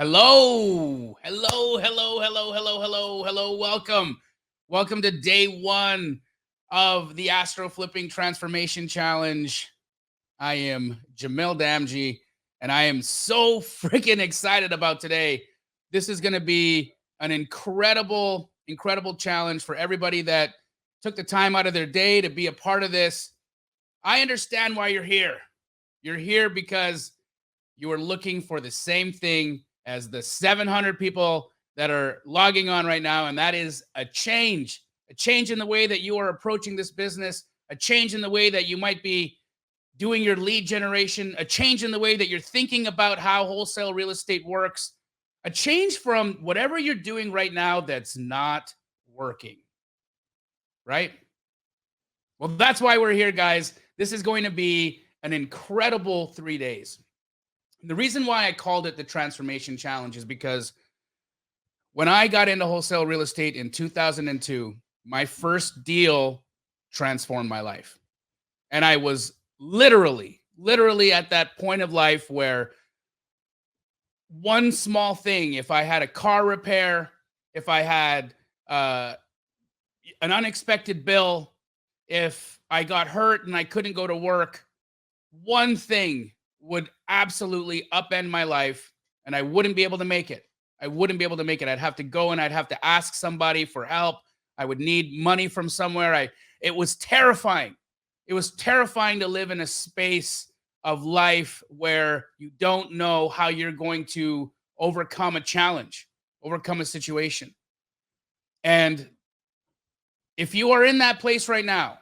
Hello, hello, hello, hello, hello, hello, hello. Welcome to day one of the Astro Flipping Transformation Challenge. I am Jamil Damji, and I am so freaking excited about today. This is going to be an incredible challenge for everybody that took the time out of their day to be a part of this. I understand why you're here. You're here because you are looking for the same thing as the 700 people that are logging on right now, and that is a change in the way that you are approaching this business, a change in the way that you might be doing your lead generation, a change in the way that you're thinking about how wholesale real estate works, a change from whatever you're doing right now that's not working, right? Well, that's why we're here, guys. This is going to be an incredible 3 days. The reason why I called it the Transformation Challenge is because when I got into wholesale real estate in 2002, my first deal transformed my life. And I was literally at that point of life where one small thing, if I had a car repair, if I had an unexpected bill, if I got hurt and I couldn't go to work, one thing would absolutely upend my life and I wouldn't be able to make it. I'd have to go and I'd have to ask somebody for help. I would need money from somewhere. It was terrifying. It was terrifying to live in a space of life where you don't know how you're going to overcome a challenge, overcome a situation. And if you are in that place right now,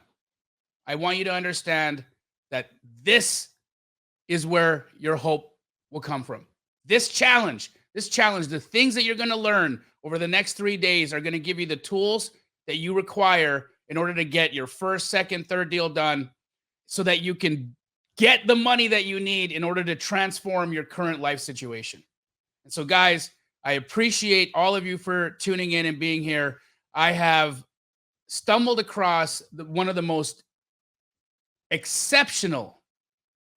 I want you to understand that this is where your hope will come from. This challenge, the things that you're going to learn over the next 3 days are going to give you the tools that you require in order to get your first, second, third deal done so that you can get the money that you need in order to transform your current life situation. And so, guys, I appreciate all of you for tuning in and being here. I have stumbled across one of the most exceptional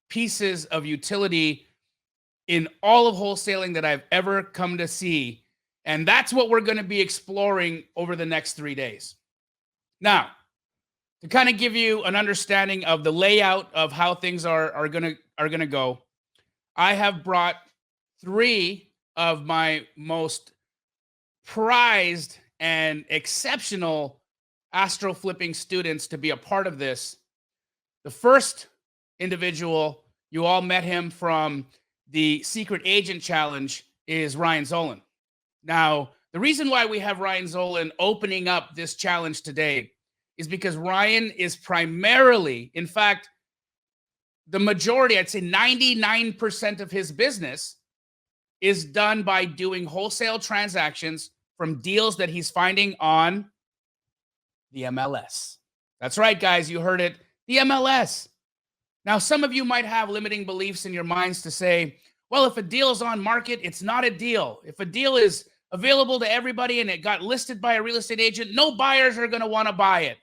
pieces of utility in all of wholesaling that I've ever come to see. And that's what we're going to be exploring over the next 3 days. Now, to kind of give you an understanding of the layout of how things are going to go, I have brought 3 of my most prized and exceptional astro flipping students to be a part of this. The first individual, you all met him from the Secret Agent Challenge, is Ryan Zolan. Now, the reason why we have Ryan Zolan opening up this challenge today is because Ryan is primarily, in fact, the majority, I'd say 99% of his business is done by doing wholesale transactions from deals that he's finding on the MLS. That's right, guys, you heard it, the MLS. Now, some of you might have limiting beliefs in your minds to say, well, if a deal is on market, it's not a deal. If a deal is available to everybody and it got listed by a real estate agent, no buyers are going to want to buy it.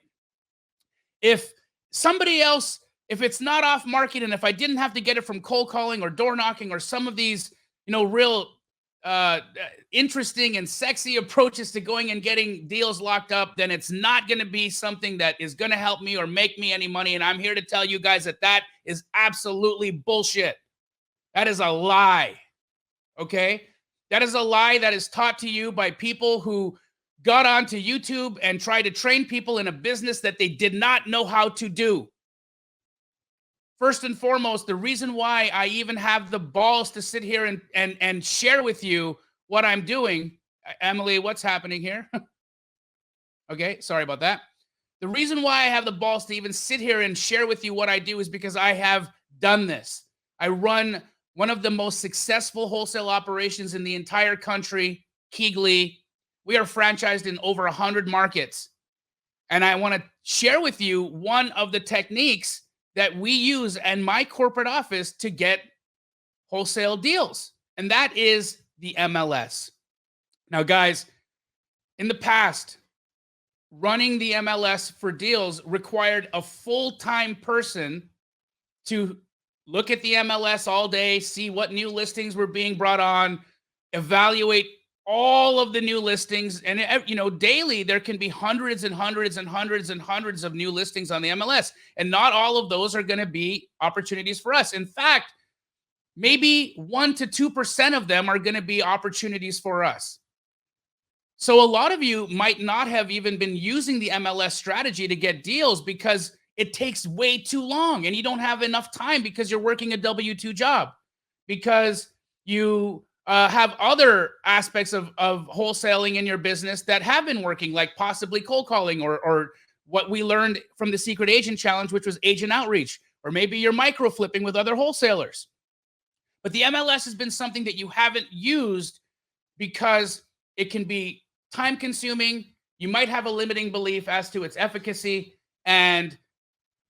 If somebody else, if it's not off market, and if I didn't have to get it from cold calling or door knocking or some of these, real interesting and sexy approaches to going and getting deals locked up, then it's not going to be something that is going to help me or make me any money. And I'm here to tell you guys that that is absolutely bullshit. That is a lie. Okay? That is a lie that is taught to you by people who got onto YouTube and tried to train people in a business that they did not know how to do. First and foremost, the reason why I even have the balls to sit here and share with you what I'm doing, Emily, what's happening here? Okay, sorry about that. The reason why I have the balls to even sit here and share with you what I do is because I have done this. I run one of the most successful wholesale operations in the entire country, Keegley. We are franchised in over 100 markets. And I want to share with you one of the techniques that we use in my corporate office to get wholesale deals, and that is the MLS. Now, guys, in the past, running the MLS for deals required a full-time person to look at the MLS all day, see what new listings were being brought on, evaluate all of the new listings. And, you know, daily there can be hundreds and hundreds and hundreds and hundreds of new listings on the MLS. And not all of those are going to be opportunities for us. In fact, maybe 1 to 2% of them are going to be opportunities for us. So a lot of you might not have even been using the MLS strategy to get deals because it takes way too long and you don't have enough time because you're working a W-2 job, because you have other aspects of wholesaling in your business that have been working, like possibly cold calling or what we learned from the Secret Agent Challenge, which was agent outreach, or maybe you're micro flipping with other wholesalers. But the MLS has been something that you haven't used because it can be time consuming. You might have a limiting belief as to its efficacy,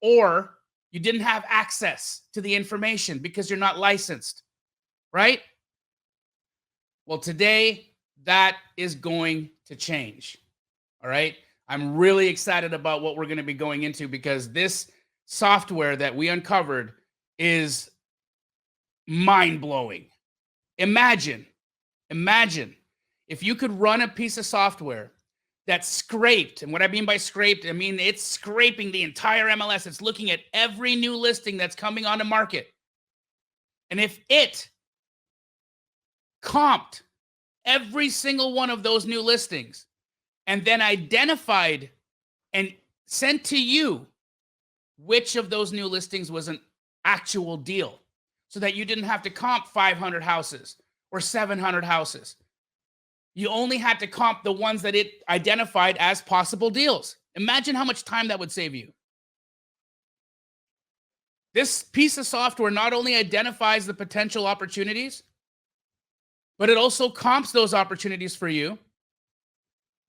or you didn't have access to the information because you're not licensed, right? Well, today that is going to change. All right. I'm really excited about what we're going to be going into, because this software that we uncovered is mind-blowing. Imagine if you could run a piece of software that scraped, and what I mean by scraped, I mean it's scraping the entire MLS. It's looking at every new listing that's coming on the market. And if it comped every single one of those new listings and then identified and sent to you which of those new listings was an actual deal, so that you didn't have to comp 500 houses or 700 houses. You only had to comp the ones that it identified as possible deals. Imagine how much time that would save you. This piece of software not only identifies the potential opportunities, but it also comps those opportunities for you.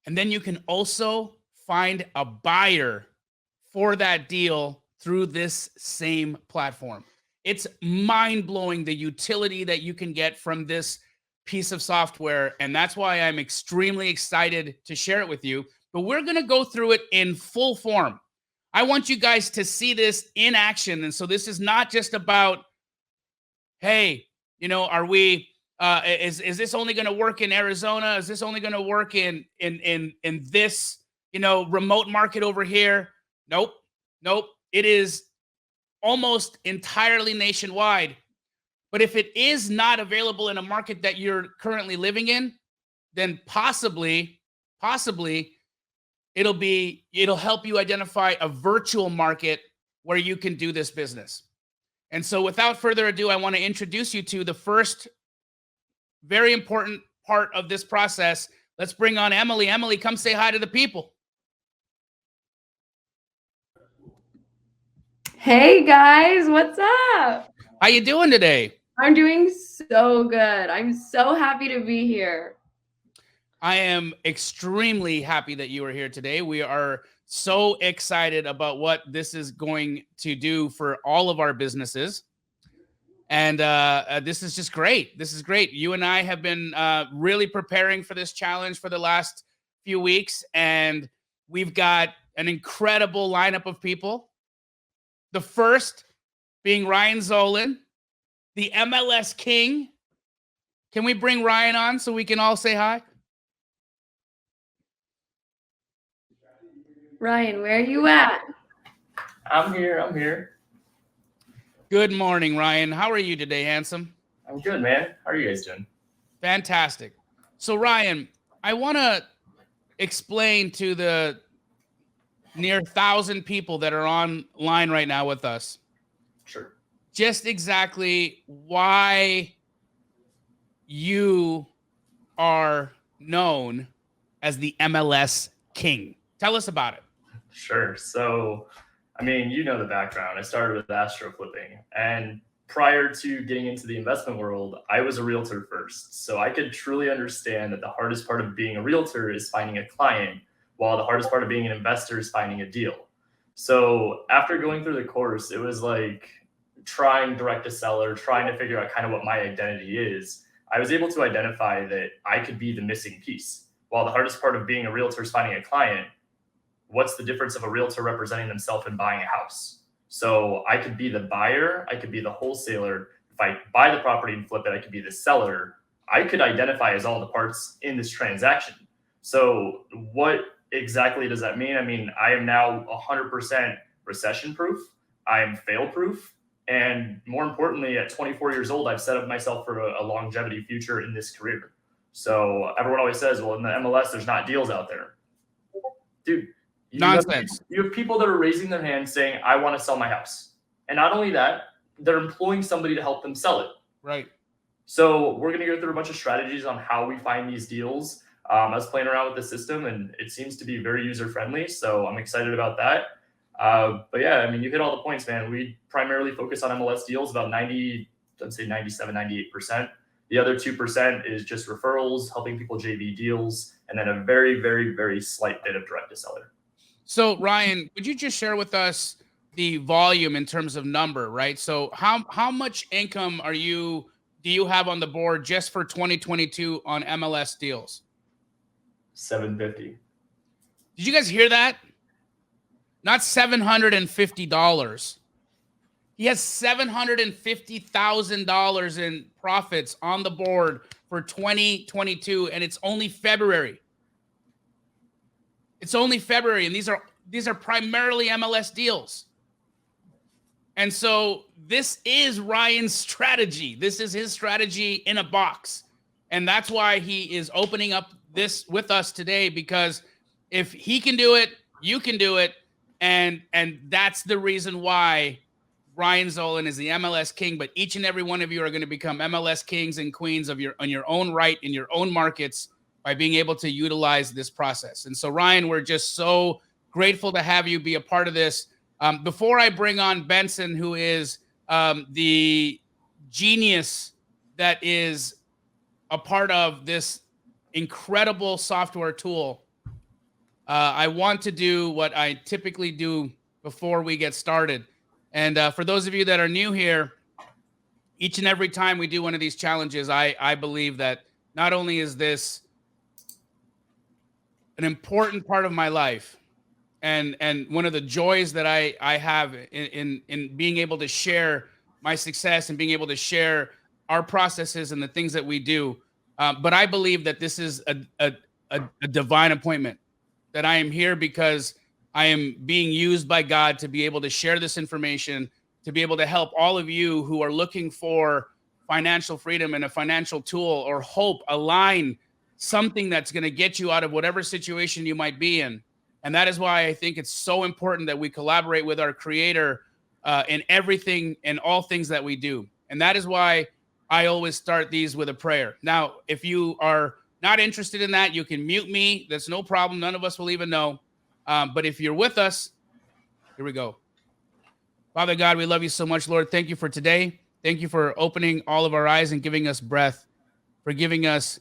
And then you can also find a buyer for that deal through this same platform. It's mind-blowing, the utility that you can get from this piece of software. And that's why I'm extremely excited to share it with you. But we're going to go through it in full form. I want you guys to see this in action. And so this is not just about, hey, you know, are we, is this only going to work in Arizona? Is this only going to work in this, you know, remote market over here? Nope. It is almost entirely nationwide. But if it is not available in a market that you're currently living in, then possibly it'll help you identify a virtual market where you can do this business. And so without further ado, I want to introduce you to the first very important part of this process. Let's bring on Emily. Emily, come say hi to the people. Hey guys, what's up? How you doing today? I'm doing so good. I'm so happy to be here. I am extremely happy that you are here today. We are so excited about what this is going to do for all of our businesses. And this is just great. This is great. You and I have been really preparing for this challenge for the last few weeks, and we've got an incredible lineup of people. The first being Ryan Zolan, the MLS King. Can we bring Ryan on so we can all say hi? Ryan, where are you at? I'm here. Good morning, Ryan. How are you today, handsome? I'm good, man. How are you guys doing? Fantastic. So, Ryan, I want to explain to the near 1,000 people that are online right now with us. Sure. Just exactly why you are known as the MLS King. Tell us about it. Sure. So, I mean, you know the background. I started with astro flipping, and prior to getting into the investment world, I was a realtor first. So I could truly understand that the hardest part of being a realtor is finding a client, while the hardest part of being an investor is finding a deal. So after going through the course, it was like trying direct to seller, trying to figure out kind of what my identity is. I was able to identify that I could be the missing piece. While the hardest part of being a realtor is finding a client, what's the difference of a realtor representing themselves and buying a house? So I could be the buyer, I could be the wholesaler. If I buy the property and flip it, I could be the seller. I could identify as all the parts in this transaction. So what exactly does that mean? I mean, I am now 100% recession proof. I am fail proof. And more importantly, at 24 years old, I've set up myself for a longevity future in this career. So everyone always says, well, in the MLS, there's not deals out there. Dude, Nonsense. You have people that are raising their hands saying, I want to sell my house. And not only that, they're employing somebody to help them sell it. Right. So we're going to go through a bunch of strategies on how we find these deals. I was playing around with the system, and it seems to be very user-friendly. So I'm excited about that. But yeah, I mean, you hit all the points, man. We primarily focus on MLS deals, about 90, I'd say 97, 98%. The other 2% is just referrals, helping people JV deals, and then a very, very, very slight bit of direct to seller. So Ryan, would you just share with us the volume in terms of number, right? So how much income do you have on the board just for 2022 on MLS deals? 750. Did you guys hear that? Not $750. He has $750,000 in profits on the board for 2022, and it's only February. It's only February, and these are primarily MLS deals. And so this is Ryan's strategy. This is his strategy in a box. And that's why he is opening up this with us today, because if he can do it, you can do it. And that's the reason why Ryan Zolan is the MLS king, but each and every one of you are going to become MLS kings and queens on your own right in your own markets by being able to utilize this process. And so, Ryan, we're just so grateful to have you be a part of this. Before I bring on Benson, who is the genius that is a part of this incredible software tool, I want to do what I typically do before we get started. And for those of you that are new here, each and every time we do one of these challenges, I believe that not only is this an important part of my life and one of the joys that I have in being able to share my success and being able to share our processes and the things that we do, but I believe that this is a divine appointment, that I am here because I am being used by God to be able to share this information, to be able to help all of you who are looking for financial freedom and a financial tool or hope, align something that's going to get you out of whatever situation you might be in. And that is why I think it's so important that we collaborate with our Creator in everything and all things that we do. And that is why I always start these with a prayer. Now, if you are not interested in that, you can mute me. That's no problem. None of us will even know. But if you're with us, here we go. Father God, we love you so much, Lord. Thank you for today. Thank you for opening all of our eyes and giving us breath, for giving us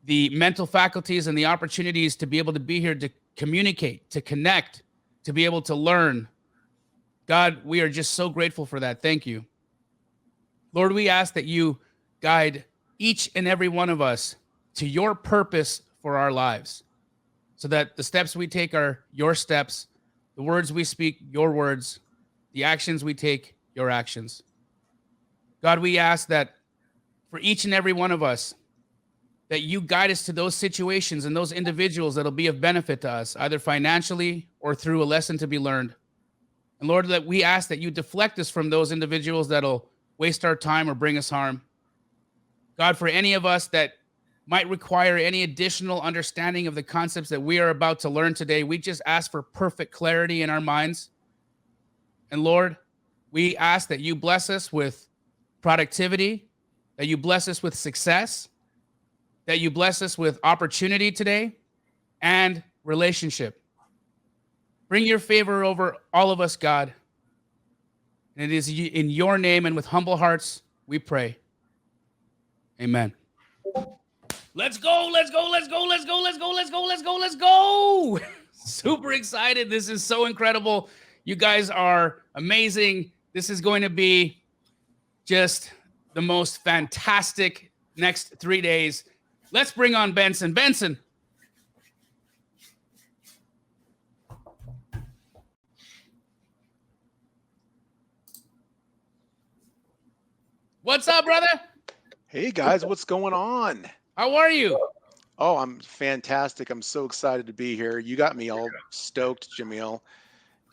the mental faculties and the opportunities to be able to be here to communicate, to connect, to be able to learn. God, we are just so grateful for that. Thank you. Lord, we ask that you guide each and every one of us to your purpose for our lives, so that the steps we take are your steps, the words we speak, your words, the actions we take, your actions. God, we ask that for each and every one of us, that you guide us to those situations and those individuals that'll be of benefit to us, either financially or through a lesson to be learned. And Lord, that we ask that you deflect us from those individuals that'll waste our time or bring us harm. God, for any of us that might require any additional understanding of the concepts that we are about to learn today, we just ask for perfect clarity in our minds. And Lord, we ask that you bless us with productivity, that you bless us with success, that you bless us with opportunity today and relationship. Bring your favor over all of us, God. And it is in your name and with humble hearts we pray. Amen. Let's go, let's go, let's go, let's go, let's go, let's go, let's go, let's go. Super excited. This is so incredible. You guys are amazing. This is going to be just the most fantastic next 3 days. Let's bring on Benson. Benson. What's up, brother? Hey guys, what's going on? How are you? Oh, I'm fantastic. I'm so excited to be here. You got me all stoked, Jamil,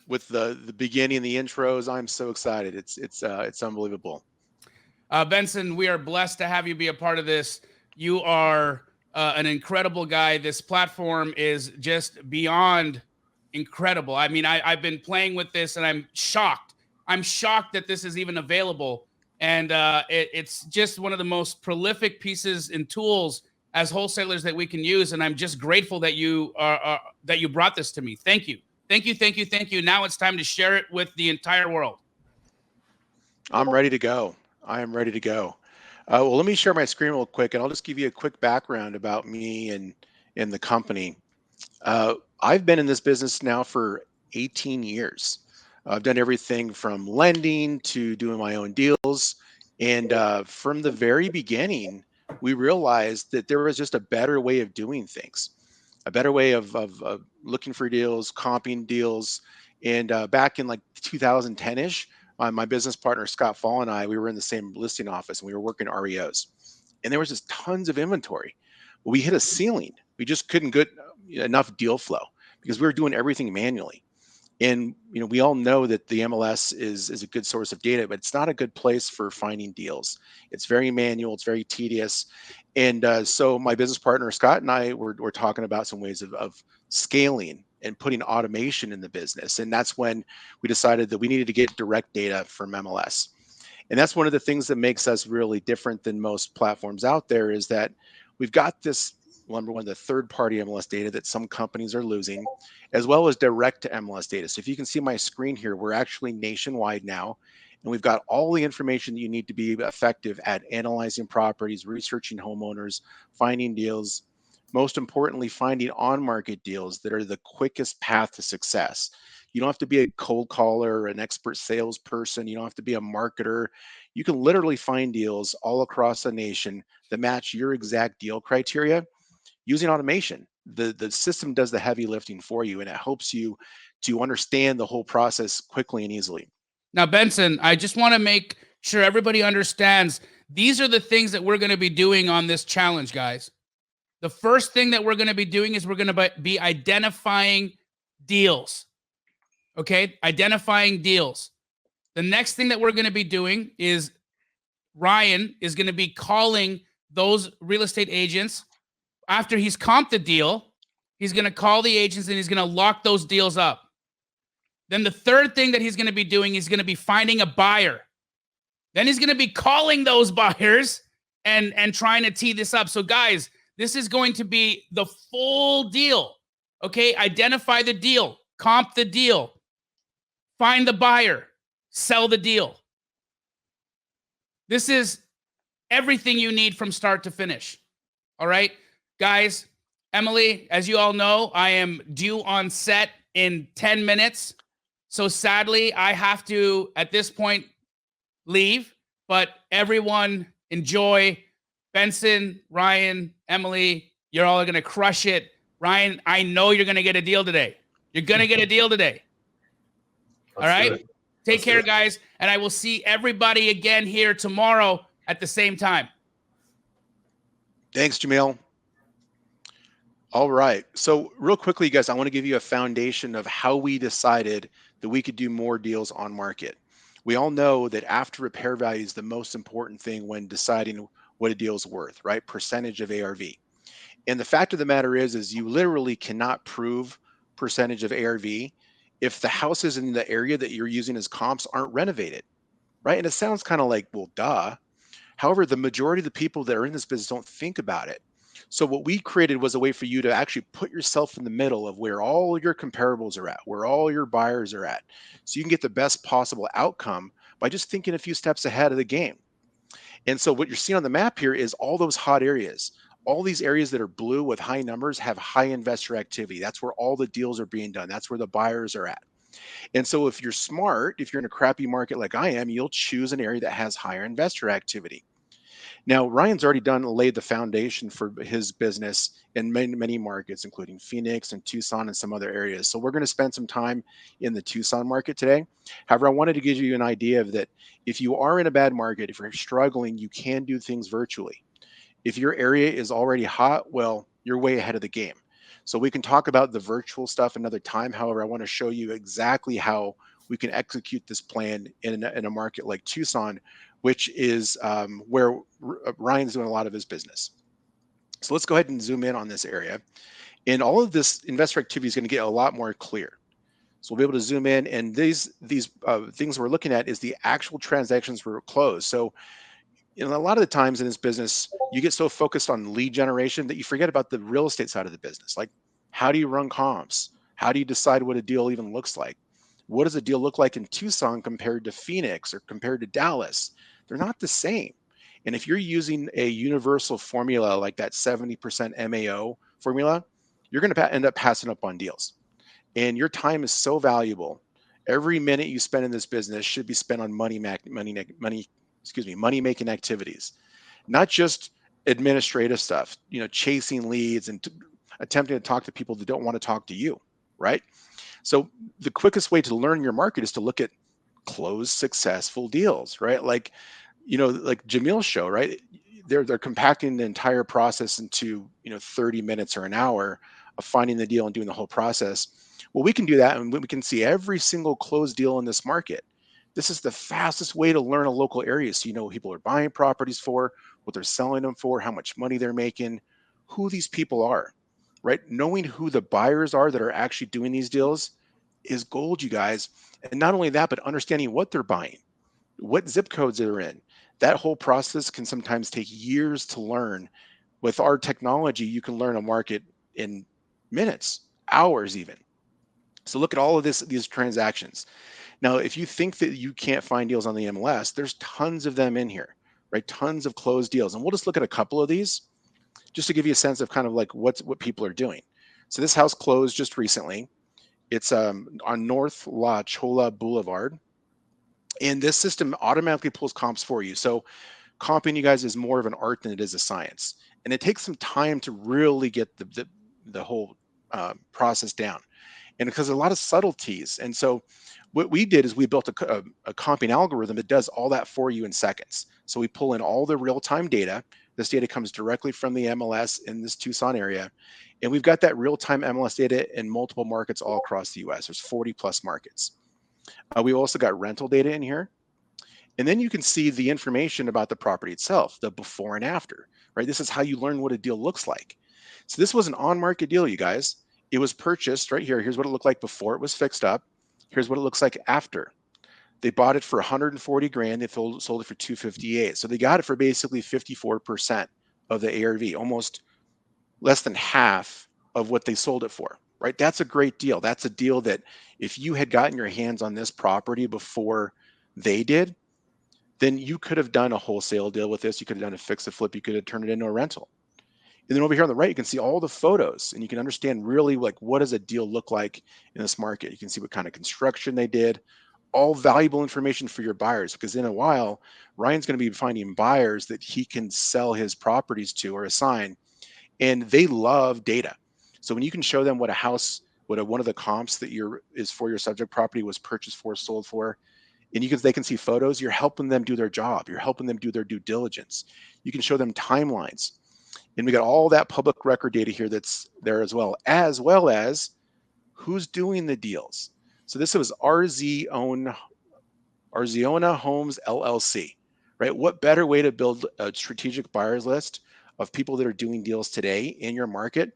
with the beginning and the intros. I'm so excited. It's unbelievable. Benson, we are blessed to have you be a part of this. You are an incredible guy. This platform is just beyond incredible. I mean, I've been playing with this and I'm shocked. I'm shocked that this is even available. And it's just one of the most prolific pieces and tools as wholesalers that we can use. And I'm just grateful that you that you brought this to me. Thank you. Thank you. Thank you. Thank you. Now it's time to share it with the entire world. I'm ready to go. I am ready to go. Well, let me share my screen real quick, and I'll just give you a quick background about me and the company. I've been in this business now for 18 years. I've done everything from lending to doing my own deals. And from the very beginning, we realized that there was just a better way of doing things, a better way of looking for deals, comping deals. And back in like 2010-ish, my business partner, Scott Fall, and I, we were in the same listing office and we were working REOs. And there was just tons of inventory. We hit a ceiling. We just couldn't get enough deal flow because we were doing everything manually. And we all know that the MLS is a good source of data, but it's not a good place for finding deals. It's very manual. It's very tedious. And so my business partner Scott and I were talking about some ways of scaling and putting automation in the business. And that's when we decided that we needed to get direct data from MLS. And that's one of the things that makes us really different than most platforms out there is that we've got this number one, the third-party MLS data that some companies are losing, as well as direct to MLS data. So if you can see my screen here, we're actually nationwide now, and we've got all the information that you need to be effective at analyzing properties, researching homeowners, finding deals, most importantly, finding on-market deals that are the quickest path to success. You don't have to be a cold caller or an expert salesperson. You don't have to be a marketer. You can literally find deals all across the nation that match your exact deal criteria using automation. The system does the heavy lifting for you, and it helps you to understand the whole process quickly and easily. Now, Benson, I just want to make sure everybody understands these are the things that we're going to be doing on this challenge, guys. The first thing that we're going to be doing is we're going to be identifying deals. Okay, identifying deals. The next thing that we're going to be doing is Ryan is going to be calling those real estate agents. After he's comped the deal, he's going to call the agents and he's going to lock those deals up. Then the third thing that he's going to be doing is going to be finding a buyer. Then he's going to be calling those buyers and trying to tee this up. So guys, this is going to be the full deal. Okay, identify the deal, comp the deal, find the buyer, sell the deal. This is everything you need from start to finish. All right, guys, Emily, as you all know, I am due on set in 10 minutes. So sadly, I have to, at this point, leave. But everyone enjoy. Benson, Ryan, Emily, you're all going to crush it. Ryan, I know you're going to get a deal today. You're going to get a deal today. All right? Take care, guys. And I will see everybody again here tomorrow at the same time. Thanks, Jamil. All right. So real quickly, guys, I want to give you a foundation of how we decided that we could do more deals on market. We all know that after repair value is the most important thing when deciding what a deal is worth, right? Percentage of ARV. And the fact of the matter is you literally cannot prove percentage of ARV if the houses in the area that you're using as comps aren't renovated, right? And it sounds kind of like, well, duh. However, the majority of the people that are in this business don't think about it. So what we created was a way for you to actually put yourself in the middle of where all your comparables are at, where all your buyers are at. So you can get the best possible outcome by just thinking a few steps ahead of the game. And so what you're seeing on the map here is all those hot areas. All these areas that are blue with high numbers have high investor activity. That's where all the deals are being done. That's where the buyers are at. And so if you're smart, if you're in a crappy market like I am, you'll choose an area that has higher investor activity. Now, Ryan's already laid the foundation for his business in many markets, including Phoenix and Tucson and some other areas. So we're going to spend some time in the Tucson market today. However, I wanted to give you an idea of that if you are in a bad market, if you're struggling, you can do things virtually. If your area is already hot, well, you're way ahead of the game. So we can talk about the virtual stuff another time. However, I want to show you exactly how we can execute this plan in a market like Tucson, which is where Ryan's doing a lot of his business. So let's go ahead and zoom in on this area. And all of this investor activity is going to get a lot more clear. So we'll be able to zoom in, and these things we're looking at is the actual transactions were closed. So a lot of the times in this business, you get so focused on lead generation that you forget about the real estate side of the business. Like, how do you run comps? How do you decide what a deal even looks like? What does a deal look like in Tucson compared to Phoenix or compared to Dallas? They're not the same. And if you're using a universal formula like that 70% MAO formula, you're going to end up passing up on deals. And your time is so valuable. Every minute you spend in this business should be spent on money making activities, not just administrative stuff, chasing leads and attempting to talk to people that don't want to talk to you, right? So the quickest way to learn your market is to look at closed successful deals, right? Like Jamil's show, right? They're compacting the entire process into 30 minutes or an hour of finding the deal and doing the whole process. Well, we can do that, and we can see every single closed deal in this market. This is the fastest way to learn a local area, so you know what people are buying properties for, what they're selling them for, how much money they're making, who these people are, right? Knowing who the buyers are that are actually doing these deals is gold, you guys. And not only that, but understanding what they're buying, what zip codes they're in. That whole process can sometimes take years to learn. With our technology, you can learn a market in minutes, hours even. So look at all of these transactions. Now, if you think that you can't find deals on the MLS, there's tons of them in here, right? Tons of closed deals. And we'll just look at a couple of these just to give you a sense of kind of like what people are doing. So this house closed just recently. It's on North La Chola Boulevard. And this system automatically pulls comps for you. So comping, you guys, is more of an art than it is a science. And it takes some time to really get the whole process down. And because there's a lot of subtleties. And so what we did is we built a comping algorithm that does all that for you in seconds. So we pull in all the real-time data. This data comes directly from the MLS in this Tucson area. And we've got that real-time MLS data in multiple markets all across the US. There's 40 plus markets. We've also got rental data in here. And then you can see the information about the property itself, the before and after, right? This is how you learn what a deal looks like. So this was an on-market deal, you guys. It was purchased right here. Here's what it looked like before it was fixed up. Here's what it looks like after. They bought it for 140 grand. They sold it for 258. So they got it for basically 54% of the ARV, almost less than half of what they sold it for, right? That's a great deal. That's a deal that if you had gotten your hands on this property before they did, then you could have done a wholesale deal with this. You could have done a fix and flip. You could have turned it into a rental. And then over here on the right, you can see all the photos, and you can understand really like what does a deal look like in this market. You can see what kind of construction they did, all valuable information for your buyers, because in a while, Ryan's going to be finding buyers that he can sell his properties to or assign, and they love data. So when you can show them what a house, one of the comps that is for your subject property was purchased for, sold for, and they can see photos, you're helping them do their job. You're helping them do their due diligence. You can show them timelines. And we got all that public record data here that's there as well as who's doing the deals. So this was Arziona Homes LLC, right? What better way to build a strategic buyers list of people that are doing deals today in your market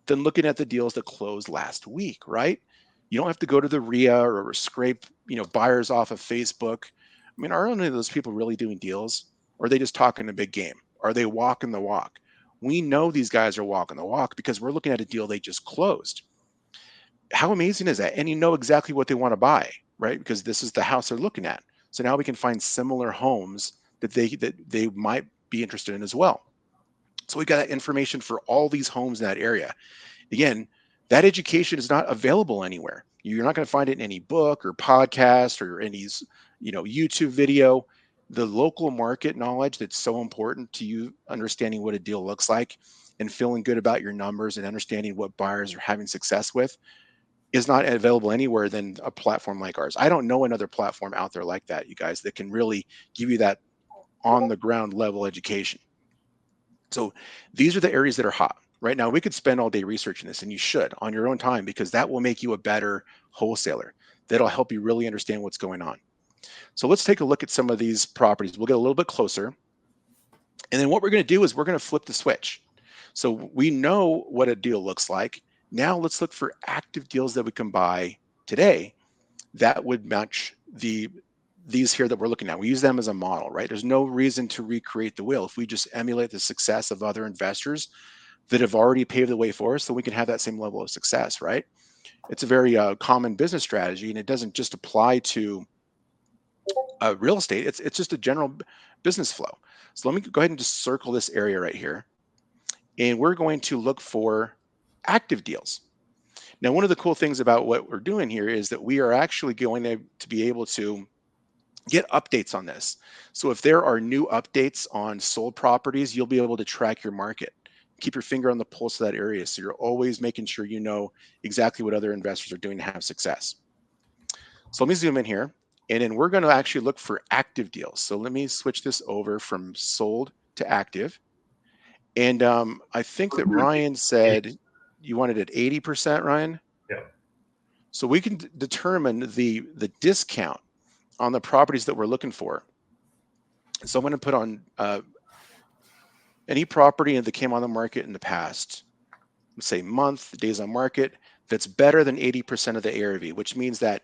than looking at the deals that closed last week, right? You don't have to go to the RIA or scrape, buyers off of Facebook. I mean, are any of those people really doing deals? Or are they just talking a big game? Are they walking the walk? We know these guys are walking the walk because we're looking at a deal they just closed. How amazing is that? And you know exactly what they want to buy, right? Because this is the house they're looking at. So now we can find similar homes that they might be interested in as well. So we got that information for all these homes in that area. Again, that education is not available anywhere. You're not going to find it in any book or podcast or any, YouTube video. the local market knowledge that's so important to you understanding what a deal looks like and feeling good about your numbers and understanding what buyers are having success with is not available anywhere than a platform like ours. I don't know another platform out there like that, you guys, that can really give you that on the ground level education. So these are the areas that are hot. Right now, we could spend all day researching this, and you should on your own time, because that will make you a better wholesaler. That'll help you really understand what's going on. So let's take a look at some of these properties. We'll get a little bit closer. And then what we're going to do is we're going to flip the switch. So we know what a deal looks like. Now let's look for active deals that we can buy today that would match these here that we're looking at. We use them as a model, right? There's no reason to recreate the wheel. If we just emulate the success of other investors that have already paved the way for us, so we can have that same level of success, right? It's a very common business strategy, and it doesn't just apply to real estate. It's just a general business flow. So let me go ahead and just circle this area right here, and we're going to look for active deals. Now, one of the cool things about what we're doing here is that we are actually going to be able to get updates on this. So if there are new updates on sold properties, you'll be able to track your market. Keep your finger on the pulse of that area, so you're always making sure you know exactly what other investors are doing to have success. So let me zoom in here, and then we're going to actually look for active deals. So let me switch this over from sold to active. And I think that Ryan said you wanted it 80%, Ryan? Yeah. So we can determine the discount on the properties that we're looking for. So I'm going to put on any property that came on the market in the past, let's say month, days on market, that's better than 80% of the ARV, which means that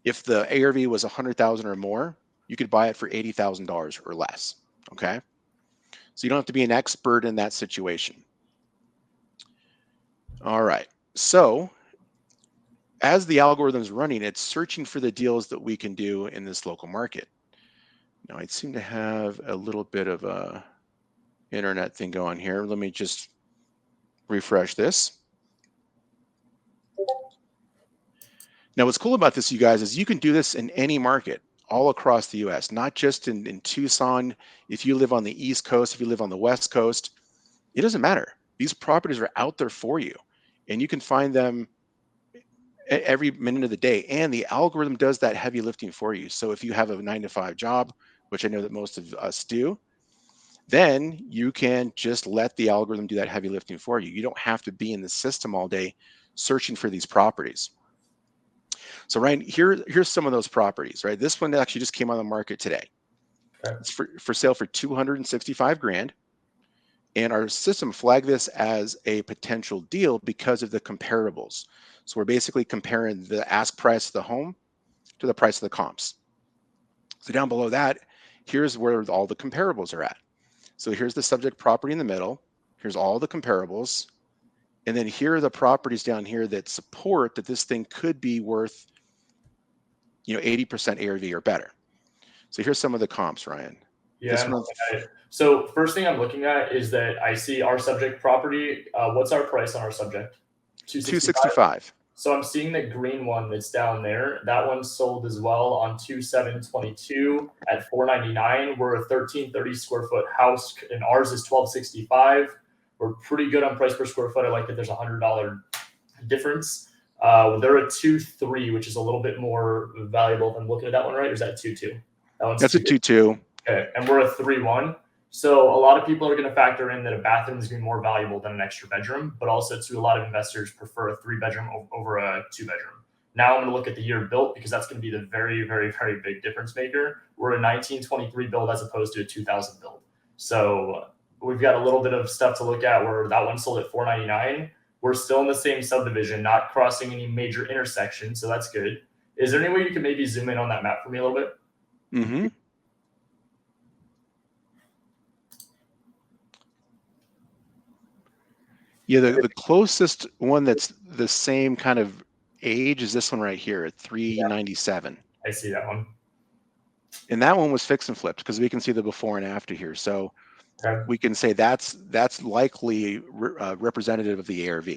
if the ARV was 100,000 or more, you could buy it for $80,000 or less. Okay. So you don't have to be an expert in that situation. All right. So as the algorithm is running, it's searching for the deals that we can do in this local market. Now I seem to have a little bit of a internet thing going here. Let me just refresh this. Now, what's cool about this, you guys, is you can do this in any market all across the US, not just in Tucson. If you live on the East Coast, if you live on the West Coast, it doesn't matter. These properties are out there for you, and you can find them every minute of the day. And the algorithm does that heavy lifting for you. So if you have a 9-to-5 job, which I know that most of us do, then you can just let the algorithm do that heavy lifting for you. You don't have to be in the system all day searching for these properties. So Ryan, here's some of those properties, right? This one actually just came on the market today. Okay. It's for sale for 265 grand. And our system flagged this as a potential deal because of the comparables. So we're basically comparing the ask price of the home to the price of the comps. So down below that, here's where all the comparables are at. So here's the subject property in the middle. Here's all the comparables. And then here are the properties down here that support that this thing could be worth, 80% ARV or better. So here's some of the comps, Ryan. Yeah. So first thing I'm looking at is that I see our subject property. What's our price on our subject? 265. So I'm seeing the green one that's down there. That one's sold as well on 2722 at 499. We're a 1330 square foot house, and ours is 1265. We're pretty good on price per square foot. I like that there's $100 difference. They're a 2.3, which is a little bit more valuable. If I'm looking at that one right, or is that 2.2? That's a 2.2. Okay, and we're a 3.1. So a lot of people are going to factor in that a bathroom is going to be more valuable than an extra bedroom, but also to a lot of investors prefer a 3-bedroom over a 2-bedroom. Now I'm going to look at the year built, because that's going to be the very, very, very big difference maker. We're a 1923 build as opposed to a 2000 build. So we've got a little bit of stuff to look at where that one sold at 499. We're still in the same subdivision, not crossing any major intersections, so that's good. Is there any way you can maybe zoom in on that map for me a little bit? Mm-hmm. Yeah, the closest one that's the same kind of age is this one right here at 397. I see that one. And that one was fix and flipped, because we can see the before and after here. So we can say that's likely representative of the ARV.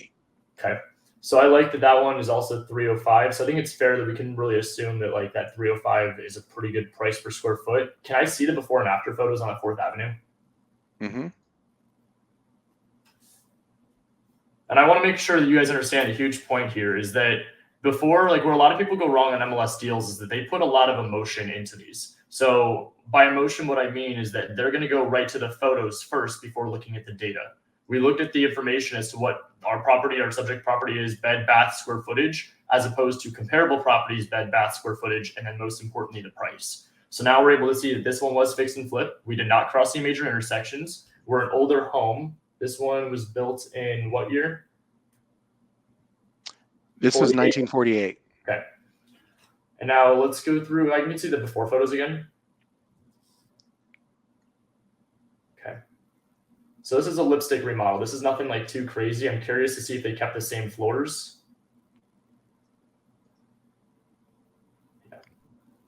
Okay. So I like that that one is also 305. So I think it's fair that we can really assume that like that 305 is a pretty good price per square foot. Can I see the before and after photos on that 4th Avenue? Mm-hmm. And I want to make sure that you guys understand a huge point here is that before, like where a lot of people go wrong on MLS deals is that they put a lot of emotion into these. So by emotion, what I mean is that they're going to go right to the photos first before looking at the data. We looked at the information as to what our property, our subject property is, bed, bath, square footage, as opposed to comparable properties, bed, bath, square footage, and then most importantly, the price. So now we're able to see that this one was fix and flip. We did not cross any major intersections. We're an older home. This one was built in what year? This was 48. 1948. Okay. And now let's go through, I can see the before photos again. Okay. So this is a lipstick remodel. This is nothing like too crazy. I'm curious to see if they kept the same floors. Yeah.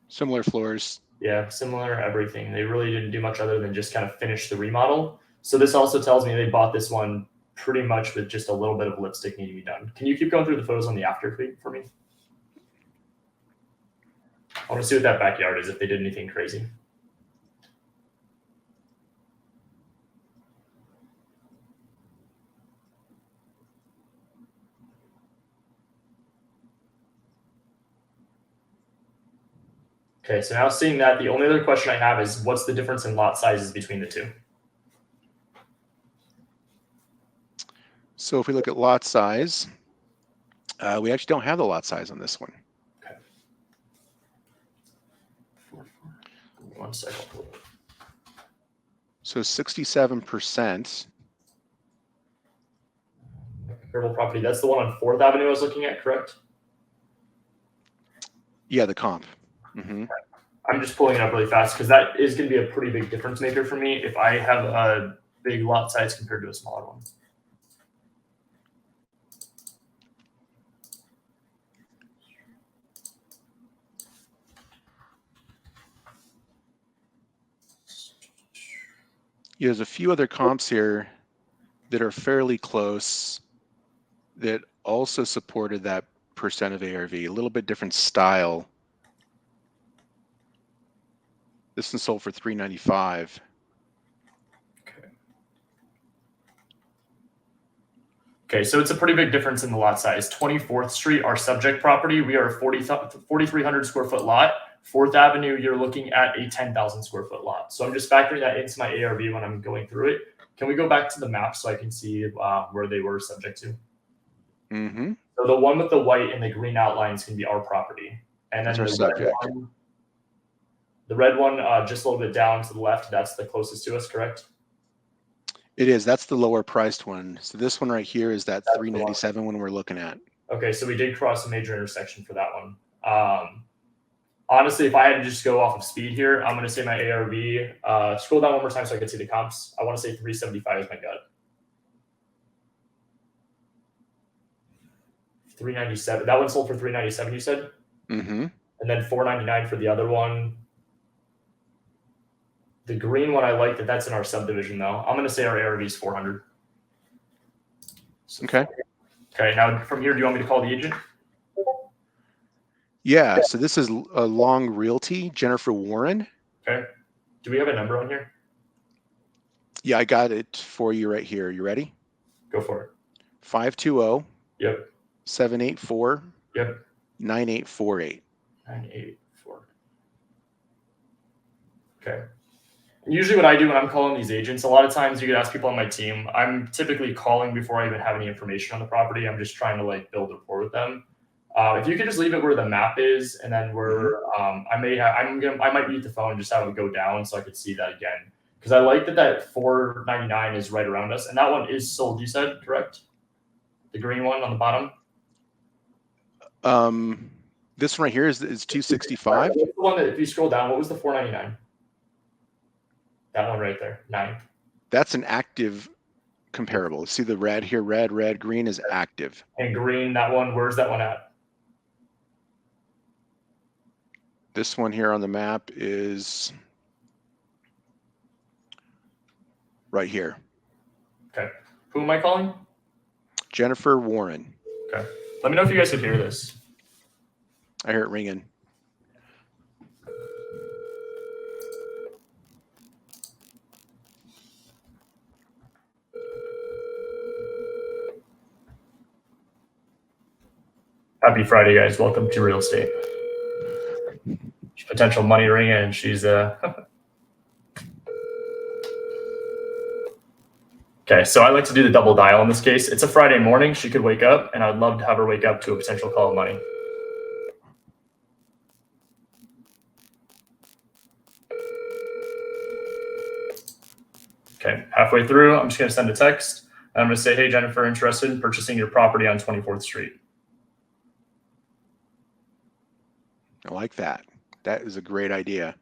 Similar floors. Yeah, similar everything. They really didn't do much other than just kind of finish the remodel. So this also tells me they bought this one pretty much with just a little bit of lipstick needing to be done. Can you keep going through the photos on the after for me? I want to see what that backyard is, if they did anything crazy. Okay, so now seeing that, the only other question I have is what's the difference in lot sizes between the two? So if we look at lot size, we actually don't have the lot size on this one. Okay. 1 second. So 67%. Comparable property. That's the one on 4th Avenue I was looking at, correct? Yeah, the comp. Mm-hmm. I'm just pulling it up really fast because that is going to be a pretty big difference maker for me if I have a big lot size compared to a smaller one. Yeah, there's a few other comps here that are fairly close that also supported that percent of ARV, a little bit different style. This one sold for $395. Okay, so it's a pretty big difference in the lot size. 24th Street, our subject property, we are a 4,300 square foot lot. 4th Avenue, you're looking at a 10,000 square foot lot. So I'm just factoring that into my ARV when I'm going through it. Can we go back to the map so I can see where they were subject to? Mm-hmm. So the one with the white and the green outlines can be our property. And then the red one, just a little bit down to the left, that's the closest to us, correct? It is. That's the lower priced one. So this one right here is that $397 one we're looking at. Okay, so we did cross a major intersection for that one. Honestly, if I had to just go off of speed here, I'm going to say my ARV. Scroll down one more time so I can see the comps. I want to say 375 is my gut. 397. That one sold for 397, you said? Mm-hmm. And then 499 for the other one. The green one, I like that that's in our subdivision, though. I'm going to say our ARV is 400. So, okay. Okay, now from here, do you want me to call the agent? Yeah, so this is a Long Realty, Jennifer Warren. Okay. Do we have a number on here? Yeah, I got it for you right here. You ready? Go for it. 520. Yep. 784. Yep. 9848. 984. Okay. And usually what I do when I'm calling these agents, a lot of times you could ask people on my team, I'm typically calling before I even have any information on the property. I'm just trying to like build rapport with them. If you could just leave it where the map is, and then where I might mute the phone and just have it go down so I could see that again. Because I like that 499 is right around us, and that one is sold. You said correct? The green one on the bottom. This one right here is 265. What's the one that if you scroll down, what was the 499? That one right there, 9. That's an active comparable. See the red here, red, green is active. And green, that one, where's that one at? This one here on the map is right here. Okay. Who am I calling? Jennifer Warren. Okay. Let me know if you guys could hear this. I hear it ringing. Happy Friday, guys. Welcome to real estate. Potential money ring in. She's Okay, so I like to do the double dial in this case. It's a Friday morning. She could wake up, and I'd love to have her wake up to a potential call of money. Okay, halfway through, I'm just going to send a text. And I'm going to say, hey, Jennifer, interested in purchasing your property on 24th Street. I like that. That is a great idea.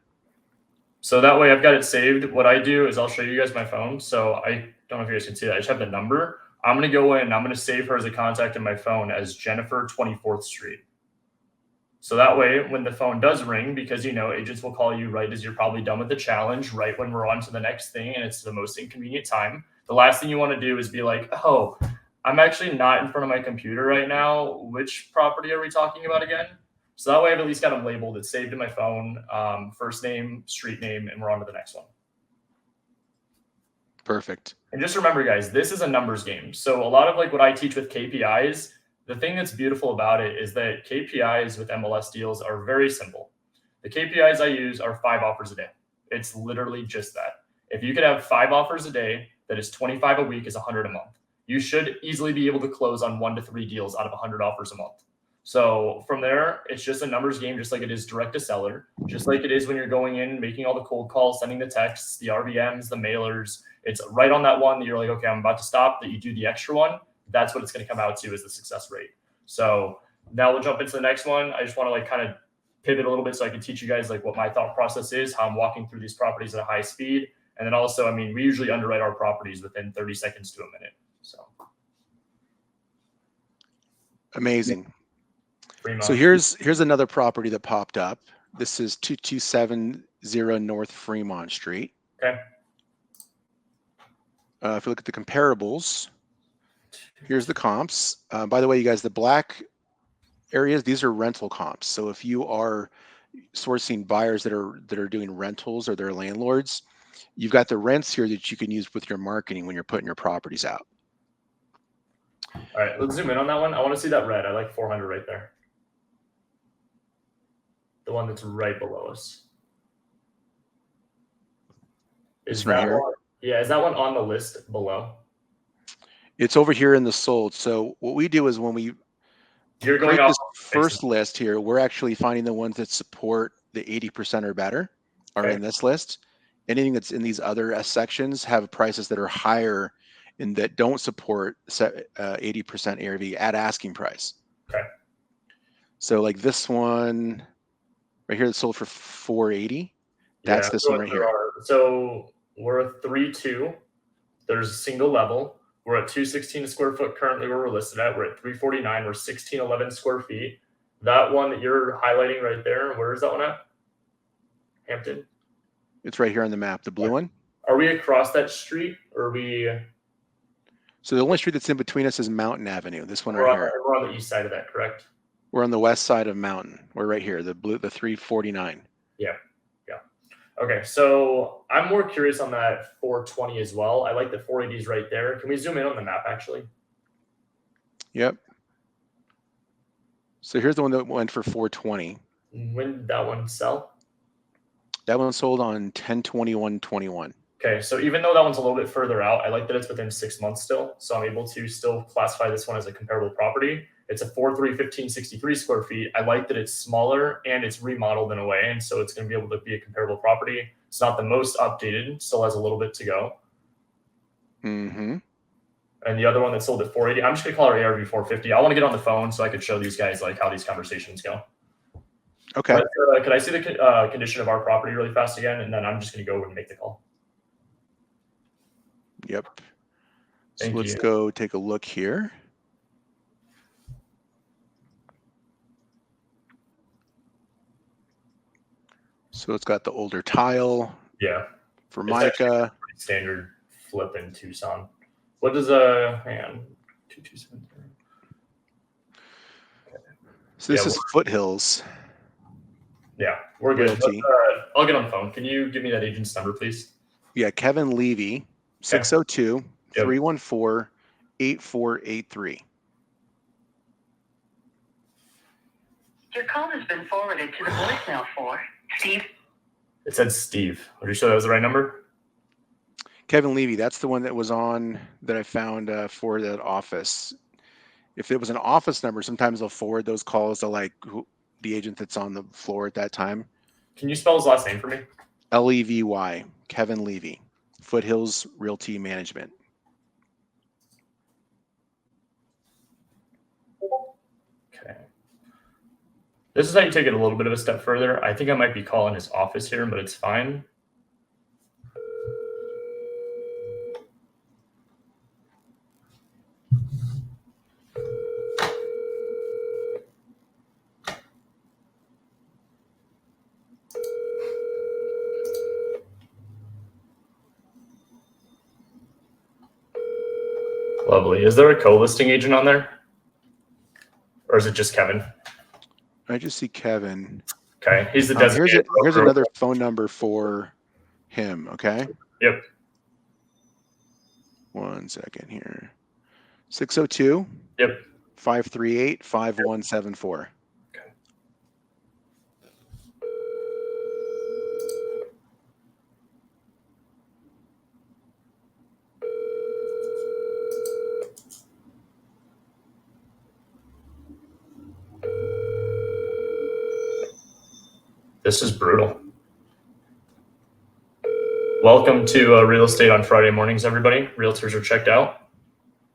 So that way I've got it saved. What I do is I'll show you guys my phone. So I don't know if you guys can see that. I just have the number. I'm going to go in and I'm going to save her as a contact in my phone as Jennifer 24th Street. So that way, when the phone does ring, because, you know, agents will call you right as you're probably done with the challenge, right when we're on to the next thing, and it's the most inconvenient time. The last thing you want to do is be like, oh, I'm actually not in front of my computer right now. Which property are we talking about again? So that way I've at least got them labeled. It's saved in my phone, first name, street name, and we're on to the next one. Perfect. And just remember, guys, this is a numbers game. So a lot of like what I teach with KPIs, the thing that's beautiful about it is that KPIs with MLS deals are very simple. The KPIs I use are 5 offers a day. It's literally just that. If you could have 5 offers a day, that is 25 a week, is 100 a month. You should easily be able to close on 1 to 3 deals out of 100 offers a month. So from there, it's just a numbers game, just like it is direct to seller, just like it is when you're going in, making all the cold calls, sending the texts, the RVMs, the mailers. It's right on that one that you're like, okay, I'm about to stop, that you do the extra one. That's what it's going to come out to is the success rate. So now we'll jump into the next one. I just want to like kind of pivot a little bit so I can teach you guys like what my thought process is, how I'm walking through these properties at a high speed. And then also, I mean, we usually underwrite our properties within 30 seconds to a minute. So Amazing. So here's another property that popped up. This is 2270 North Fremont Street. Okay. If you look at the comparables, here's the comps. By the way, you guys, the black areas, these are rental comps. So if you are sourcing buyers that are doing rentals or they're landlords, you've got the rents here that you can use with your marketing when you're putting your properties out. All right, let's zoom in on that one. I want to see that red. I like 400 right there. The one that's right below us. Is that one? Yeah, is that one on the list below? It's over here in the sold. So what we do is when we create this first list here, we're actually finding the ones that support the 80% or better are in this list. Anything that's in these other sections have prices that are higher and that don't support 80% ARV at asking price. Okay. So like this one right here that sold for 480. That's this one right here. So we're a 3.2. There's a single level. We're at 216 a square foot currently where we're listed at. We're at 349. We're 1611 square feet. That one that you're highlighting right there, where is that one at? Hampton? It's right here on the map, the blue one. Are we across that street or are we? So the only street that's in between us is Mountain Avenue. This one right here. We're on the east side of that, correct? We're on the west side of Mountain. We're right here, the 349. Yeah. Okay, so I'm more curious on that 420 as well. I like the 480s right there. Can we zoom in on the map actually? Yep. So here's the one that went for 420. When did that one sell? That one sold on 10/21/21. Okay, so even though that one's a little bit further out, I like that it's within 6 months still. So I'm able to still classify this one as a comparable property. It's a 4.31563 square feet. I like that it's smaller and it's remodeled in a way. And so it's going to be able to be a comparable property. It's not the most updated, still has a little bit to go. Mm-hmm. And the other one that sold at 480, I'm just going to call her ARV 450. I want to get on the phone so I could show these guys like how these conversations go. Okay. But, could I see the condition of our property really fast again? And then I'm just going to go and make the call. Yep. So let's go take a look here. So it's got the older tile. Yeah. Formica. Standard flip in Tucson. What does hang on. 2270. So this is Foothills. Yeah, we're good. Realty. I'll get on the phone. Can you give me that agent's number, please? Yeah, Kevin Levy, 602-314-8483. Your call has been forwarded to the voicemail for Steve. It said Steve. Are you sure that was the right number? Kevin Levy, that's the one that was on that I found for that office. If it was an office number, sometimes they'll forward those calls to like the agent that's on the floor at that time. Can you spell his last name for me? Levy, Kevin Levy, Foothills Realty Management. Okay. This is how you take it a little bit of a step further. I think I might be calling his office here, but it's fine. Lovely. Is there a co-listing agent on there? Or is it just Kevin? I just see Kevin. Okay. He's the designated. Here's another phone number for him, okay? Yep. 1 second here. 602. Yep. 538-5174. Okay. This is brutal. Welcome to Real Estate on Friday mornings, everybody. Realtors are checked out.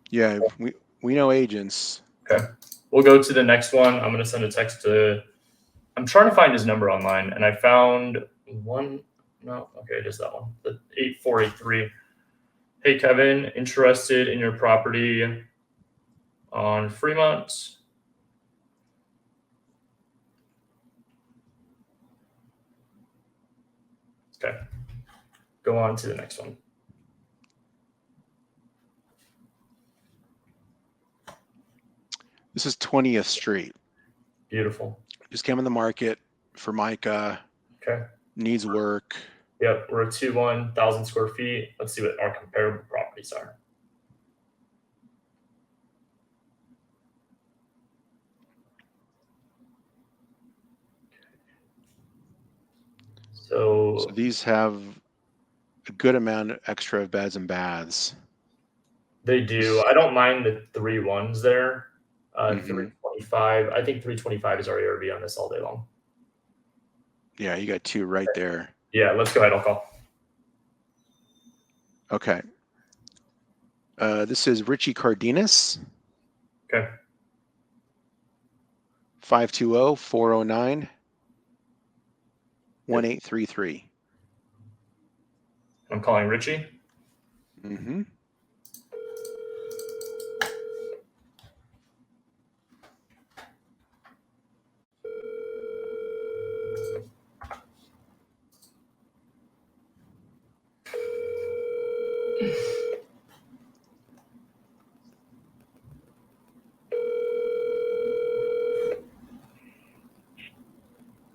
Yeah, we know agents. Okay. We'll go to the next one. I'm going to send a text to, I'm trying to find his number online, and I found one. No, okay, it is that one. The 8483. Hey, Kevin, interested in your property on Fremont? Okay. Go on to the next one. This is 20th Street. Beautiful. Just came on the market for Micah. Okay. Needs work. Yep, we're at 1,000 square feet. Let's see what our comparable properties are. So these have a good amount of extra beds and baths. They do. I don't mind the 3 ones there. 325. I think 325 is our ARV on this all day long. Yeah, you got 2 right there. Yeah, let's go ahead. I'll call. Okay. This is Richie Cardenas. Okay. 520-409-1833. I'm calling Richie. Mm-hmm.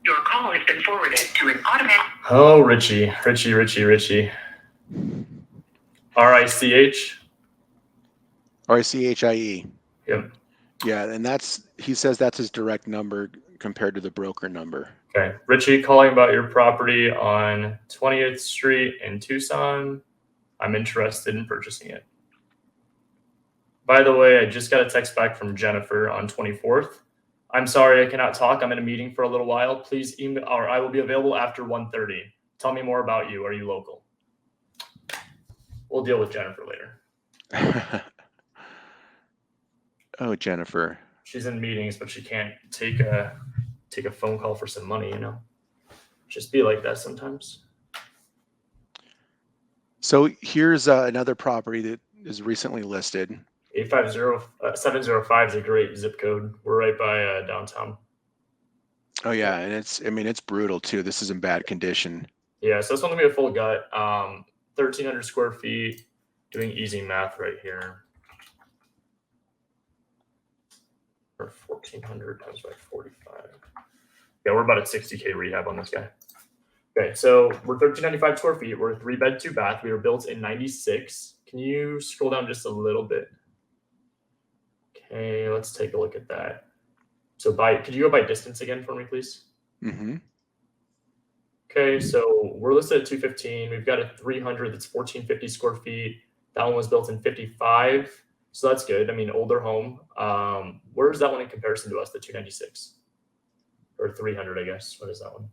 Your call has been forwarded to an automatic. Oh, Richie. RICHIE. RICHIE. Yep. Yeah, and he says that's his direct number compared to the broker number. Okay. Richie, calling about your property on 20th Street in Tucson. I'm interested in purchasing it. By the way, I just got a text back from Jennifer on 24th. I'm sorry, I cannot talk. I'm in a meeting for a little while. Please email, or I will be available after 1:30. Tell me more about you. Are you local? We'll deal with Jennifer later. Oh, Jennifer. She's in meetings, but she can't take a phone call for some money, you know. Just be like that sometimes. So here's another property that is recently listed. 705 is a great zip code. We're right by downtown. Oh yeah, and it's brutal too. This is in bad condition. Yeah, so this one's gonna be a full gut. 1,300 square feet. Doing easy math right here. or 1,400 times by 45. Yeah, we're about at 60K rehab on this guy. Okay, so we're 1,395 square feet. We're a 3-bed, 2-bath. We were built in 96. Can you scroll down just a little bit? Okay, let's take a look at that. So could you go by distance again for me, please? Mm-hmm. Okay, so we're listed at 215. We've got a 300 that's 1,450 square feet. That one was built in 55. So that's good. I mean, older home. Where's that one in comparison to us, the 296? Or 300, I guess. What is that one?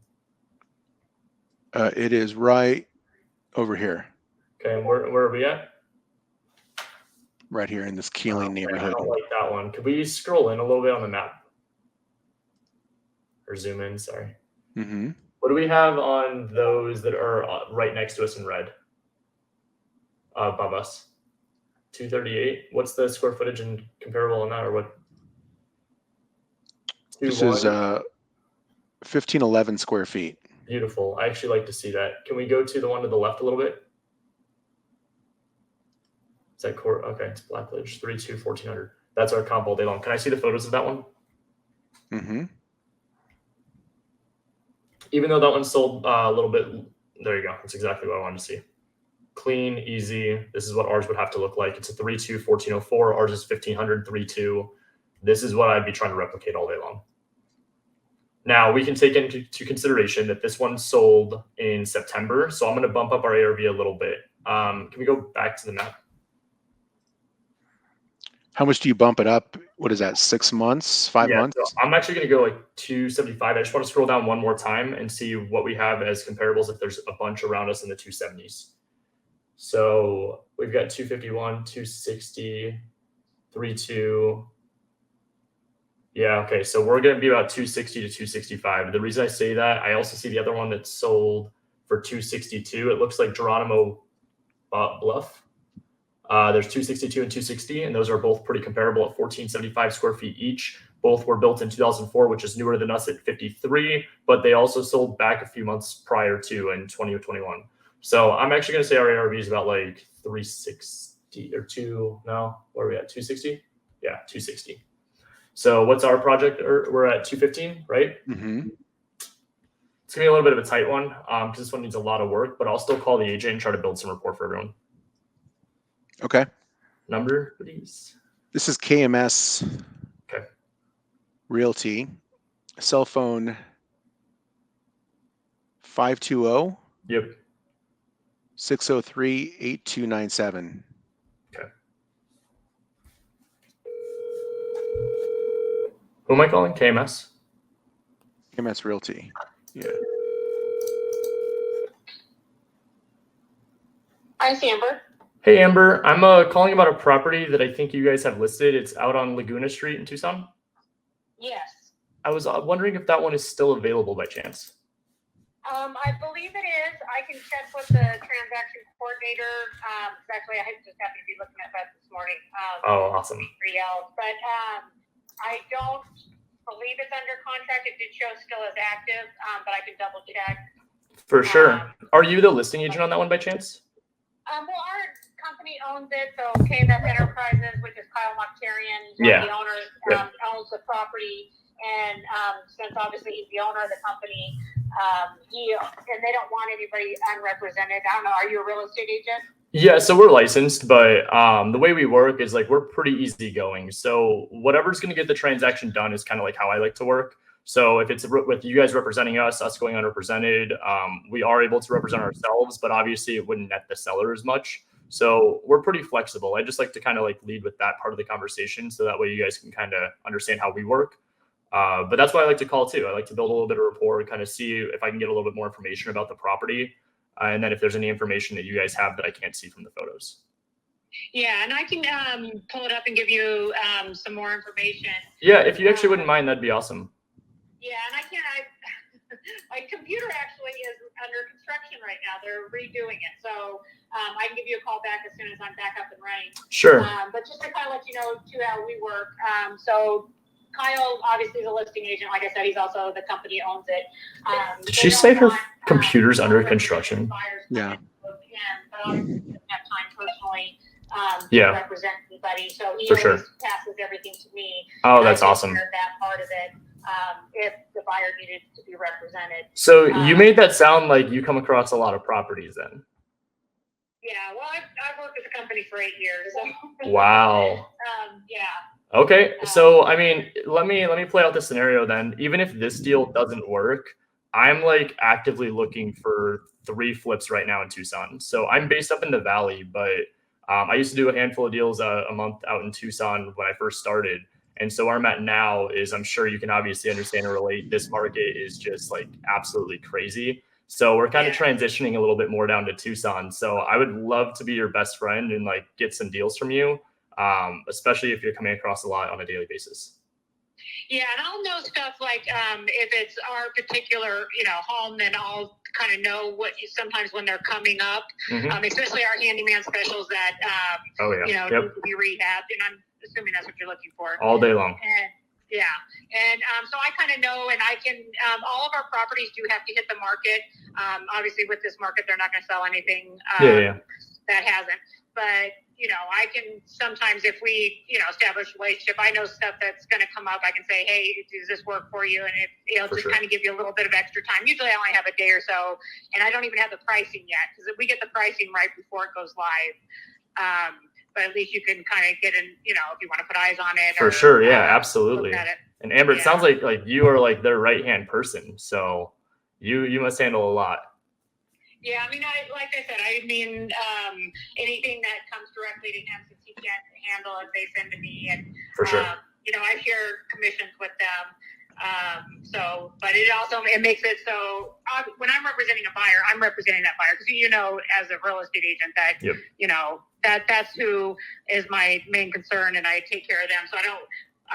It is right over here. Okay, and where are we at? Right here in this Keeling I neighborhood. don't like that one. Could we scroll in a little bit on the map? Or zoom in, sorry. Mm-hmm. What do we have on those that are right next to us in red? Above us. 238. What's the square footage and comparable on that, or what? This is 1,511 square feet. Beautiful. I actually like to see that. Can we go to the one to the left a little bit? Is that core? Okay, it's Blackledge. 32, 1,400. That's our comp all day long. Can I see the photos of that one? Mm-hmm. Even though that one sold a little bit, there you go. That's exactly what I wanted to see. Clean, easy. This is what ours would have to look like. It's a 3.2, 1,404. Ours is 1,500, 3.2. This is what I'd be trying to replicate all day long. Now, we can take into consideration that this one sold in September, so I'm going to bump up our ARV a little bit. Can we go back to the map? How much do you bump it up? What is that, 6 months, 5 months? So I'm actually going to go like 275. I just want to scroll down one more time and see what we have as comparables if there's a bunch around us in the 270s. So we've got 251, 260, 32. Yeah, okay. So we're going to be about 260 to 265. The reason I say that, I also see the other one that sold for 262. It looks like Geronimo Bluff. There's 262 and 260, and those are both pretty comparable at 1,475 square feet each. Both were built in 2004, which is newer than us at 53, but they also sold back a few months prior to in 2021. So I'm actually going to say our ARV is about like 360 or where are we at? 260? Yeah, 260. So what's our project? We're at 215, right? Mm-hmm. It's going to be a little bit of a tight one because this one needs a lot of work, but I'll still call the agent and try to build some rapport for everyone. Okay. Number, please. This is KMS Okay. Realty. Cell phone 520. Yep. 603-8297. Okay. Who am I calling? KMS? KMS Realty. Yeah. Hi, Amber. Hey, Amber. I'm calling about a property that I think you guys have listed. It's out on Laguna Street in Tucson. Yes. I was wondering if that one is still available by chance. I believe it is. I can check with the transaction coordinator. Actually, I just happened to be looking at that this morning. Oh, awesome. But I don't believe it's under contract. It did show still as active, but I can double check. For sure. Are you the listing agent on that one by chance? Well, our company owns it, so KMS Enterprises, which is Kyle Mokhtarian, one of the owners, owns the property. And since obviously he's the owner of the company, and they don't want anybody unrepresented. I don't know. Are you a real estate agent? Yeah, so we're licensed, but the way we work is like we're pretty easygoing. So whatever's going to get the transaction done is kind of like how I like to work. So if it's with you guys representing us going unrepresented, we are able to represent ourselves, but obviously it wouldn't net the seller as much. So we're pretty flexible. I just like to kind of like lead with that part of the conversation, so that way you guys can kind of understand how we work. But that's why I like to call too. I like to build a little bit of rapport, kind of see if I can get a little bit more information about the property. And then if there's any information that you guys have that I can't see from the photos. Yeah, and I can pull it up and give you some more information. Yeah, if you actually wouldn't mind, that'd be awesome. Yeah, and my computer actually is under construction right now. They're redoing it. So I can give you a call back as soon as I'm back up and running. Sure. But just to kind of let you know too how we work. So Kyle obviously is a listing agent. Like I said, he's also the company owns it. Did she say her computer's under construction? Yeah. But obviously doesn't have time personally to represent anybody. So he always passes everything to me. Oh, that's awesome. That part of it, if the buyer needed to be represented. So you made that sound like you come across a lot of properties then. Yeah, well, I've worked with the company for 8 years. So. Wow. Yeah. Okay, so I mean, let me play out the scenario then. Even if this deal doesn't work, I'm like actively looking for 3 flips right now in Tucson. So I'm based up in the Valley, but I used to do a handful of deals a month out in Tucson when I first started. And so where I'm at now is, I'm sure you can obviously understand and relate, this market is just like absolutely crazy. So we're kind of transitioning a little bit more down to Tucson. So I would love to be your best friend and like get some deals from you, especially if you're coming across a lot on a daily basis. Yeah, and I'll know stuff like if it's our particular, home, then I'll kind of know what sometimes when they're coming up, especially our handyman specials that, need to be rehabbed. And I'm assuming that's what you're looking for. All day long. And so I kind of know, and I can, all of our properties do have to hit the market. Obviously with this market, they're not going to sell anything that hasn't, but I can sometimes, if we, establish a relationship, I know stuff that's going to come up. I can say, hey, does this work for you? And if, just kind of give you a little bit of extra time. Usually I only have a day or so, and I don't even have the pricing yet, because if we get the pricing right before it goes live, but at least you can kind of get in, if you want to put eyes on it. For sure. Yeah, absolutely. And Amber, it sounds like you are like their right-hand person. So you must handle a lot. Yeah, I mean, anything that comes directly to him, since he can't handle it, they send to me, and for sure, I share commissions with them. But it makes it so when I'm representing a buyer, I'm representing that buyer, because as a real estate agent that that's who is my main concern, and I take care of them. So I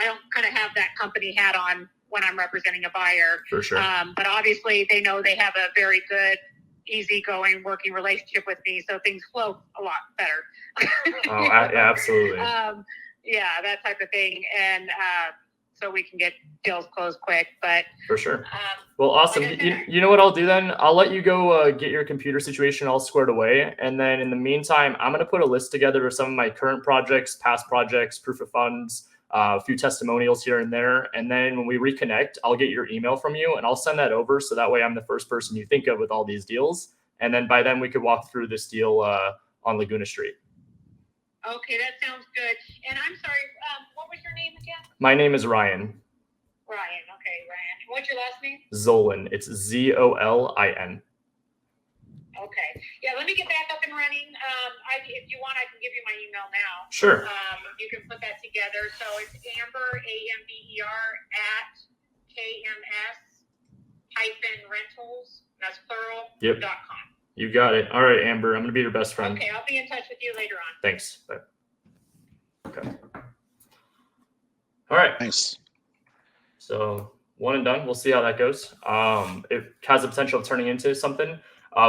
don't kind of have that company hat on when I'm representing a buyer. For sure. But obviously they know they have a very good, easygoing working relationship with me, so things flow a lot better. Yeah, absolutely. That type of thing, and so we can get deals closed quick. But for sure. Well, awesome. You know what I'll do then? I'll let you go get your computer situation all squared away, and then in the meantime, I'm going to put a list together of some of my current projects, past projects, proof of funds, a few testimonials here and there. And then when we reconnect, I'll get your email from you and I'll send that over. So that way I'm the first person you think of with all these deals. And then by then we could walk through this deal on Laguna Street. Okay, that sounds good. And I'm sorry, what was your name again? My name is Ryan. Ryan, okay, Ryan. What's your last name? Zolan. It's Zolin. Okay. Yeah, let me get back up and running. If you want, I can give you my email now. Sure. You can put that together. So it's Amber, AMBER, at KMS-rentals, that's plural, .com. You got it. All right, Amber, I'm going to be your best friend. Okay, I'll be in touch with you later on. Thanks. Bye. Okay. All right. Thanks. So one and done. We'll see how that goes. It has the potential of turning into something.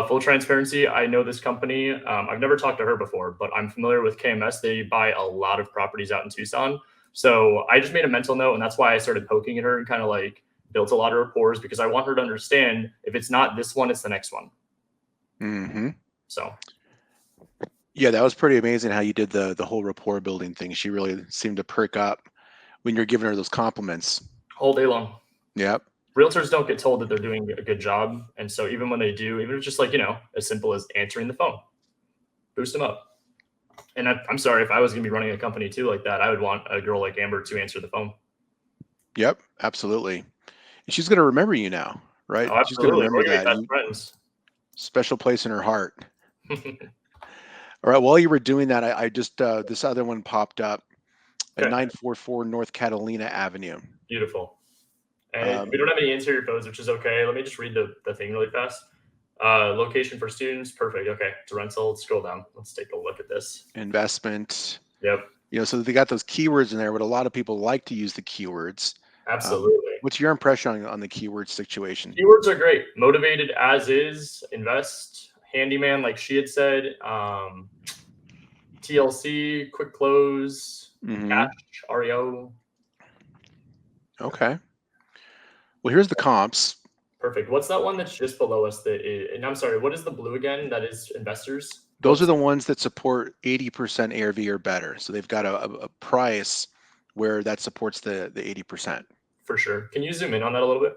Full transparency, I know this company. I've never talked to her before, but I'm familiar with KMS. They buy a lot of properties out in Tucson. So I just made a mental note, and that's why I started poking at her and kind of like built a lot of rapport, because I want her to understand if it's not this one, it's the next one. So. Yeah, that was pretty amazing how you did the whole rapport building thing. She really seemed to perk up when you're giving her those compliments. All day long. Yep. Realtors don't get told that they're doing a good job. And so even when they do, even if it's just like, as simple as answering the phone, boost them up. And I'm sorry, if I was going to be running a company too like that, I would want a girl like Amber to answer the phone. Yep, absolutely. And she's going to remember you now, right? Oh, she's going to remember that. Best friends. Special place in her heart. All right. While you were doing that, I just, this other one popped up at 944 North Catalina Avenue. Beautiful. And we don't have any interior codes, which is okay. Let me just read the thing really fast. Location for students. Perfect. Okay. It's a rental. Let's scroll down. Let's take a look at this. Investment. Yep. So they got those keywords in there, but a lot of people like to use the keywords. Absolutely. What's your impression on the keyword situation? Keywords are great. Motivated as is, invest, handyman, like she had said, TLC, quick close, cash, REO. Okay. Well, here's the comps. Perfect. What's that one that's just below us? And I'm sorry, what is the blue again? That is investors. Those are the ones that support 80% ARV or better. So they've got a price where that supports the 80%. For sure. Can you zoom in on that a little bit?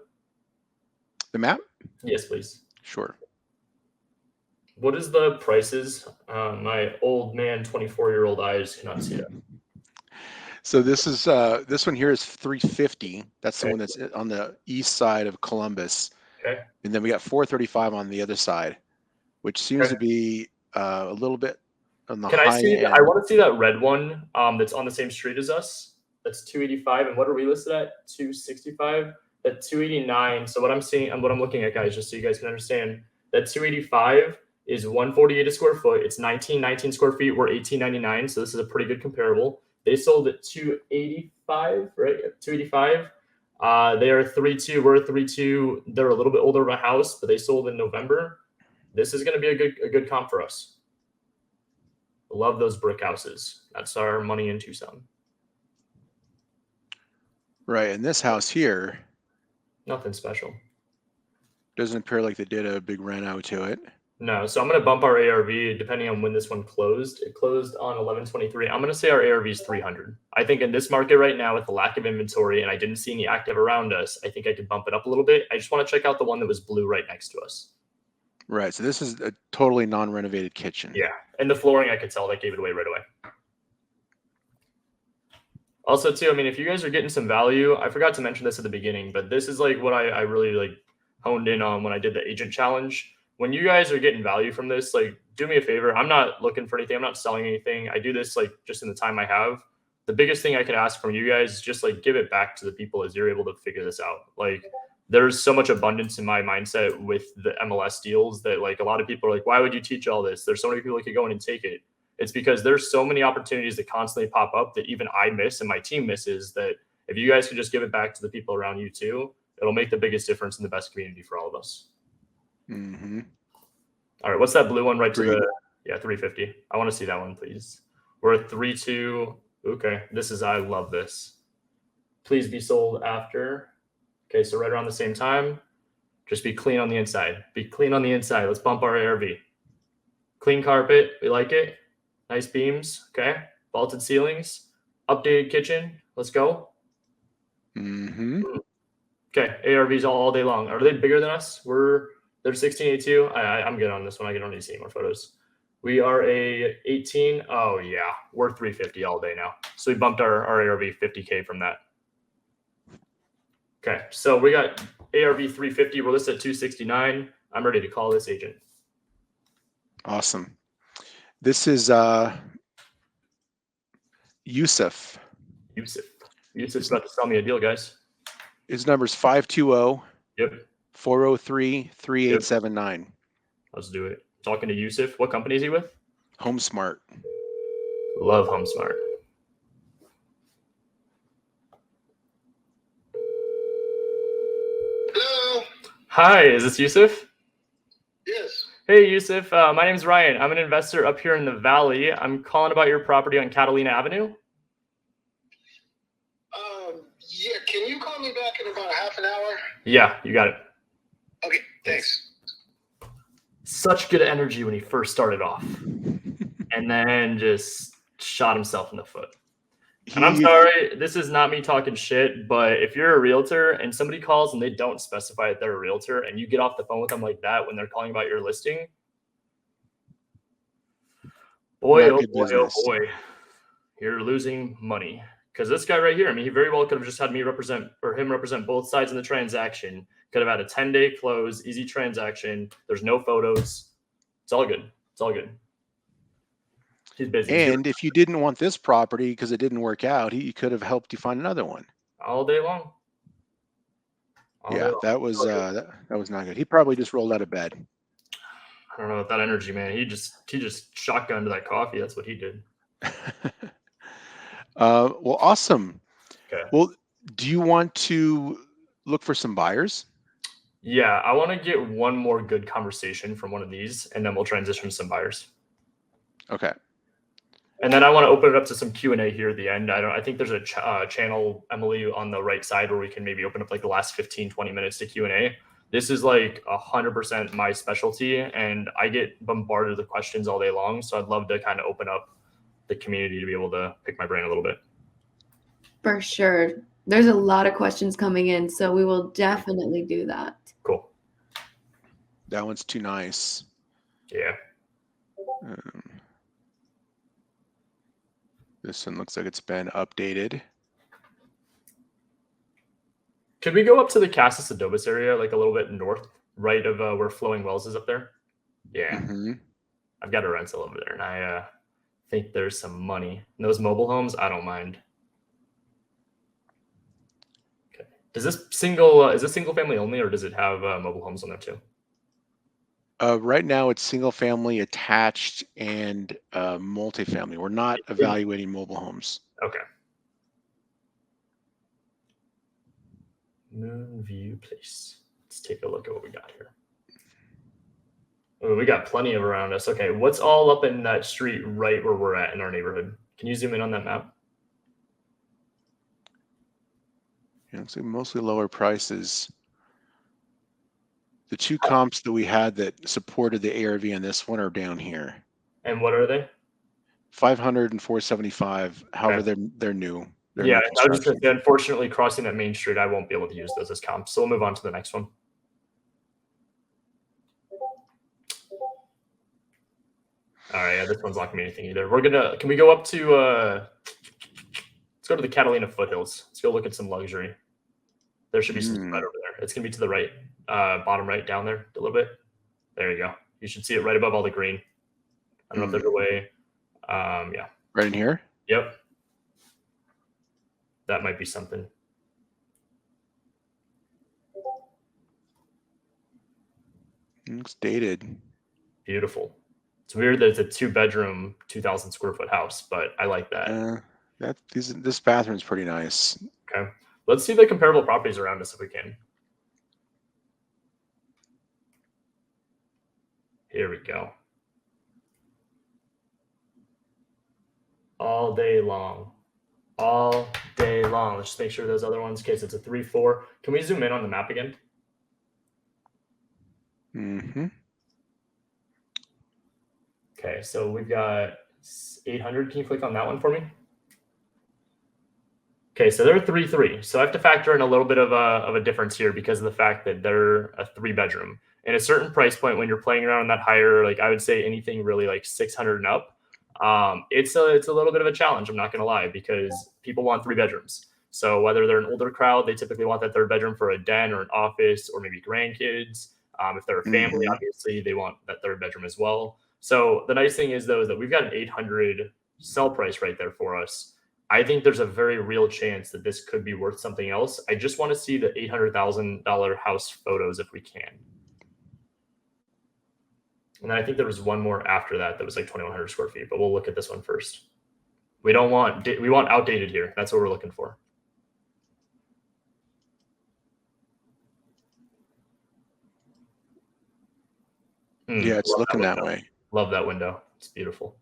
The map? Yes, please. Sure. What is the prices? My old man, 24-year-old eyes cannot see that. So this is this one here is 350. That's the one that's on the east side of Columbus. Okay. And then we got 435 on the other side, which seems to be a little bit on the high end. I want to see that red one that's on the same street as us. That's 285. And what are we listed at? 265. At 289. So what I'm seeing and what I'm looking at, guys, just so you guys can understand, that 285 is 148 a square foot. It's 19 square feet. We're 1899. So this is a pretty good comparable. They sold at 285, right? 285. They are 3.2. We're 3.2. They're a little bit older of a house, but they sold in November. This is going to be a good comp for us. Love those brick houses. That's our money in Tucson. Right, and this house here, Nothing special. doesn't appear like they did a big rent out to it. No, so I'm going to bump our ARV depending on when this one closed. It closed on 11/23. I'm going to say our ARV is 300. I think in this market right now with the lack of inventory and I didn't see any active around us, I think I could bump it up a little bit. I just want to check out the one that was blue right next to us. Right, so this is a totally non-renovated kitchen. Yeah, and the flooring, I could tell that gave it away right away. Also, too, I mean, if you guys are getting some value, I forgot to mention this at the beginning, but this is like what I really like honed in on when I did the agent challenge. When you guys are getting value from this, like, do me a favor. I'm not looking for anything. I'm not selling anything. I do this like just in the time I have. The biggest thing I can ask from you guys is just like give it back to the people as you're able to figure this out. Like, there's so much abundance in my mindset with the MLS deals that like a lot of people are like, why would you teach all this? There's so many people that could go in and take it. It's because there's so many opportunities that constantly pop up that even I miss and my team misses, that if you guys could just give it back to the people around you too, it'll make the biggest difference in the best community for all of us. Mm-hmm. All right. What's that blue one right to the, 350. I want to see that one, please. We're at 3.2. Okay. I love this. Please be sold after. Okay. So right around the same time, just be clean on the inside. Be clean on the inside. Let's bump our ARV. Clean carpet. We like it. Nice beams. Okay. Vaulted ceilings. Updated kitchen. Let's go. Mm-hmm. Okay. ARVs all day long. Are they bigger than us? They're 1682. I'm good on this one. I don't need to see more photos. We are a 18. Oh yeah. We're 350 all day now. So we bumped our ARV 50K from that. Okay. So we got ARV 350. We're listed at 269. I'm ready to call this agent. Awesome. This is Yusuf. Yusuf's about to sell me a deal, guys. His number's 520 Yep. 403 3879. Let's do it. Talking to Yusuf. What company is he with? HomeSmart. Love HomeSmart. Hello. Hi, is this Yusuf? Yes. Hey, Yusuf. My name's Ryan. I'm an investor up here in the Valley. I'm calling about your property on Catalina Avenue. Yeah. Can you call me back in about a half an hour? Yeah, you got it. Okay. Thanks. Such good energy when he first started off, and then just shot himself in the foot. And I'm sorry, this is not me talking shit, but if you're a realtor and somebody calls and they don't specify that they're a realtor and you get off the phone with them like that when they're calling about your listing, boy, oh boy, you're losing money. Because this guy right here, I mean, he very well could have just had me represent both sides in the transaction. Could have had a 10-day close, easy transaction. There's no photos. It's all good. It's all good. He's busy. And if you didn't want this property because it didn't work out, he could have helped you find another one. All day long. That was not good. He probably just rolled out of bed. I don't know about that energy, man. He just shotgunned that coffee. That's what he did. Well, awesome. Okay. Well, do you want to look for some buyers? Yeah, I want to get one more good conversation from one of these, and then we'll transition to some buyers. Okay. And then I want to open it up to some Q&A here at the end. I think there's a channel, Emily, on the right side where we can maybe open up like the last 15, 20 minutes to Q&A. This is like 100% my specialty, and I get bombarded with questions all day long. So I'd love to kind of open up the community to be able to pick my brain a little bit. For sure. There's a lot of questions coming in, so we will definitely do that. Cool. That one's too nice. Yeah. This one looks like it's been updated. Could we go up to the Casas Adobes area, like a little bit north, right of where Flowing Wells is up there? Yeah. I've got a rental over there, and I think there's some money. And those mobile homes, I don't mind. Okay. Does this is this single family only, or does it have mobile homes on there too? Right now, it's single family, attached, and multifamily. We're not evaluating mobile homes. Okay. Moonview Place. Let's take a look at what we got here. Oh, we got plenty of around us. Okay, what's all up in that street right where we're at in our neighborhood? Can you zoom in on that map? Yeah, looks like mostly lower prices. The two comps that we had that supported the ARV on this one are down here. And what are they? 500 and 475. However, they're new. They're yeah, new I was just construction. gonna say, unfortunately, crossing that main street, I won't be able to use those as comps. So we'll move on to the next one. All right, yeah, this one's not gonna be anything either. Can we go up to, let's go to the Catalina foothills. Let's go look at some luxury. There should be some right over there. It's gonna be to the right, bottom right down there a little bit. There you go. You should see it right above all the green. I don't know if there's a way. Yeah. Right in here? Yep. That might be something. Looks dated. Beautiful. It's weird that it's a 2-bedroom, 2,000 square foot house, but I like that. This bathroom's pretty nice. Okay. Let's see the comparable properties around us if we can. Here we go. All day long. All day long. Let's just make sure those other ones, in case it's a 3-4. Can we zoom in on the map again? Okay, so we've got 800. Can you click on that one for me? Okay, so they're 3-3. So I have to factor in a little bit of a difference here because of the fact that they're a 3-bedroom. And a certain price point when you're playing around that higher, like I would say anything really like 600 and up, it's a little bit of a challenge. I'm not going to lie, because people want 3 bedrooms. So whether they're an older crowd, they typically want that 3rd bedroom for a den or an office or maybe grandkids. If they're a family, obviously they want that 3rd bedroom as well. So the nice thing is though, is that we've got an 800 sell price right there for us. I think there's a very real chance that this could be worth something else. I just want to see the $800,000 house photos if we can. And then I think there was one more after that that was like 2,100 square feet, but we'll look at this one first. We want outdated here. That's what we're looking for. Yeah, it's looking that way. Love that window. It's beautiful.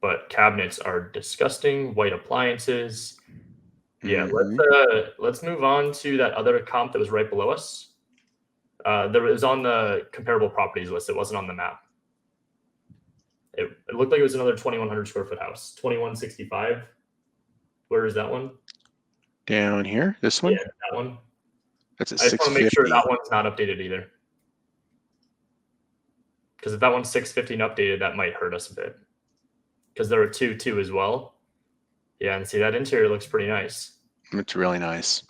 But cabinets are disgusting. White appliances. Yeah, let's move on to that other comp that was right below us. There was on the comparable properties list. It wasn't on the map. It looked like it was another 2,100 square foot house. 2,165. Where is that one? Down here. This one. Yeah, that one. That's at I just want to make 650. sure that one's not updated either. Because if that one's 650 and updated, that might hurt us a bit. Because there are 2 as well. Yeah, and see that interior looks pretty nice. It's really nice.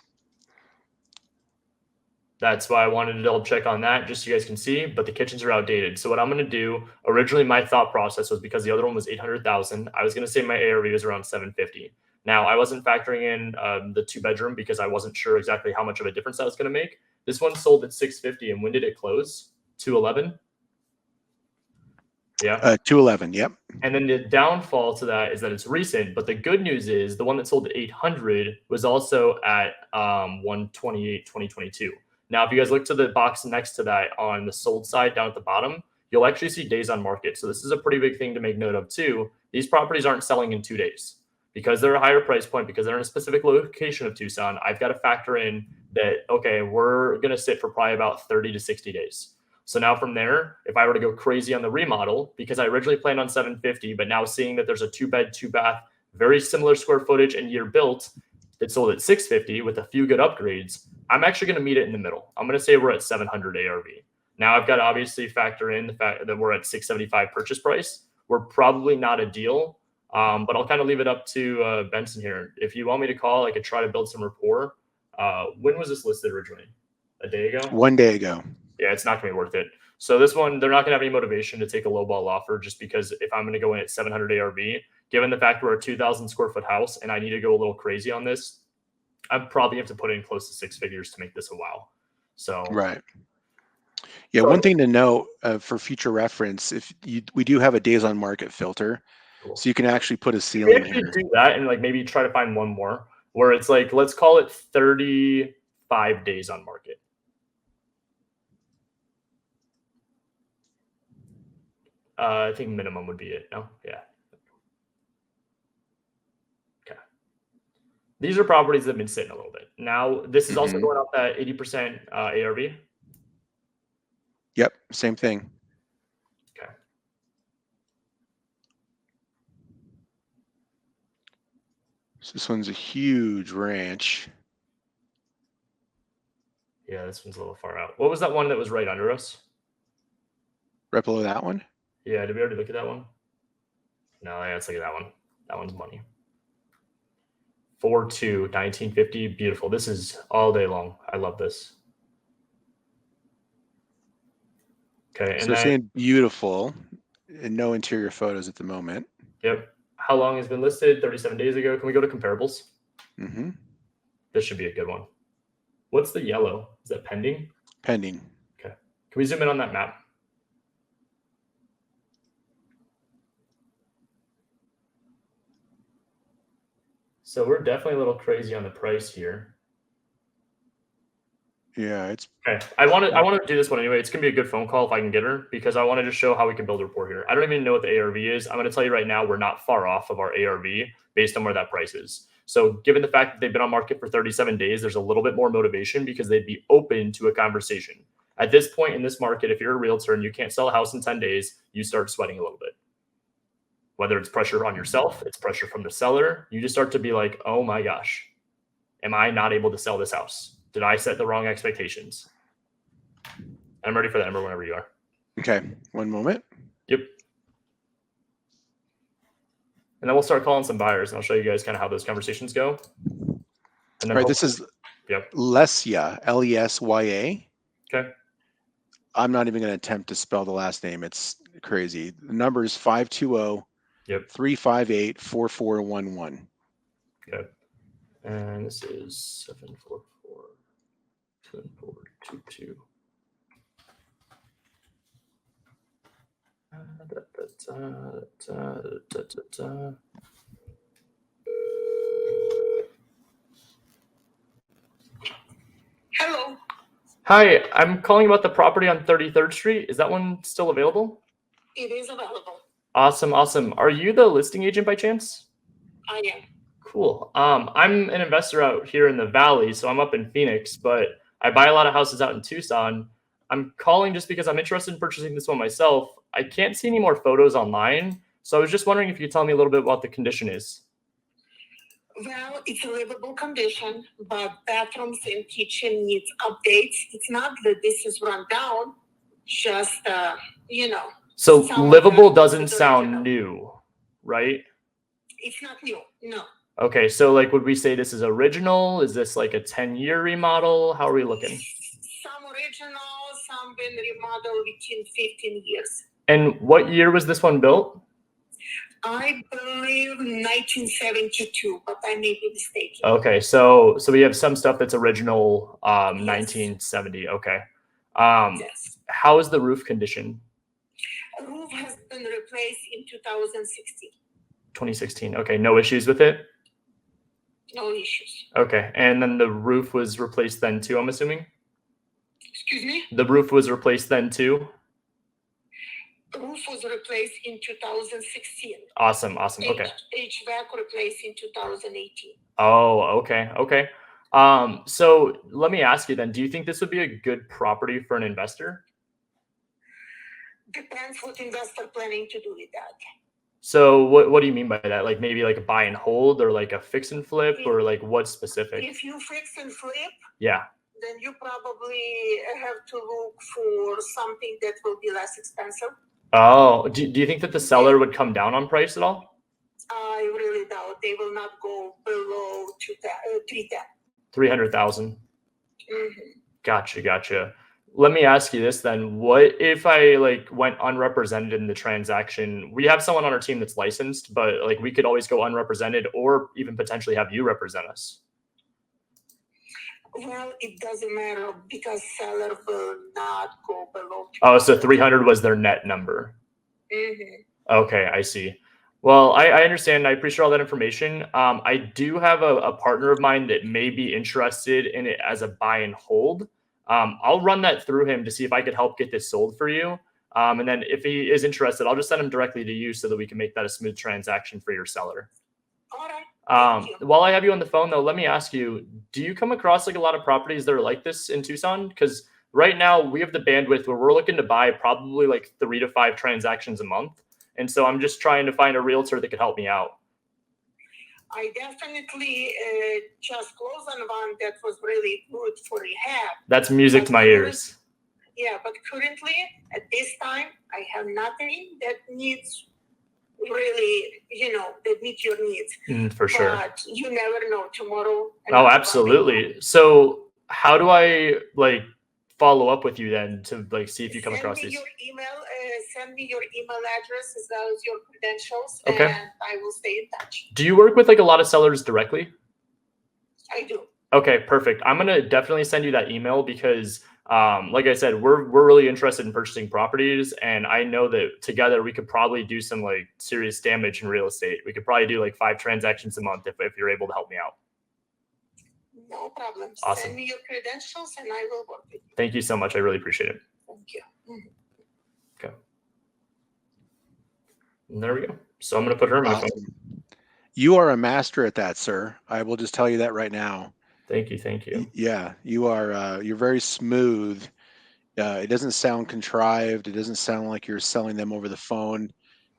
That's why I wanted to double check on that, just so you guys can see, but the kitchens are outdated. So what I'm going to do, originally my thought process was because the other one was 800,000, I was going to say my ARV was around 750. Now I wasn't factoring in the 2-bedroom because I wasn't sure exactly how much of a difference that was going to make. This one sold at 650, and when did it close? 211? Yeah. 211. Yep. And then the downfall to that is that it's recent, but the good news is the one that sold at 800 was also at 128, 2022. Now, if you guys look to the box next to that on the sold side down at the bottom, you'll actually see days on market. So this is a pretty big thing to make note of too. These properties aren't selling in 2 days because they're a higher price point, because they're in a specific location of Tucson. I've got to factor in that, okay, we're going to sit for probably about 30 to 60 days. So now from there, if I were to go crazy on the remodel, because I originally planned on 750, but now seeing that there's a 2-bed, 2-bath, very similar square footage and year built that sold at 650 with a few good upgrades, I'm actually going to meet it in the middle. I'm going to say we're at 700 ARV. Now I've got to obviously factor in the fact that we're at 675 purchase price. We're probably not a deal, but I'll kind of leave it up to Benson here. If you want me to call, I could try to build some rapport. When was this listed originally? A day ago? 1 day ago. Yeah, it's not going to be worth it. So this one, they're not going to have any motivation to take a lowball offer just because if I'm going to go in at 700 ARV, given the fact we're a 2,000 square foot house and I need to go a little crazy on this, I probably have to put in close to 6 figures to make this a wow. So right. Yeah, one thing to note for future reference, we do have a days on market filter, so you can actually put a ceiling here. Do that and like maybe try to find one more where it's like, let's call it 35 days on market. I think minimum would be it. No, yeah. Okay. These are properties that have been sitting a little bit. Now this is also going up at 80% ARV. Yep, same thing. Okay. So this one's a huge ranch. Yeah, this one's a little far out. What was that one that was right under us? Right below that one? Yeah, did we already look at that one? No, yeah, let's look at that one. That one's money. 4.2, 1950, beautiful. This is all day long. I love this. Okay, so saying beautiful and no interior photos at the moment. Yep. How long has been listed? 37 days ago. Can we go to comparables? This should be a good one. What's the yellow? Is that pending? Pending. Okay. Can we zoom in on that map? So we're definitely a little crazy on the price here. Yeah, it's okay. I want to do this one anyway. It's gonna be a good phone call if I can get her because I want to just show how we can build a rapport here. I don't even know what the ARV is. I'm going to tell you right now, we're not far off of our ARV based on where that price is. So given the fact that they've been on market for 37 days, there's a little bit more motivation because they'd be open to a conversation. At this point in this market, if you're a realtor and you can't sell a house in 10 days, you start sweating a little bit. Whether it's pressure on yourself, it's pressure from the seller. You just start to be like, oh my gosh, am I not able to sell this house? Did I set the wrong expectations? I'm ready for that number whenever you are. Okay, one moment. Yep. And then we'll start calling some buyers, and I'll show you guys kind of how those conversations go. And then all right, this is Lesya, L-E-S-Y-A. Okay. I'm not even going to attempt to spell the last name. It's crazy. The number is 520-358-4411. Okay. And this is 744-7422. Hello. Hi, I'm calling about the property on 33rd Street. Is that one still available? It is available. Awesome, awesome. Are you the listing agent by chance? I am. Cool. I'm an investor out here in the Valley, so I'm up in Phoenix, but I buy a lot of houses out in Tucson. I'm calling just because I'm interested in purchasing this one myself. I can't see any more photos online, so I was just wondering if you could tell me a little bit what the condition is. Well, it's a livable condition, but bathrooms and kitchen needs updates. It's not that this is run down, just, So livable doesn't sound new, right? It's not new, no. Okay, so like, would we say this is original? Is this like a 10-year remodel? How are we looking? Some original, some been remodeled within 15 years. And what year was this one built? I believe 1972, but I may be mistaken. Okay, so we have some stuff that's original 1970. Okay. Yes. How is the roof condition? The roof has been replaced in 2016. 2016. Okay, no issues with it? No issues. Okay, and then the roof was replaced then too, I'm assuming? Excuse me? The roof was replaced then too? The roof was replaced in 2016. Awesome, awesome. Okay. HVAC replaced in 2018. Oh, okay, okay. So let me ask you then, do you think this would be a good property for an investor? Depends what investor planning to do with that. So what do you mean by that? Like maybe like a buy and hold, or like a fix and flip, or like what specific? If you fix and flip, yeah, then you probably have to look for something that will be less expensive. Oh, do you think that the seller would come down on price at all? I really doubt they will not go below 310. 300,000. Mm-hmm. Gotcha. Let me ask you this then. What if I like went unrepresented in the transaction? We have someone on our team that's licensed, but like we could always go unrepresented, or even potentially have you represent us. Well, it doesn't matter because seller will not go below 200. Oh, so 300 was their net number. Mm-hmm. Okay, I see. Well, I understand. I appreciate all that information. I do have a partner of mine that may be interested in it as a buy and hold. I'll run that through him to see if I could help get this sold for you. And then if he is interested, I'll just send him directly to you so that we can make that a smooth transaction for your seller. All right. Thank you. While I have you on the phone, though, let me ask you, do you come across like a lot of properties that are like this in Tucson? Because right now we have the bandwidth where we're looking to buy probably like 3 to 5 transactions a month. And so I'm just trying to find a realtor that could help me out. I definitely just closed on one that was really good for rehab. That's music to my ears. Yeah, but currently at this time, I have nothing that needs really, that meets your needs. For sure. But you never know tomorrow. Oh, absolutely. So how do I like follow up with you then to like see if you come across these? Send me your email address as well as your credentials, okay, and I will stay in touch. Do you work with like a lot of sellers directly? I do. Okay, perfect. I'm gonna definitely send you that email because like I said, we're really interested in purchasing properties, and I know that together we could probably do some like serious damage in real estate. We could probably do like 5 transactions a month if you're able to help me out. No problem. Awesome. Send me your credentials and I will work with you. Thank you so much. I really appreciate it. Thank you. Mm-hmm. Okay. And there we go. So I'm going to put her in my phone. You are a master at that, sir. I will just tell you that right now. Thank you. Yeah, you are. You're very smooth. It doesn't sound contrived. It doesn't sound like you're selling them over the phone.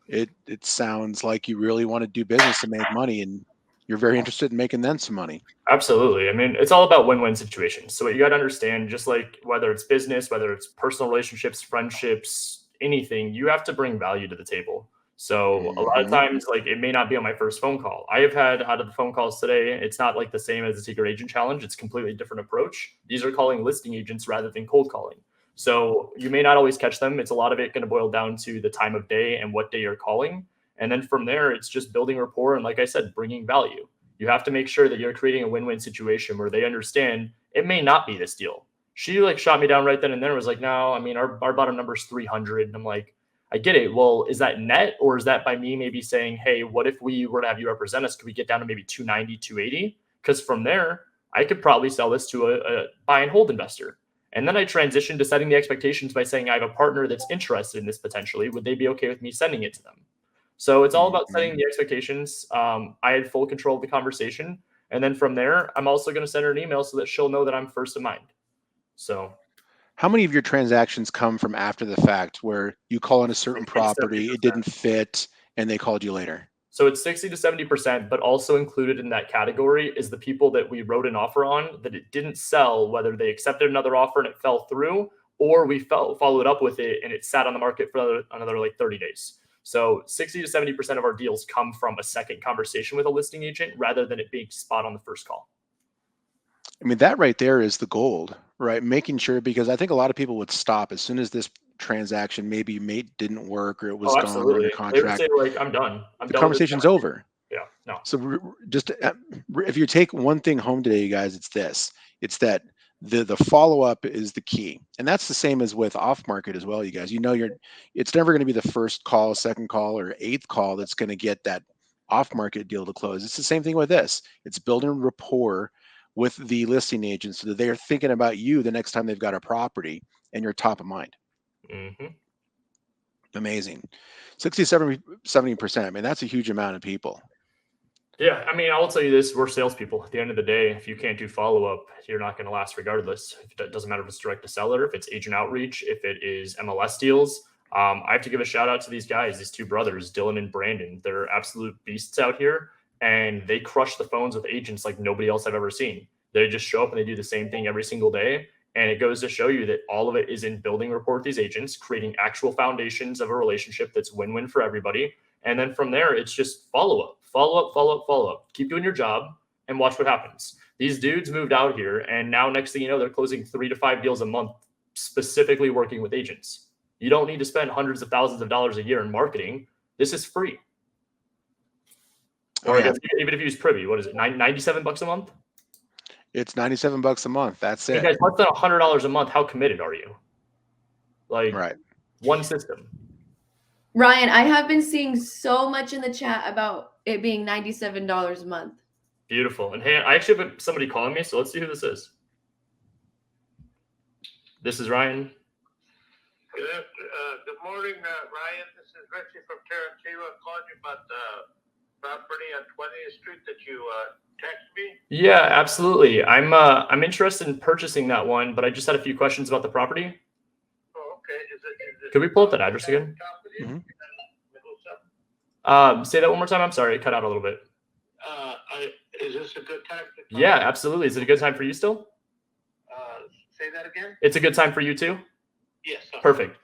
It sounds like you really want to do business and make money, and you're very interested in making them some money. Absolutely. I mean, it's all about win-win situations. So what you got to understand, just like whether it's business, whether it's personal relationships, friendships, anything, you have to bring value to the table. So a lot of times, like it may not be on my first phone call. I have had out of the phone calls today, it's not like the same as the secret agent challenge. It's completely different approach. These are calling listing agents rather than cold calling. So you may not always catch them. It's a lot of it going to boil down to the time of day and what day you're calling. And then from there, it's just building rapport. And like I said, bringing value. You have to make sure that you're creating a win-win situation where they understand it may not be this deal. She like shot me down right then and there, was like, no, I mean, our bottom number is 300. And I'm like, I get it. Well, is that net, or is that by me maybe saying, hey, what if we were to have you represent us? Could we get down to maybe 290, 280? Because from there, I could probably sell this to a buy and hold investor. And then I transitioned to setting the expectations by saying, I have a partner that's interested in this potentially. Would they be okay with me sending it to them? So it's all about setting the expectations. I had full control of the conversation. And then from there, I'm also going to send her an email so that she'll know that I'm first in mind. So how many of your transactions come from after the fact where you call on a certain property, it didn't fit, and they called you later? So it's 60 to 70%, but also included in that category is the people that we wrote an offer on that it didn't sell, whether they accepted another offer and it fell through, or we followed up with it and it sat on the market for another like 30 days. So 60 to 70% of our deals come from a second conversation with a listing agent rather than it being spot on the first call. I mean, that right there is the gold, right? Making sure, because I think a lot of people would stop as soon as this transaction maybe didn't work or it was gone or under contract. They would say, like, I'm done. The conversation's over. Yeah, no. So just if you take one thing home today, you guys, it's this. It's that the follow-up is the key. And that's the same as with off market as well, you guys. You know, it's never going to be the first call, second call, or 8th call that's going to get that off market deal to close. It's the same thing with this. It's building rapport with the listing agent so that they're thinking about you the next time they've got a property and you're top of mind. Amazing. 60, 70%. I mean, that's a huge amount of people. Yeah, I mean, I will tell you this: we're salespeople. At the end of the day, if you can't do follow up, you're not going to last regardless. It doesn't matter if it's direct to seller, if it's agent outreach, if it is MLS deals. I have to give a shout out to these guys, these two brothers, Dylan and Brandon. They're absolute beasts out here, and they crush the phones with agents like nobody else I've ever seen. They just show up and they do the same thing every single day. And it goes to show you that all of it is in building rapport with these agents, creating actual foundations of a relationship that's win-win for everybody. And then from there, it's just follow up, follow up, follow up, follow up. Keep doing your job and watch what happens. These dudes moved out here, and now next thing you know, they're closing 3 to 5 deals a month, specifically working with agents. You don't need to spend hundreds of thousands of dollars a year in marketing. This is free. Oh, Or yeah. even if you use Privy, what is it, $97 a month? It's $97 a month. That's Hey it. guys, less than $100 a month. How committed are you? Like, Right. one system. Ryan, I have been seeing so much in the chat about it being $97 a month. Beautiful. And hey, I actually have somebody calling me, so let's see who this is. This is Ryan. Good morning, Ryan. This is Richie from Tarantino. I'm calling you about the property on 20th Street that you text me. Yeah, absolutely. I'm interested in purchasing that one, but I just had a few questions about the property. Oh, okay. Is it Could we pull up that address again? Mhm. Say that one more time. I'm sorry, it cut out a little bit. Is this a good time to talk? Yeah, absolutely. Is it a good time for you still? Say that again? It's a good time for you too? Yes. Perfect.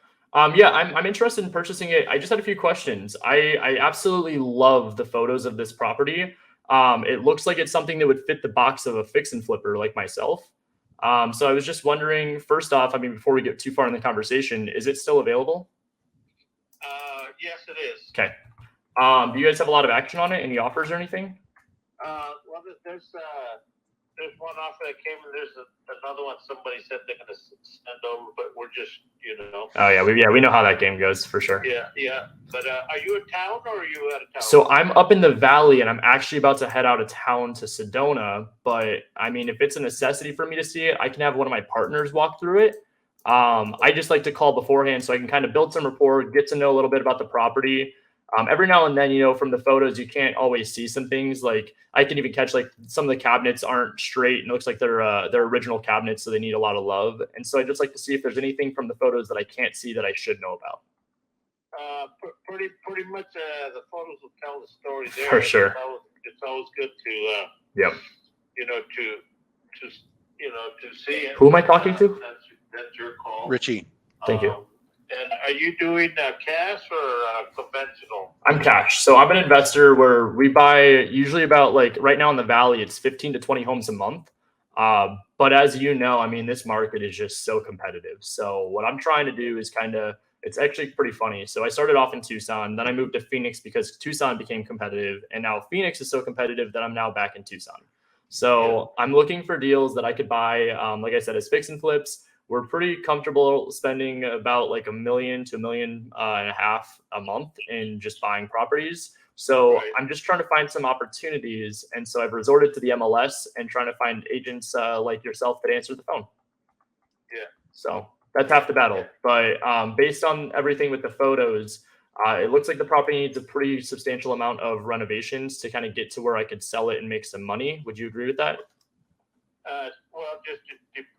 Yeah, I'm interested in purchasing it. I just had a few questions. I absolutely love the photos of this property. It looks like it's something that would fit the box of a fix and flipper like myself. So I was just wondering, first off, I mean, before we get too far in the conversation, is it still available? Yes, it is. Okay. Do you guys have a lot of action on it? Any offers or anything? Well, there's one offer that came, and there's another one somebody said they're going to send over, but we're just, Oh yeah, we know how that game goes for sure. Yeah. But are you in town or are you out of town? So I'm up in the valley, and I'm actually about to head out of town to Sedona. But I mean, if it's a necessity for me to see it, I can have one of my partners walk through it. I just like to call beforehand so I can kind of build some rapport, get to know a little bit about the property. Every now and then, from the photos, you can't always see some things. Like I can even catch like some of the cabinets aren't straight, and it looks like they're original cabinets, so they need a lot of love. And so I just like to see if there's anything from the photos that I can't see that I should know about. Pretty much the photos will tell the story there. For sure. It's always good to Yep. to see it. Who am I talking to? That's your call. Richie. Thank you. And are you doing cash or conventional? I'm cash. So I'm an investor where we buy usually about, like, right now in the valley, it's 15 to 20 homes a month. But as you know, I mean, this market is just so competitive. So what I'm trying to do is it's actually pretty funny. So I started off in Tucson, then I moved to Phoenix because Tucson became competitive. And now Phoenix is so competitive that I'm now back in Tucson. So I'm looking for deals that I could buy, like I said, as fix and flips. We're pretty comfortable spending about like $1 million to $1.5 million a month in just buying properties. So Right. I'm just trying to find some opportunities. And so I've resorted to the MLS and trying to find agents like yourself that answer the phone. Yeah. So that's half the battle. But based on everything with the photos, it looks like the property needs a pretty substantial amount of renovations to kind of get to where I could sell it and make some money. Would you agree with that? Well, just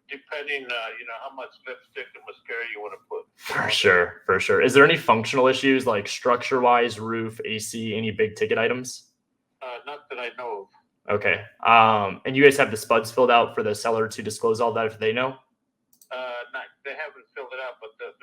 depending, how much lipstick and mascara you want to put. For sure. Is there any functional issues like structure-wise, roof, AC, any big ticket items? Not that I know Okay. And you guys have the spuds filled out for the seller to disclose all that if they know? They haven't filled it out, but I'm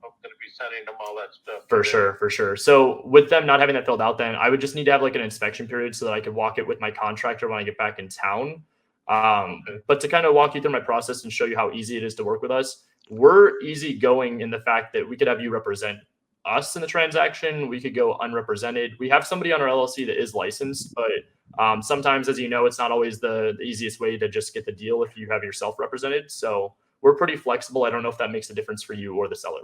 going to be sending them all that stuff. For sure. So with them not having that filled out, then I would just need to have like an inspection period so that I could walk it with my contractor when I get back in town. But to kind of walk you through my process and show you how easy it is to work with us, we're easygoing in the fact that we could have you represent us in the transaction. We could go unrepresented. We have somebody on our LLC that is licensed, but sometimes, as you know, it's not always the easiest way to just get the deal if you have yourself represented. So we're pretty flexible. I don't know if that makes a difference for you or the seller.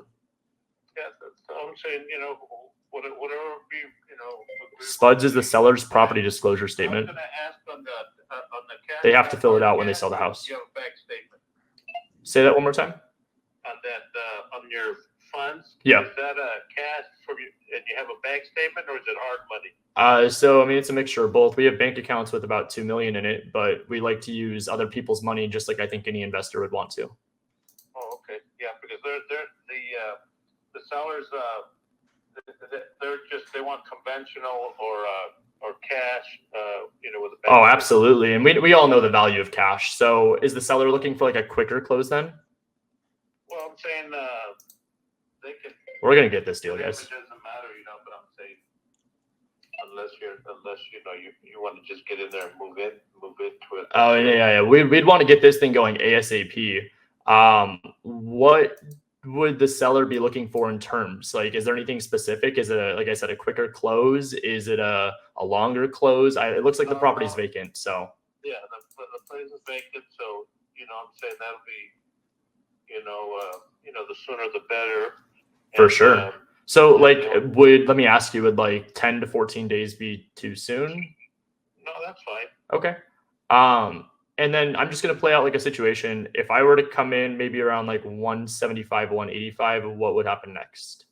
Yeah, so I'm saying, whatever be, Spuds is the seller's property disclosure I was statement. going to ask on the cash. They have to fill it out when they sell the house. You have a bank statement Say that one more time. on that, on your funds. Yeah. Is that a cash from you? and you have a bank statement, or is it hard money? So I mean, it's a mixture of both. We have bank accounts with about 2 million in it, but we like to use other people's money, just like I think any investor would want to. Oh, okay, yeah, because the sellers, they want conventional or cash, with a bank. Oh, absolutely, and we all know the value of cash. So is the seller looking for like a quicker close then? Well, I'm saying they can. We're gonna get this deal, It guys. doesn't matter, but I'm saying unless you want to just get in there and move into it. Oh yeah. We'd want to get this thing going ASAP. What would the seller be looking for in terms? Like, is there anything specific? Is it like I said, a quicker close? Is it a longer close? It looks like the property's vacant. So yeah, the place is vacant. So I'm saying that'll be, the sooner the better. For sure. So like, let me ask you, would like 10 to 14 days be too soon? No, that's fine. Okay. And then I'm just going to play out like a situation. If I were to come in maybe around like 175, 185, what would happen next?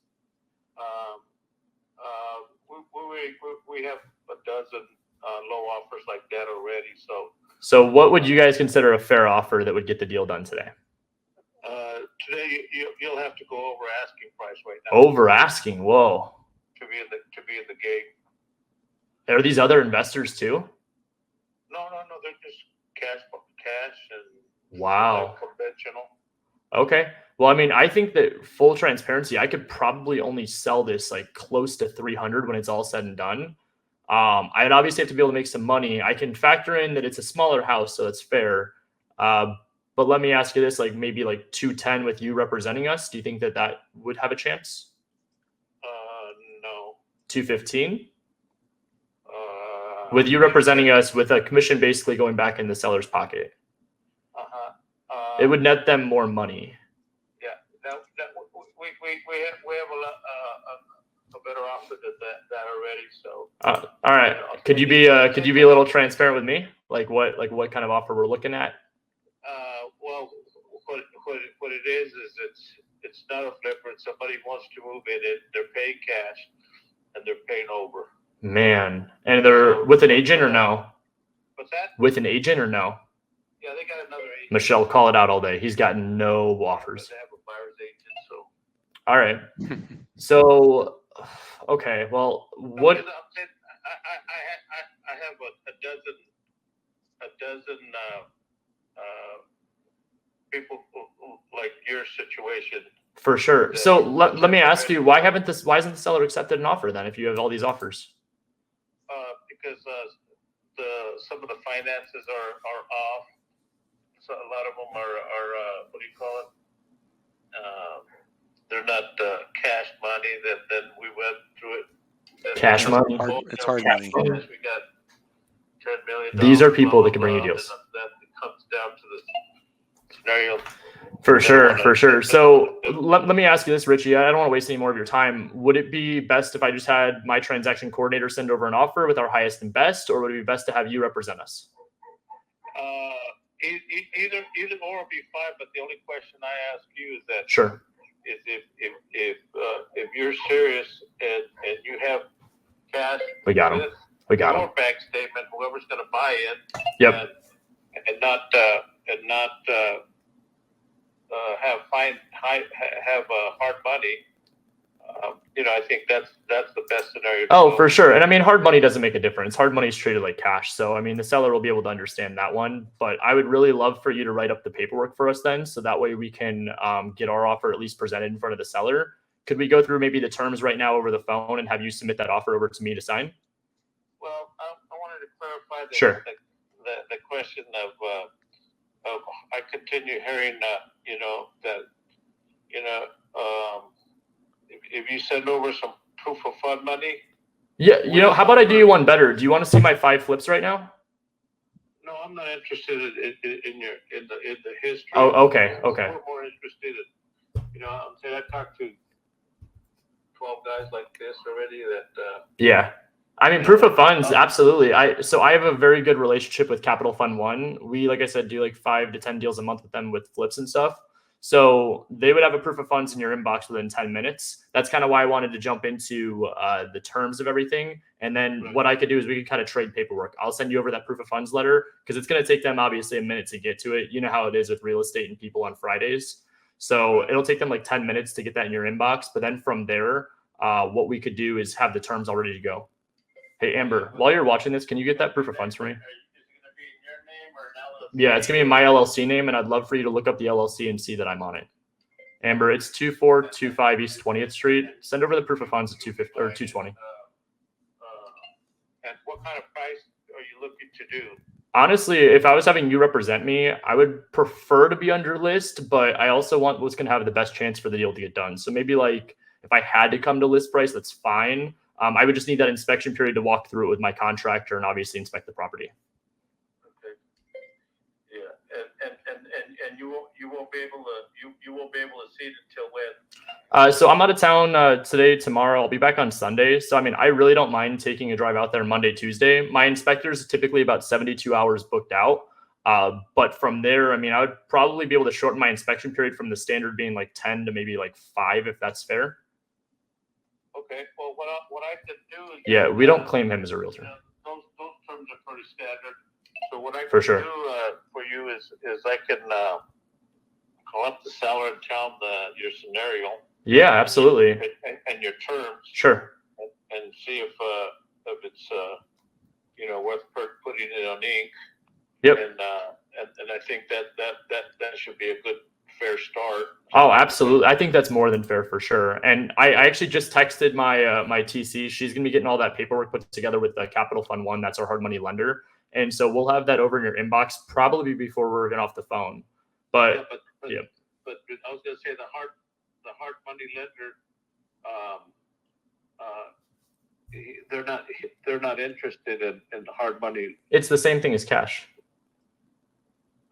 We have a dozen low offers like that already. So what would you guys consider a fair offer that would get the deal done today? Today you'll have to go over asking price right now. Over asking, whoa. To be in the game. Are these other investors too? No, they're just cash and wow. Conventional. Okay. Well, I mean, I think that full transparency, I could probably only sell this like close to 300 when it's all said and done. I'd obviously have to be able to make some money. I can factor in that it's a smaller house, so it's fair. But let me ask you this, like maybe like 210 with you representing us. Do you think that would have a chance? No. 215? With you representing us with a commission basically going back in the seller's pocket. It would net them more money. Yeah, we have a better offer than that already. So. All right. Could you be a little transparent with me? Like what kind of offer we're looking at? Well, what it is it's not a flipper. Somebody wants to move in it. They're paying cash, and they're paying over. Man, and they're with an agent or no? What's that? With an agent or no? Yeah, they got another agent. Michelle, call it out all day. He's got no offers. They have a buyer's agent, so. All right. So, okay. Well, what? I have a dozen people like your situation. For sure. So let me ask you, why hasn't the seller accepted an offer then if you have all these offers? Because some of the finances are off. So a lot of them are what do you call it? They're not cash money. Then we went through it. Cash money. It's hard money. We got $10 million. These are people that can bring you deals. That comes down to the scenario. For sure. So let me ask you this, Richie. I don't want to waste any more of your time. Would it be best if I just had my transaction coordinator send over an offer with our highest and best, or would it be best to have you represent us? Either or would be fine. But the only question I ask you is that sure. Is if you're serious and you have cash, we got him. Your bank statement, whoever's going to buy it. Yep. And not have hard money. I think that's the best scenario. Oh, for sure. And I mean, hard money doesn't make a difference. Hard money is treated like cash. So, I mean, the seller will be able to understand that one. But I would really love for you to write up the paperwork for us then. So that way we can get our offer at least presented in front of the seller. Could we go through maybe the terms right now over the phone and have you submit that offer over to me to sign? Well, I wanted to clarify sure. the question of I continue hearing if you send over some proof of fund money. Yeah, how about I do you one better? Do you want to see my 5 flips right now? No, I'm not interested in the history. Oh, okay. I'm more interested in, I'm saying I talked to 12 guys like this already that. Yeah. I mean, proof of funds, absolutely. So I have a very good relationship with Capital Fund One. We, like I said, do like 5 to 10 deals a month with them with flips and stuff. So they would have a proof of funds in your inbox within 10 minutes. That's kind of why I wanted to jump into the terms of everything. And then what I could do is we could kind of trade paperwork. I'll send you over that proof of funds letter because it's going to take them obviously a minute to get to it. You know how it is with real estate and people on Fridays. So it'll take them like 10 minutes to get that in your inbox. But then from there, what we could do is have the terms all ready to go. Hey, Amber, while you're watching this, can you get that proof of funds for me? Yeah, it's going to be my LLC name, and I'd love for you to look up the LLC and see that I'm on it. Amber, it's 2425 East 20th Street. Send over the proof of funds at 250 or 220. And what kind of price are you looking to do? Honestly, if I was having you represent me, I would prefer to be under list, but I also want what's going to have the best chance for the deal to get done. So maybe like if I had to come to list price, that's fine. I would just need that inspection period to walk through it with my contractor and obviously inspect the property. And you won't be able to see it until when? So I'm out of town today, tomorrow. I'll be back on Sunday. So I mean, I really don't mind taking a drive out there Monday, Tuesday. My inspectors are typically about 72 hours booked out. But from there, I mean, I would probably be able to shorten my inspection period from the standard being like 10 to maybe like 5, if that's fair. Okay. Well, what I can do is we don't claim him as a realtor. Those terms are pretty standard. So what I can For sure. do for you is I can call up the seller and tell them your scenario. Yeah, absolutely. And your terms. Sure. And see if it's worth putting it on ink. Yep. And I think that should be a good fair start. Oh, absolutely. I think that's more than fair for sure. And I actually just texted my my TC. She's gonna be getting all that paperwork put together with the Capital Fund One. That's our hard money lender. And so we'll have that over in your inbox probably before we're getting off the phone. But But I was gonna say the hard money lender, they're not interested in hard money. It's the same thing as cash.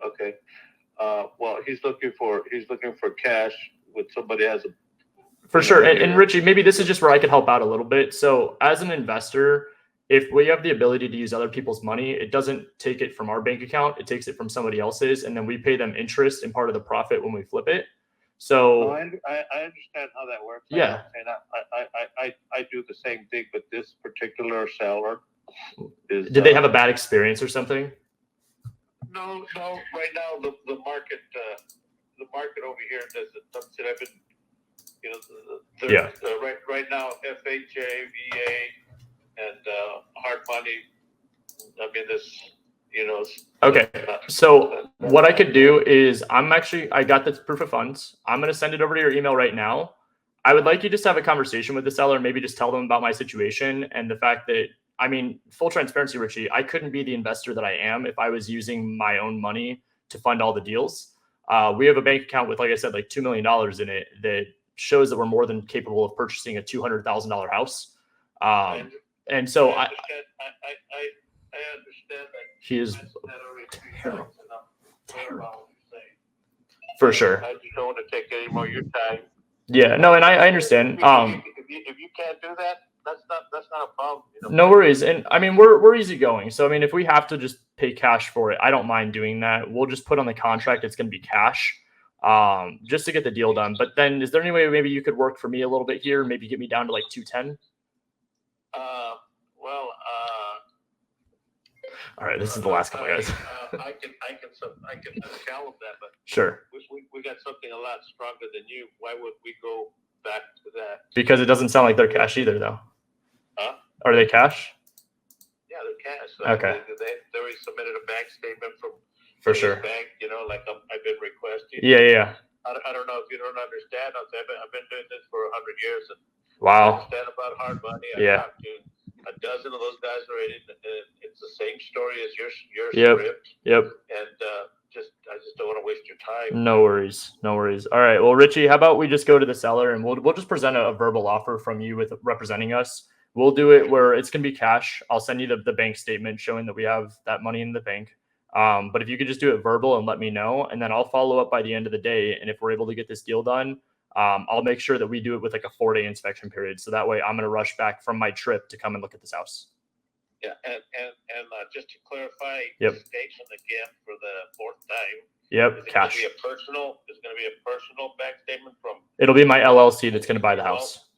Okay. Well, he's looking for cash with somebody has a. For sure. And Richie, maybe this is just where I could help out a little bit. So as an investor, if we have the ability to use other people's money, it doesn't take it from our bank account. It takes it from somebody else's, and then we pay them interest and part of the profit when we flip it. So I understand how that works. Yeah. And I do the same thing, but this particular seller is. Did they have a bad experience or something? No. Right now, the market over here does that I've been, right now, FHA, VA, and hard money. I mean, this, Okay. So what I could do is I got the proof of funds. I'm going to send it over to your email right now. I would like you just to have a conversation with the seller, maybe just tell them about my situation and the fact that, I mean, full transparency, Richie, I couldn't be the investor that I am if I was using my own money to fund all the deals. We have a bank account with, like I said, like $2 million in it that shows that we're more than capable of purchasing a $200,000 house. And so I understand that. He is terrible. For sure. I just don't want to take any more of your time. Yeah, no, and I understand. If you can't do that, that's not a problem. No worries. And I mean, we're easygoing. So I mean, if we have to just pay cash for it, I don't mind doing that. We'll just put on the contract it's going to be cash, just to get the deal done. But then, is there any way maybe you could work for me a little bit here? Maybe get me down to like 210. All right, this is the last couple, guys. I can tell them that, but sure. We got something a lot stronger than you. Why would we go back to that? Because it doesn't sound like they're cash either, though. Huh? Are they cash? Yeah, they're cash. Okay. They already submitted a bank statement from For sure. bank. Like I've been requesting. Yeah. I don't know if you don't understand. I've been doing this for 100 years. And Wow. I understand about hard money. I talked to a dozen of those guys already. It's the same story as your script. Yep. And I just don't want to waste your time. No worries. All right. Well, Richie, how about we just go to the seller and we'll just present a verbal offer from you with representing us. We'll do it where it's going to be cash. I'll send you the bank statement showing that we have that money in the bank. But if you could just do it verbal and let me know, and then I'll follow up by the end of the day. And if we're able to get this deal done, I'll make sure that we do it with like a 4-day inspection period. So that way I'm going to rush back from my trip to come and look at this house. Yeah, and just to clarify, Yep. station again for the fourth time. Yep, Is it cash. Gonna be a personal? Is it going to be a personal bank statement from? It'll be my LLC that's going to buy the house.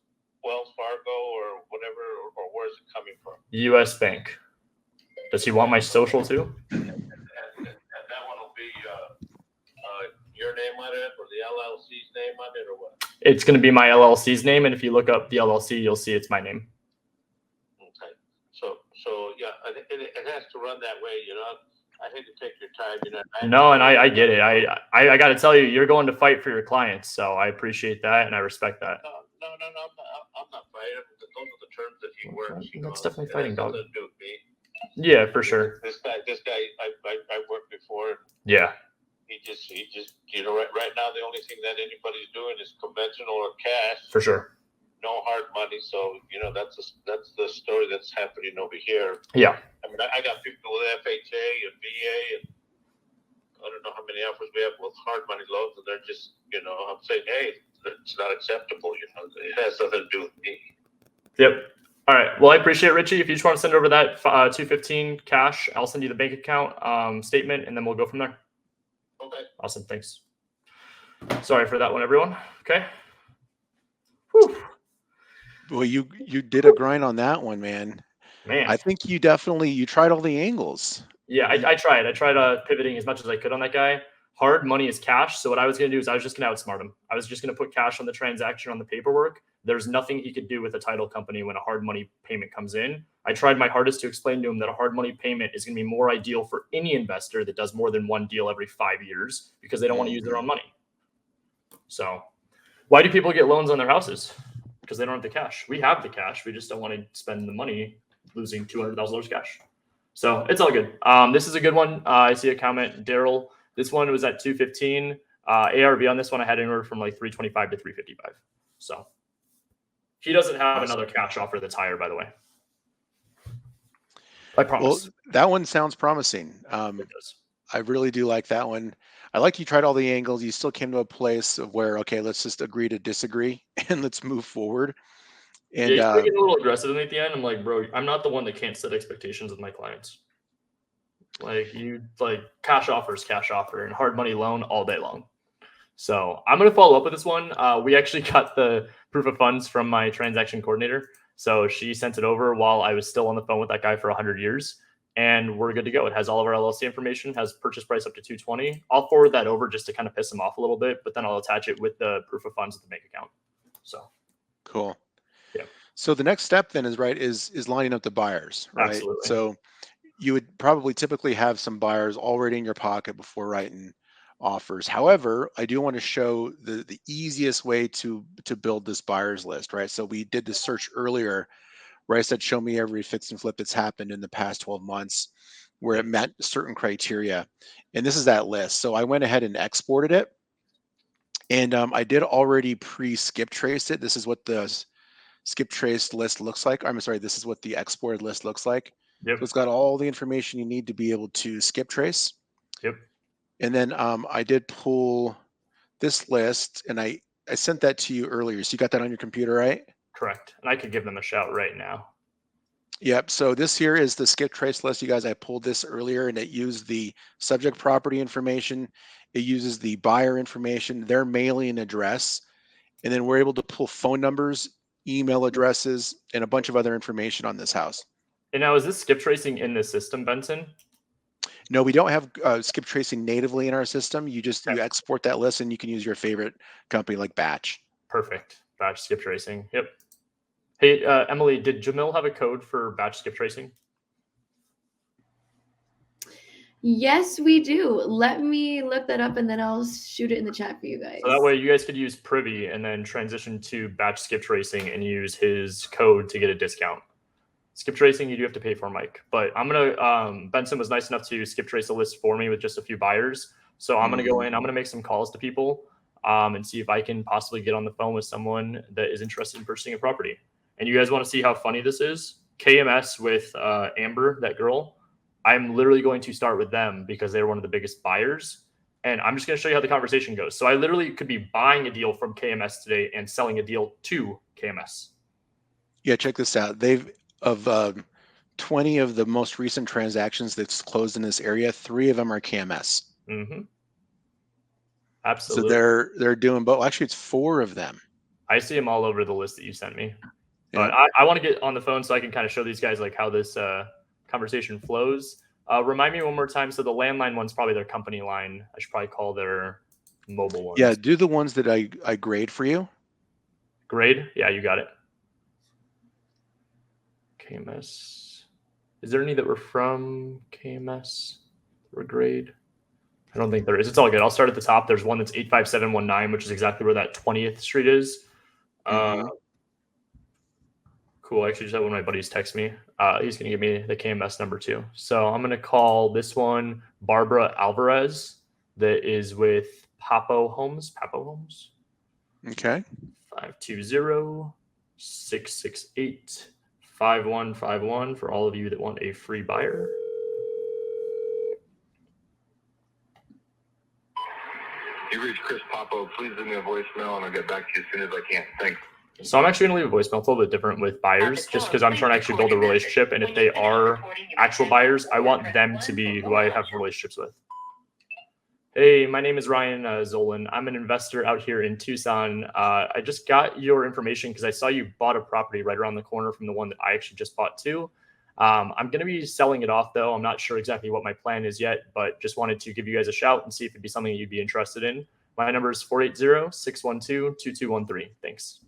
Wells Fargo or whatever, or where is it coming from? U.S. Bank. Does he want my social too? And that one will be your name on it, or the LLC's name on it, or what? It's going to be my LLC's name, and if you look up the LLC, you'll see it's my name. Okay. So yeah, I think it has to run that way. You know, I hate to take your time. You know. No, and I get it. I got to tell you, you're going to fight for your clients, so I appreciate that and I respect that. No. I'm not fighting. Those are the terms that he works. That's definitely fighting, dog. Nothing to do with me. Yeah, for sure. This guy, I worked before. Yeah. He just, you know, right now the only thing that anybody's doing is conventional or cash. For sure. No hard money. So, you know, that's the story that's happening over here. Yeah. I mean, I got people with FHA and VA, and I don't know how many offers we have with hard money loans, and they're just, you know, I'm saying, hey, it's not acceptable. You know, it has nothing to do with me. Yep. All right. Well, I appreciate it, Richie. If you just want to send over that $215 cash, I'll send you the bank account statement, and then we'll go from there. Okay. Awesome. Thanks. Sorry for that one, everyone. Okay. Whew. Well, you did a grind on that one, man. I think you tried all the angles. Yeah, I tried. I tried pivoting as much as I could on that guy. Hard money is cash. So what I was going to do is I was just going to outsmart him. I was just going to put cash on the transaction on the paperwork. There's nothing he could do with a title company when a hard money payment comes in. I tried my hardest to explain to him that a hard money payment is going to be more ideal for any investor that does more than one deal every 5 years because they don't want to use their own money. So why do people get loans on their houses? Because they don't have the cash. We have the cash. We just don't want to spend the money losing $200,000 cash. So it's all good. This is a good one. I see a comment, Daryl. This one was at 215. ARV on this one, I had anywhere from like 325 to 355. So he doesn't have another cash offer that's higher, by the way. I promise. Well, that one sounds promising. It does. I really do like that one. I like you tried all the angles. You still came to a place of where, okay, let's just agree to disagree and let's move forward. And yeah, he's getting a little aggressive at me at the end. I'm like, bro, I'm not the one that can't set expectations with my clients. Like cash offer and hard money loan all day long. So I'm going to follow up with this one. We actually got the proof of funds from my transaction coordinator. So she sent it over while I was still on the phone with that guy for 100 years. And we're good to go. It has all of our LLC information, has purchase price up to 220. I'll forward that over just to kind of piss him off a little bit, but then I'll attach it with the proof of funds at the bank account. So cool. Yeah. So the next step then is lining up the buyers, right? Absolutely. So you would probably typically have some buyers already in your pocket before writing offers. However, I do want to show the easiest way to build this buyers list, right? So we did the search earlier where I said, show me every fix and flip that's happened in the past 12 months where it met certain criteria. And this is that list. So I went ahead and exported it. And I did already pre-skip trace it. This is what the skip trace list looks like. I'm sorry, this is what the exported list looks like. Yep. So it's got all the information you need to be able to skip trace. Yep. And then I did pull this list and I sent that to you earlier. So you got that on your computer, right? Correct. And I could give them a shout right now. Yep. So this here is the skip trace list. You guys, I pulled this earlier and it used the subject property information. It uses the buyer information, their mailing address. And then we're able to pull phone numbers, email addresses, and a bunch of other information on this house. And now is this skip tracing in the system, Benson? No, we don't have skip tracing natively in our system. You export that list and you can use your favorite company like Batch. Perfect. Batch skip tracing. Yep. Hey, Emily, did Jamil have a code for batch skip tracing? Yes, we do. Let me look that up and then I'll shoot it in the chat for you guys. So that way you guys could use Privy and then transition to batch skip tracing and use his code to get a discount. Skip tracing, you do have to pay for, Mike. But I'm going to, Benson was nice enough to skip trace a list for me with just a few buyers. So I'm going to go in, I'm going to make some calls to people and see if I can possibly get on the phone with someone that is interested in purchasing a property. And you guys want to see how funny this is? KMS with Amber, that girl, I'm literally going to start with them because they're one of the biggest buyers. And I'm just going to show you how the conversation goes. So I literally could be buying a deal from KMS today and selling a deal to KMS. Yeah, check this out. They've of 20 of the most recent transactions that's closed in this area, 3 of them are KMS. Mm-hmm. So Absolutely. they're doing both. Actually, it's 4 of them. I see them all over the list that you sent me. Yeah. But I want to get on the phone so I can kind of show these guys like how this conversation flows. Remind me one more time. So the landline one's probably their company line. I should probably call their mobile ones. Yeah, do the ones that I grade for you. Grade? Yeah, you got it. KMS. Is there any that were from KMS or grade? I don't think there is. It's all good. I'll start at the top. There's one that's 85719, which is exactly where that 20th Street is. Cool. I actually just had one of my buddies text me. He's going to give me the KMS number too. So I'm going to call this one Barbara Alvarez that is with Papo Homes. Papo Homes. Okay. 520-668-5151 for all of you that want a free buyer. You reached Chris Papo. Please leave me a voicemail and I'll get back to you as soon as I can. Thanks. So I'm actually going to leave a voicemail. It's a little bit different with buyers just because I'm trying to actually build a relationship. And if they are actual buyers, I want them to be who I have relationships with. Hey, my name is Ryan Zolan. I'm an investor out here in Tucson. I just got your information because I saw you bought a property right around the corner from the one that I actually just bought too. I'm going to be selling it off though. I'm not sure exactly what my plan is yet, but just wanted to give you guys a shout and see if it'd be something you'd be interested in. My number is 480-612-2213. Thanks.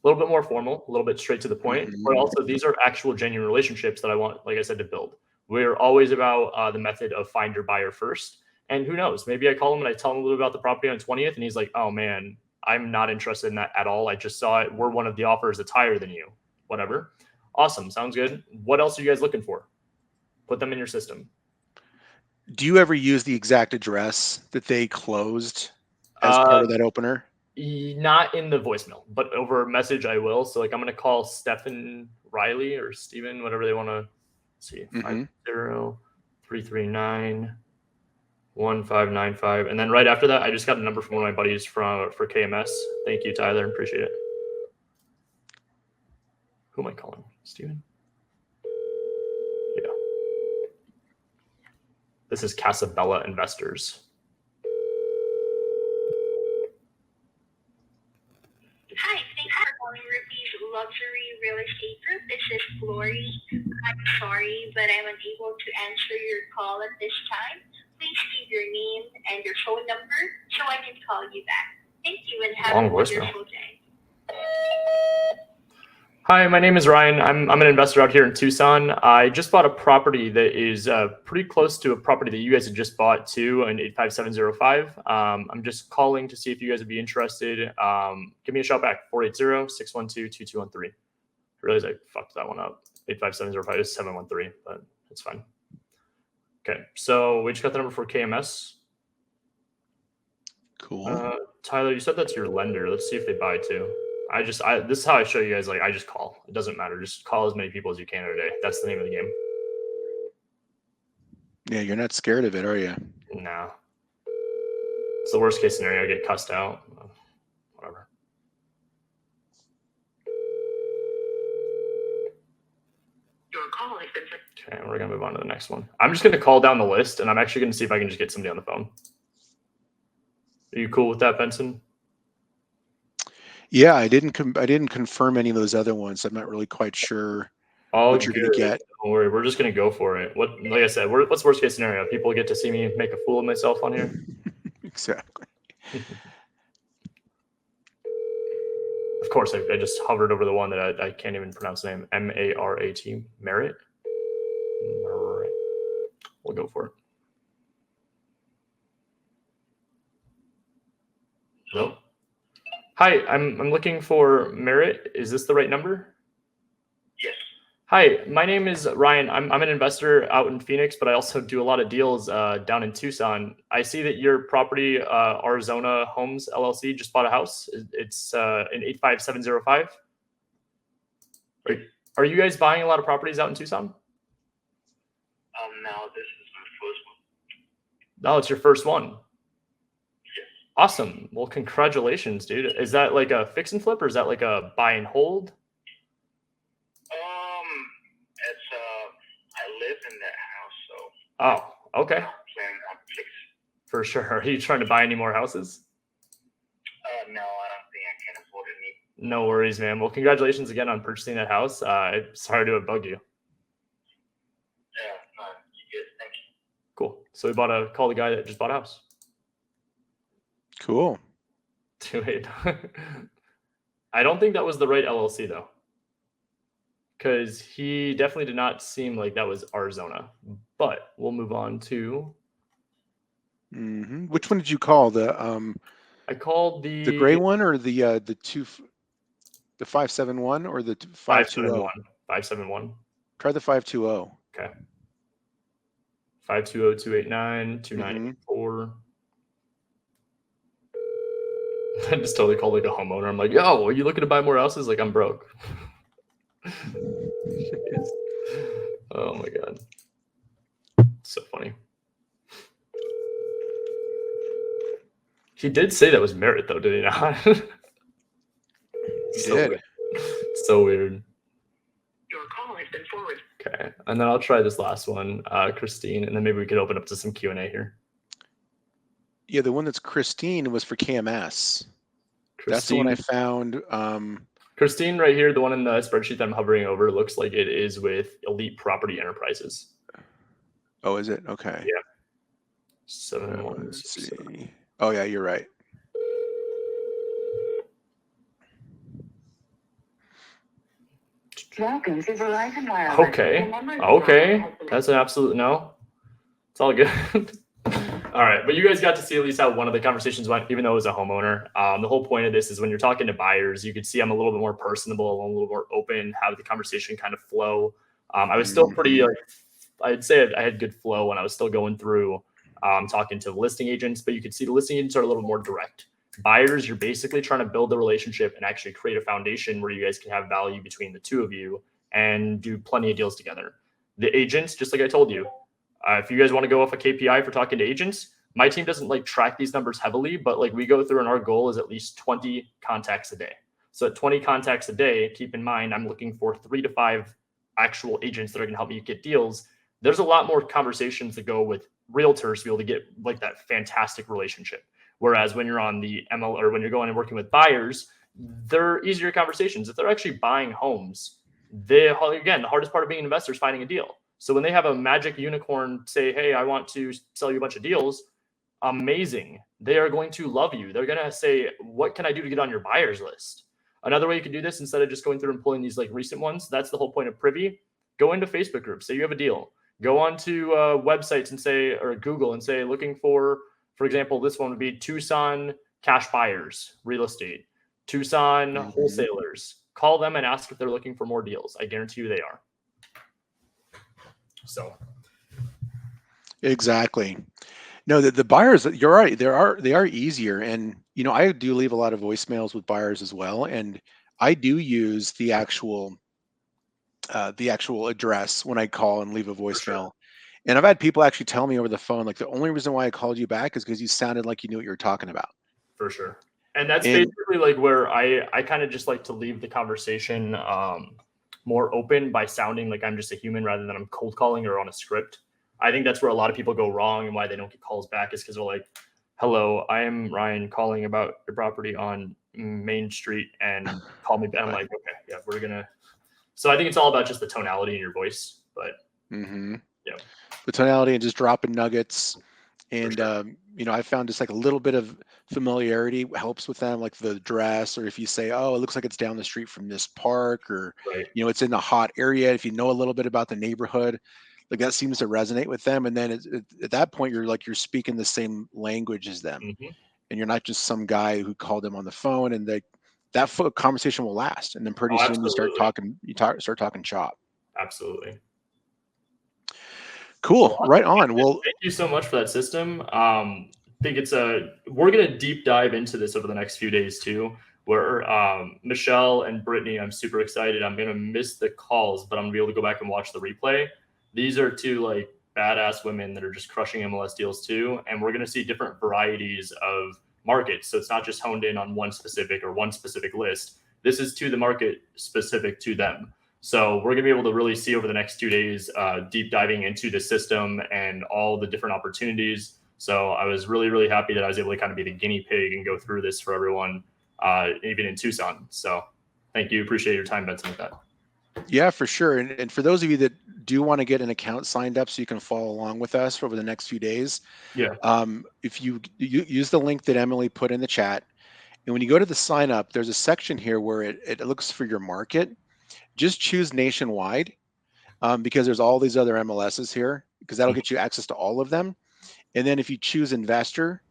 A little bit more formal, a little bit straight to the point, but also these are actual genuine relationships that I want, like I said, to build. We're always about the method of find your buyer first. And who knows, maybe I call him and I tell him a little bit about the property on 20th and he's like, oh man, I'm not interested in that at all. I just saw it. We're one of the offers that's higher than you. Whatever. Awesome. Sounds good. What else are you guys looking for? Put them in your system. Do you ever use the exact address that they closed as part of that opener? Not in the voicemail, but over message I will. So like I'm going to call Stephen Riley or Steven, whatever they want to see. 50-339-1595. And then right after that, I just got a number from one of my buddies for KMS. Thank you, Tyler. Appreciate it. Who am I calling? Steven? Yeah. This is Casabella Investors. Hi, thanks for calling Ruby's Luxury Real Estate Group. This is Glory. I'm sorry, but I'm unable to answer your call at this time. Please leave your name and your phone number so I can call you back. Thank you and have a wonderful day. Hi, my name is Ryan. I'm an investor out here in Tucson. I just bought a property that is pretty close to a property that you guys had just bought too, in 85705. I'm just calling to see if you guys would be interested. Give me a shout back, 480-612-2213. I realize I fucked that one up. 85705 is 713, but it's fine. Okay, so we just got the number for KMS. Cool. Tyler, you said that's your lender. Let's see if they buy too. This is how I show you guys, like, I just call. It doesn't matter. Just call as many people as you can in a day. That's the name of the game. Yeah, you're not scared of it, are you? No. It's the worst case scenario. I get cussed out. Whatever. Okay, we're going to move on to the next one. I'm just going to call down the list, and I'm actually going to see if I can just get somebody on the phone. Are you cool with that, Benson? Yeah, I didn't confirm any of those other ones. I'm not really quite sure what you're going to get. Don't worry, we're just going to go for it. Like I said, what's worst case scenario? People get to see me make a fool of myself on here. Exactly. Of course, I just hovered over the one that I can't even pronounce the name. M-A-R-A-T. Merit. We'll go for it. Nope. Hi, I'm looking for Merritt. Is this the right number? Yes. Hi, my name is Ryan. I'm an investor out in Phoenix, but I also do a lot of deals down in Tucson. I see that your property, Arizona Homes LLC, just bought a house. It's in 85705. Are you guys buying a lot of properties out in Tucson? No, this is my first one. No, it's your first one. Awesome. Well, congratulations, dude. Is that like a fix and flip or is that like a buy and hold? Oh, okay. Planning on 6. For sure. Are you trying to buy any more houses? No, I don't think I can afford any. No worries, man. Well, congratulations again on purchasing that house. Sorry to have bugged you. Yeah, no, you good. Thank you. Cool. So we call the guy that just bought a house. Cool. Do it. I don't think that was the right LLC though, because he definitely did not seem like that was Arizona. But we'll move on to. Which one did you call? I called the gray one or the 571 or the 520? 571. Try the 520. Okay. 520-289-2984. I just totally called like a homeowner. I'm like, yo, are you looking to buy more houses? Like, I'm broke. Oh my God. So funny. He did say that was merit though, did he not? He did. Weird. So weird. Your call has been forwarded. Okay. And then I'll try this last one, Christine, and then maybe we could open up to some Q&A here. Yeah, the one that's Christine was for KMS. Christine, that's the one I found. Christine right here, the one in the spreadsheet that I'm hovering over, looks like it is with Elite Property Enterprises. Oh, is it? Okay. Yeah. 7-1. Let's see. Oh, yeah, you're right. Welcome to Verizon Wireless. Okay. That's an absolute no. It's all good. All right, but you guys got to see at least how one of the conversations went, even though it was a homeowner. The whole point of this is when you're talking to buyers, you could see I'm a little bit more personable, a little more open, how the conversation kind of flow. I was still pretty, I'd say I had good flow when I was still going through talking to the listing agents, but you could see the listing agents are a little more direct. Buyers, you're basically trying to build the relationship and actually create a foundation where you guys can have value between the two of you and do plenty of deals together. The agents, just like I told you, if you guys want to go off a KPI for talking to agents, my team doesn't like track these numbers heavily, but like we go through and our goal is at least 20 contacts a day. So at 20 contacts a day, keep in mind, I'm looking for 3 to 5 actual agents that are going to help me get deals. There's a lot more conversations that go with realtors to be able to get like that fantastic relationship. Whereas when you're on the ML or when you're going and working with buyers, they're easier conversations. If they're actually buying homes, again, the hardest part of being an investor is finding a deal. So when they have a magic unicorn say, hey, I want to sell you a bunch of deals, amazing. They are going to love you. They're going to say, what can I do to get on your buyers list? Another way you can do this, instead of just going through and pulling these like recent ones, that's the whole point of Privy. Go into Facebook groups. Say you have a deal. Go onto websites and say, or Google and say, looking for example, this one would be Tucson cash buyers, real estate, Tucson wholesalers. Call them and ask if they're looking for more deals. I guarantee you they are. So. Exactly. No, the buyers, you're right. They are easier. And, you know, I do leave a lot of voicemails with buyers as well. And I do use the actual address when I call and leave a voicemail. Sure. And I've had people actually tell me over the phone, like, the only reason why I called you back is because you sounded like you knew what you were talking about. For sure. And that's basically like where I kind of just like to leave the conversation more open by sounding like I'm just a human rather than I'm cold calling or on a script. I think that's where a lot of people go wrong and why they don't get calls back is because they're like, hello, I am Ryan calling about your property on Main Street and call me back. I'm like, okay, yeah, we're going to. So I think it's all about just the tonality in your voice, but yeah. The tonality and just dropping nuggets. And, you know, I found just like a little bit of familiarity helps with them, like the address, or if you say, oh, it looks like it's down the street from this park, or, you know, it's in a hot area. If you know a little bit about the neighborhood, like that seems to resonate with them. And then at that point, you're speaking the same language as them. And you're not just some guy who called them on the phone, and that conversation will last. And then pretty soon you start talking shop. Absolutely. Cool. Right on. Well, thank you so much for that system. I think we're going to deep dive into this over the next few days too, where Michelle and Brittany, I'm super excited. I'm going to miss the calls, but I'm going to be able to go back and watch the replay. These are two like badass women that are just crushing MLS deals too. And we're going to see different varieties of markets. So it's not just honed in on one specific list. This is to the market specific to them. So we're going to be able to really see over the next 2 days, deep diving into the system and all the different opportunities. So I was really, really happy that I was able to kind of be the guinea pig and go through this for everyone, even in Tucson. So thank you. Appreciate your time, Benson, with that. Yeah, for sure. And for those of you that do want to get an account signed up so you can follow along with us for over the next few days, Yeah. if you use the link that Emily put in the chat, and when you go to the sign up, there's a section here where it looks for your market. Just choose nationwide, because there's all these other MLSs here, because that'll get you access to all of them. And then if you choose investor,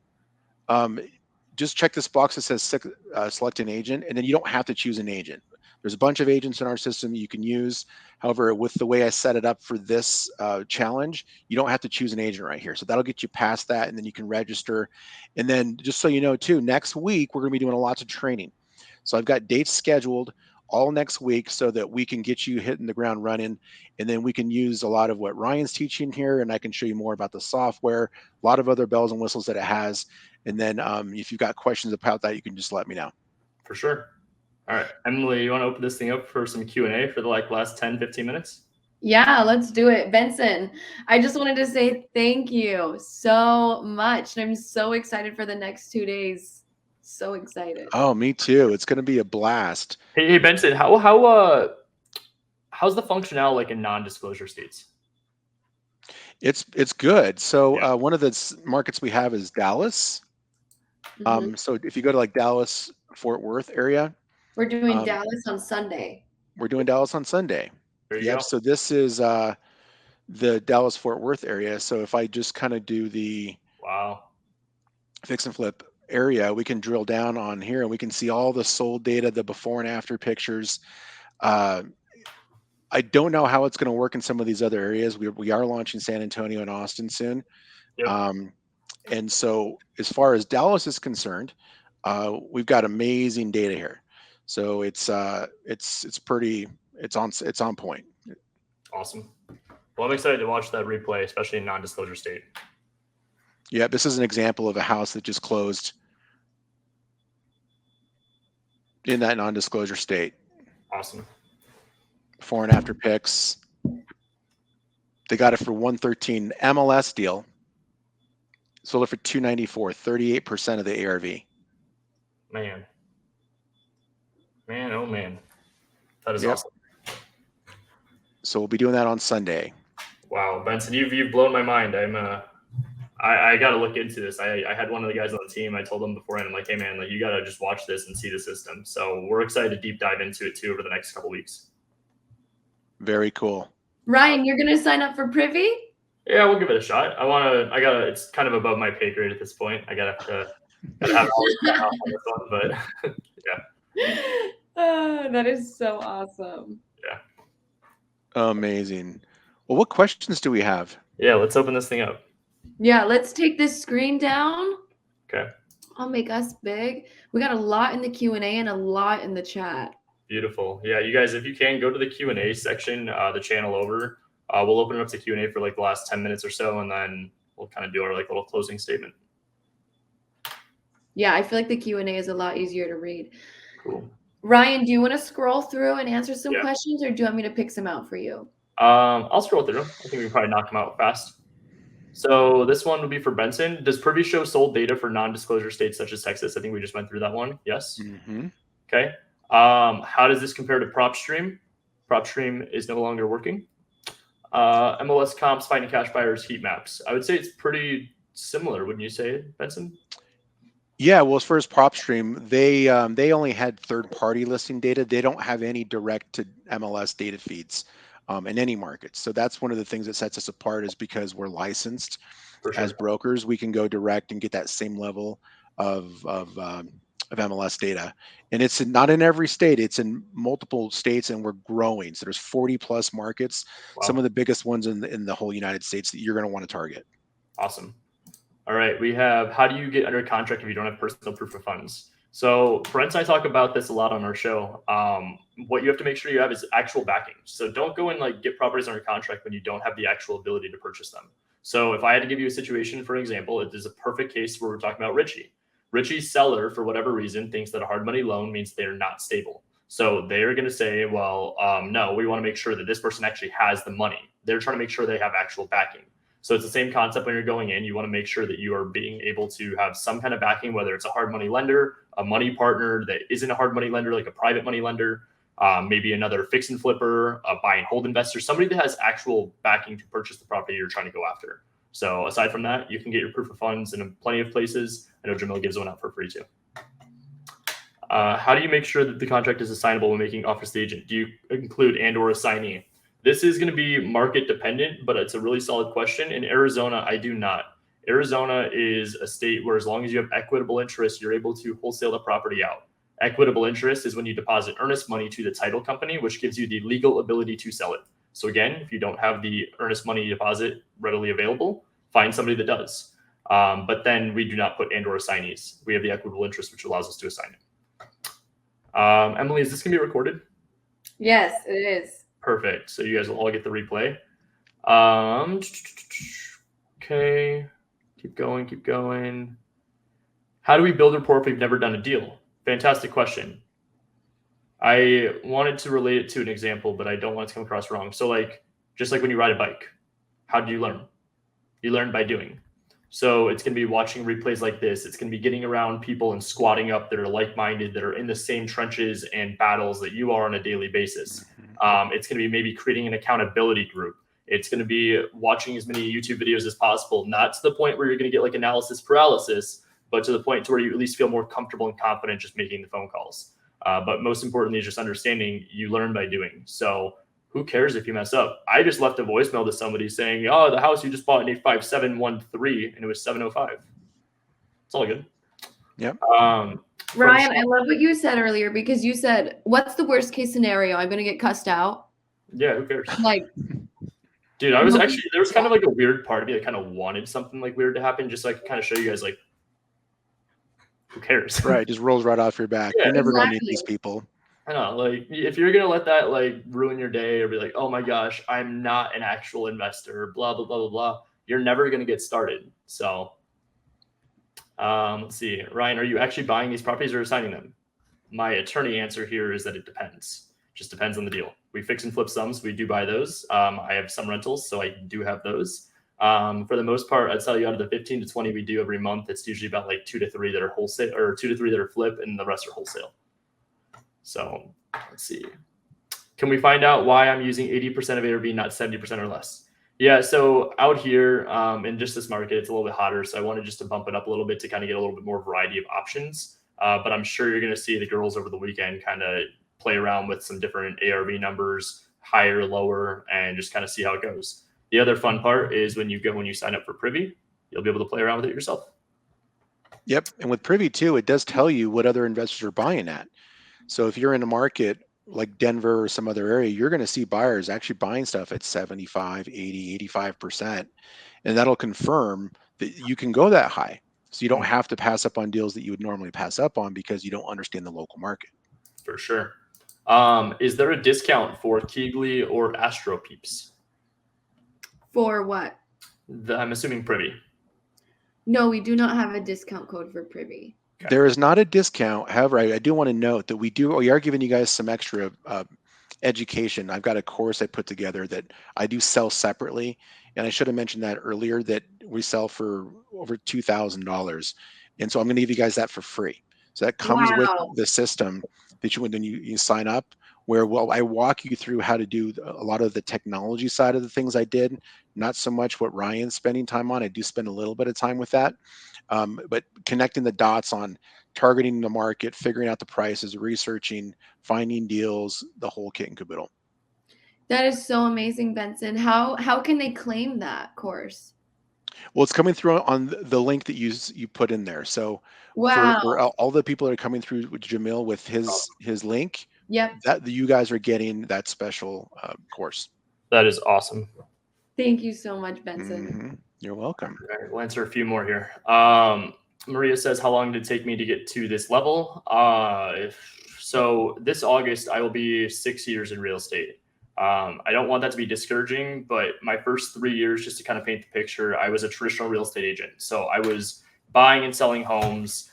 just check this box that says select an agent, and then you don't have to choose an agent. There's a bunch of agents in our system you can use. However, with the way I set it up for this challenge, you don't have to choose an agent right here. So that'll get you past that, and then you can register. And then just so you know too, next week, we're gonna be doing lots of training. So I've got dates scheduled all next week so that we can get you hitting the ground running. And then we can use a lot of what Ryan's teaching here, and I can show you more about the software, a lot of other bells and whistles that it has. And then if you've got questions about that, you can just let me know. For sure. All right, Emily, you want to open this thing up for some Q&A for the last 10, 15 minutes? Yeah, let's do it. Benson, I just wanted to say thank you so much. And I'm so excited for the next 2 days. So excited. Oh, me too. It's going to be a blast. Hey Benson, how's the functionality like in non-disclosure states? It's good. So one of the markets we have is Dallas. So if you go to like Dallas, Fort Worth area, we're doing Dallas on Sunday. We're doing Dallas on Sunday. There you Yep. go. So this is the Dallas Fort Worth area. So if I just kind of do the fix and flip area, we can drill down on here and we can see all the sold data, the before and after pictures. I don't know how it's going to work in some of these other areas. We are launching San Antonio and Austin soon. Yep. And so as far as Dallas is concerned, we've got amazing data here. So it's on point. Awesome. Well, I'm excited to watch that replay, especially in non-disclosure state. Yeah, this is an example of a house that just closed in that non-disclosure state. Awesome. Before and after pics. They got it for 113 MLS deal. Sold it for 294, 38% of the ARV. Man, oh man, that is awesome. So we'll be doing that on Sunday. Wow, Benson, you've blown my mind. I got to look into this. I had one of the guys on the team. I told him beforehand, I'm like, hey man, like you got to just watch this and see the system. So we're excited to deep dive into it too over the next couple weeks. Very cool. Ryan, you're gonna sign up for Privy? Yeah, we'll give it a shot. It's kind of above my pay grade at this point. I gotta have all this on this one, but yeah. Oh, that is so awesome. Yeah. Amazing. Well, what questions do we have? Yeah, let's open this thing up. Yeah, let's take this screen down. Okay. I'll make us big. We got a lot in the Q&A and a lot in the chat. Beautiful. Yeah, you guys, if you can, go to the Q&A section, the channel over. We'll open it up to Q&A for like the last 10 minutes or so, and then we'll kind of do our like little closing statement. Yeah, I feel like the Q&A is a lot easier to read. Cool. Ryan, do you want to scroll through and answer some questions, or do you want me to pick some out for you? I'll scroll through. I think we can probably knock them out fast. So this one would be for Benson. Does Privy show sold data for non-disclosure states such as Texas? I think we just went through that one. Yes. Mm-hmm. Okay. How does this compare to PropStream? PropStream is no longer working. MLS comps, finding cash buyers, heat maps. I would say it's pretty similar, wouldn't you say, Benson? Yeah, well, as far as PropStream, they only had third-party listing data. They don't have any direct to MLS data feeds in any markets. So that's one of the things that sets us apart, is because we're licensed as brokers. We can go direct and get that same level of MLS data. And it's not in every state, it's in multiple states, and we're growing. So there's 40 plus markets, some of the biggest ones in the whole United States that you're going to want to target. Awesome. All right, we have, how do you get under contract if you don't have personal proof of funds? So Brent and I talk about this a lot on our show. What you have to make sure you have is actual backing. So don't go and like get properties under contract when you don't have the actual ability to purchase them. So if I had to give you a situation, for example, it is a perfect case where we're talking about Richie. Richie's seller, for whatever reason, thinks that a hard money loan means they're not stable. So they're going to say, well, no, we want to make sure that this person actually has the money. They're trying to make sure they have actual backing. So it's the same concept when you're going in. You want to make sure that you are being able to have some kind of backing, whether it's a hard money lender, a money partner that isn't a hard money lender, like a private money lender, maybe another fix and flipper, a buy and hold investor, somebody that has actual backing to purchase the property you're trying to go after. So aside from that, you can get your proof of funds in plenty of places. I know Jamil gives one out for free too. How do you make sure that the contract is assignable when making offers to the agent? Do you include and or assignee? This is going to be market dependent, but it's a really solid question. In Arizona, I do not. Arizona is a state where as long as you have equitable interest, you're able to wholesale the property out. Equitable interest is when you deposit earnest money to the title company, which gives you the legal ability to sell it. So again, if you don't have the earnest money deposit readily available, find somebody that does. But then we do not put and or assignees. We have the equitable interest, which allows us to assign it. Emily, is this going to be recorded? Yes, it is. Perfect. So you guys will all get the replay. Okay. Keep going. How do we build rapport if we've never done a deal? Fantastic question. I wanted to relate it to an example, but I don't want it to come across wrong. So like, just like when you ride a bike, how do you learn? You learn by doing. So it's going to be watching replays like this. It's going to be getting around people and squatting up that are like-minded, that are in the same trenches and battles that you are on a daily basis. It's going to be maybe creating an accountability group. It's going to be watching as many YouTube videos as possible, not to the point where you're going to get like analysis paralysis, but to the point to where you at least feel more comfortable and confident just making the phone calls. But most importantly, just understanding you learn by doing. So who cares if you mess up? I just left a voicemail to somebody saying, oh, the house you just bought in 85713, and it was 705. It's all good. Yep. Ryan, I love what you said earlier, because you said, what's the worst case scenario? I'm going to get cussed out. Yeah, who cares? Like, dude, I was actually, there was kind of like a weird part of me that kind of wanted something like weird to happen, just so I could kind of show you guys, like, who cares? Right, just rolls right off your back. Yeah, You're never exactly. going to meet these people. I know, like, if you're gonna let that like ruin your day or be like, oh my gosh, I'm not an actual investor, blah blah blah blah blah, you're never gonna get started. So let's see, Ryan, are you actually buying these properties or assigning them? My attorney answer here is that it depends. Just depends on the deal. We fix and flip some, so we do buy those. I have some rentals, so I do have those. For the most part, I'd tell you out of the 15 to 20 we do every month, it's usually about like 2 to 3 that are wholesale, or 2 to 3 that are flip, and the rest are wholesale. So let's see. Can we find out why I'm using 80% of ARV, not 70% or less? Yeah, so out here in just this market, it's a little bit hotter. So I wanted just to bump it up a little bit to kind of get a little bit more variety of options. But I'm sure you're going to see the girls over the weekend kind of play around with some different ARV numbers, higher, lower, and just kind of see how it goes. The other fun part is when you sign up for Privy, you'll be able to play around with it yourself. Yep. And with Privy too, it does tell you what other investors are buying at. So if you're in a market like Denver or some other area, you're going to see buyers actually buying stuff at 75, 80, 85%. And that'll confirm that you can go that high. So you don't have to pass up on deals that you would normally pass up on because you don't understand the local market. For sure. Is there a discount for Kegley or Astro Peeps? for what? I'm assuming Privy. No, we do not have a discount code for Privy. Okay. There is not a discount. However, I do want to note that we are giving you guys some extra education. I've got a course I put together that I do sell separately. And I should have mentioned that earlier, that we sell for over $2,000. And so I'm going to give you guys that for free. So that comes with the system that you, when you sign up, where I walk you through how to do a lot of the technology side of the things I did, not so much what Ryan's spending time on. I do spend a little bit of time with that. But connecting the dots on targeting the market, figuring out the prices, researching, finding deals, the whole kit and caboodle. That is so amazing, Benson. How can they claim that course? Well, it's coming through on the link that you put in there. So for all the people that are coming through with Jamil with his link, yep, that you guys are getting that special course. That is awesome. Thank you so much, Benson. Mm-hmm. You're welcome. All right, we'll answer a few more here. Maria says, how long did it take me to get to this level? So this August, I will be 6 years in real estate. I don't want that to be discouraging, but my first 3 years, just to kind of paint the picture, I was a traditional real estate agent. So I was buying and selling homes.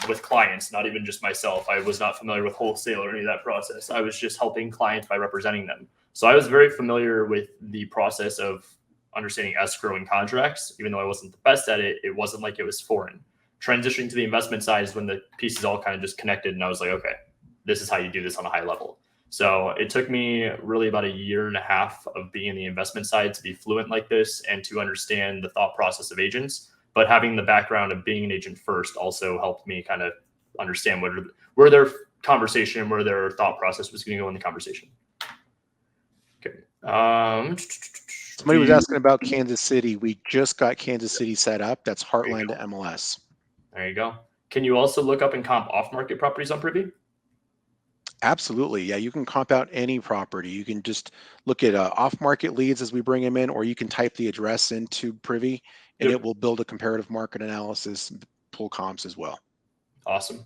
with clients, not even just myself. I was not familiar with wholesale or any of that process. I was just helping clients by representing them. So I was very familiar with the process of understanding escrow and contracts. Even though I wasn't the best at it, it wasn't like it was foreign. Transitioning to the investment side is when the pieces all kind of just connected, and I was like, okay, this is how you do this on a high level. So it took me really about 1.5 years of being in the investment side to be fluent like this and to understand the thought process of agents. But having the background of being an agent first also helped me kind of understand where their conversation, where their thought process was going to go in the conversation. Okay. Somebody was asking about Kansas City. We just got Kansas City set up. That's Heartland to MLS. There you go. Can you also look up and comp off-market properties on Privy? Absolutely. Yeah, you can comp out any property. You can just look at off-market leads as we bring them in, or you can type the address into Privy and it will build a comparative market analysis, pull comps as well. Awesome.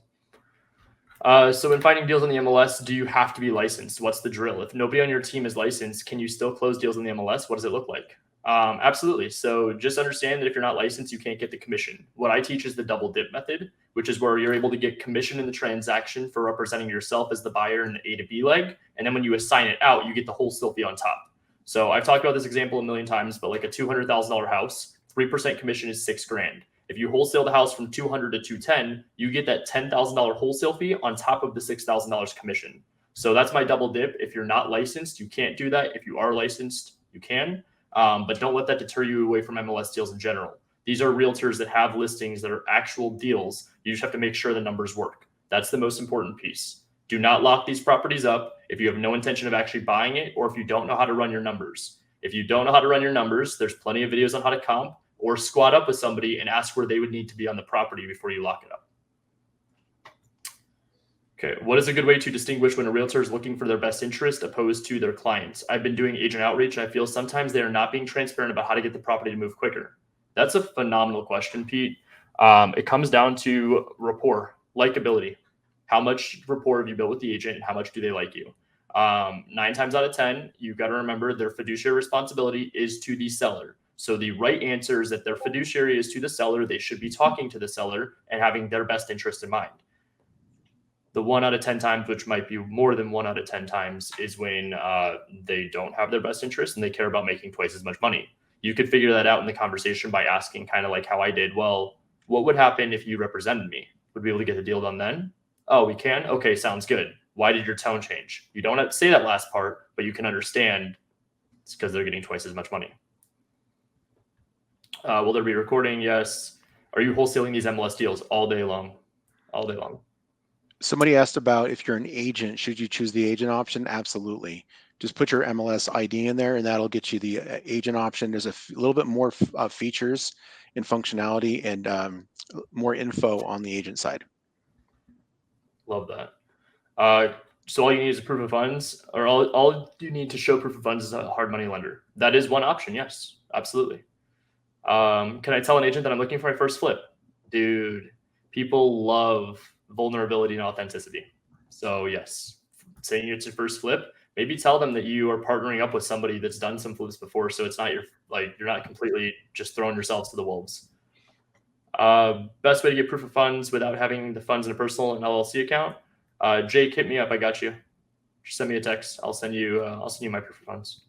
So when finding deals on the MLS, do you have to be licensed? What's the drill? If nobody on your team is licensed, can you still close deals on the MLS? What does it look like? Absolutely. So just understand that if you're not licensed, you can't get the commission. What I teach is the double dip method, which is where you're able to get commission in the transaction for representing yourself as the buyer in the A to B leg. And then when you assign it out, you get the wholesale fee on top. So I've talked about this example a million times, but like a $200,000 house, 3% commission is $6,000. If you wholesale the house from 200 to 210, you get that $10,000 wholesale fee on top of the $6,000 commission. So that's my double dip. If you're not licensed, you can't do that. If you are licensed, you can. But don't let that deter you away from MLS deals in general. These are realtors that have listings that are actual deals. You just have to make sure the numbers work. That's the most important piece. Do not lock these properties up if you have no intention of actually buying it, or if you don't know how to run your numbers. If you don't know how to run your numbers, there's plenty of videos on how to comp, or squat up with somebody and ask where they would need to be on the property before you lock it up. Okay, what is a good way to distinguish when a realtor is looking for their best interest opposed to their clients? I've been doing agent outreach, and I feel sometimes they are not being transparent about how to get the property to move quicker. That's a phenomenal question, Pete. It comes down to rapport, likability. How much rapport have you built with the agent, and how much do they like you? 9 times out of 10, you've got to remember their fiduciary responsibility is to the seller. So the right answer is that their fiduciary is to the seller. They should be talking to the seller and having their best interest in mind. The 1 out of 10 times, which might be more than 1 out of 10 times, is when they don't have their best interest and they care about making twice as much money. You could figure that out in the conversation by asking, kind of like how I did, well, what would happen if you represented me? Would we be able to get the deal done then? Oh, we can? Okay, sounds good. Why did your tone change? You don't have to say that last part, but you can understand it's because they're getting twice as much money. Will there be recording? Yes. Are you wholesaling these MLS deals all day long? All day long. Somebody asked about if you're an agent, should you choose the agent option? Absolutely. Just put your MLS ID in there and that'll get you the agent option. There's a little bit more features and functionality and more info on the agent side. Love that. So all you need is a proof of funds, or all you need to show proof of funds is a hard money lender. That is one option. Yes, absolutely. Can I tell an agent that I'm looking for my first flip? Dude, people love vulnerability and authenticity. So yes, saying it's your first flip, maybe tell them that you are partnering up with somebody that's done some flips before. So it's not you're not completely just throwing yourselves to the wolves. Best way to get proof of funds without having the funds in a personal and LLC account. Jake, hit me up. I got you. Just send me a text. I'll send you my proof of funds.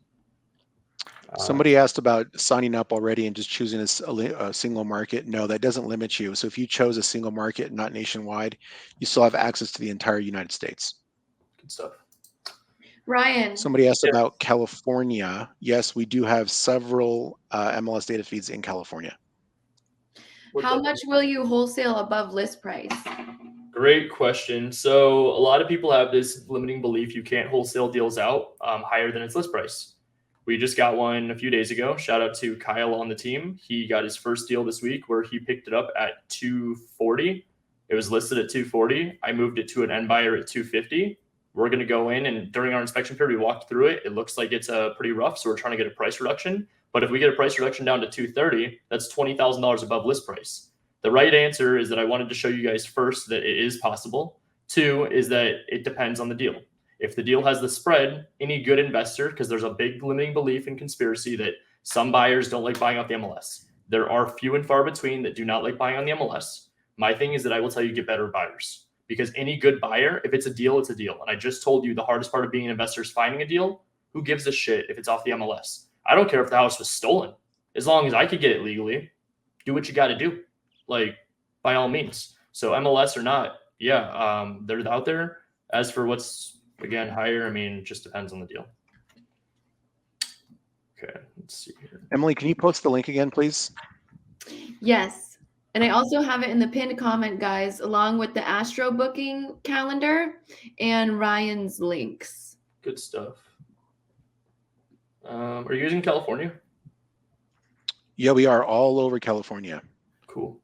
Somebody asked about signing up already and just choosing a single market. No, that doesn't limit you. So if you chose a single market, not nationwide, you still have access to the entire United States. Good stuff. Ryan. Somebody asked about California. Yes, we do have several MLS data feeds in California. How much will you wholesale above list price? Great question. So a lot of people have this limiting belief you can't wholesale deals out higher than its list price. We just got one a few days ago. Shout out to Kyle on the team. He got his first deal this week where he picked it up at $240. It was listed at $240. I moved it to an end buyer at $250. We're going to go in, and during our inspection period, we walked through it. It looks like it's pretty rough, so we're trying to get a price reduction. But if we get a price reduction down to $230, that's $20,000 above list price. The right answer is that I wanted to show you guys first that it is possible. 2 is that it depends on the deal. If the deal has the spread, any good investor, because there's a big limiting belief in conspiracy that some buyers don't like buying off the MLS. There are few and far between that do not like buying on the MLS. My thing is that I will tell you get better buyers, because any good buyer, if it's a deal, it's a deal. And I just told you the hardest part of being an investor is finding a deal. Who gives a shit if it's off the MLS? I don't care if the house was stolen, as long as I could get it legally. Do what you got to do, like, by all means. So MLS or not, yeah, they're out there. As for what's, again, higher, I mean, it just depends on the deal. Okay, let's see here. Emily, can you post the link again, please? Yes. And I also have it in the pinned comment, guys, along with the Astro booking calendar and Ryan's links. Good stuff. Are you using California? Yeah, we are all over California. Cool.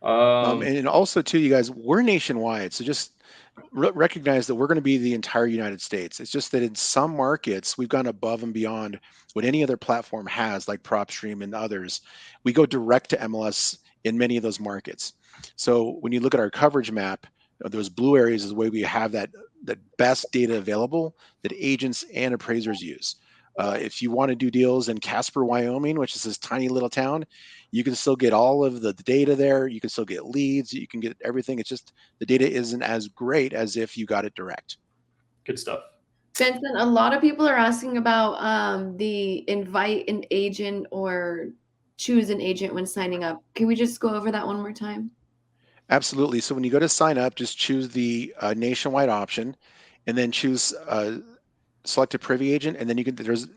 And also, too, you guys, we're nationwide. So just recognize that we're going to be the entire United States. It's just that in some markets, we've gone above and beyond what any other platform has, like PropStream and others. We go direct to MLS in many of those markets. So when you look at our coverage map, those blue areas is the way we have that best data available that agents and appraisers use. If you want to do deals in Casper, Wyoming, which is this tiny little town, you can still get all of the data there. You can still get leads. You can get everything. It's just the data isn't as great as if you got it direct. Good stuff. Benson, a lot of people are asking about the invite an agent or choose an agent when signing up. Can we just go over that one more time? Absolutely. So when you go to sign up, just choose the nationwide option, and then choose select a privy agent, and then you can, there's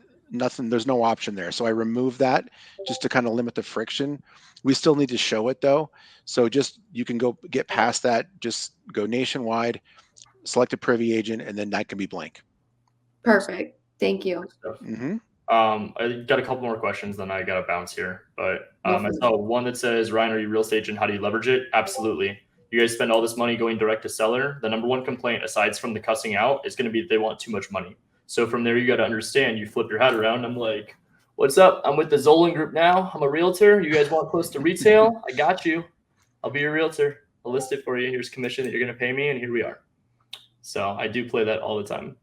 no option there. So I removed that just to kind of limit the friction. We still need to show it though. So just, you can go get past that, just go nationwide, select a privy agent, and then that can be blank. Perfect. Thank you. Mm-hmm. I got a couple more questions, then I got to bounce here. But I saw one that says, Ryan, are you a real estate agent? How do you leverage it? Absolutely. You guys spend all this money going direct to seller. The number one complaint, aside from the cussing out, is going to be that they want too much money. So from there, you got to understand, you flip your hat around. I'm like, what's up? I'm with the Zolan Group now. I'm a realtor. You guys want close to retail? I got you. I'll be your realtor. I'll list it for you. Here's commission that you're going to pay me. And here we are. So I do play that all the time.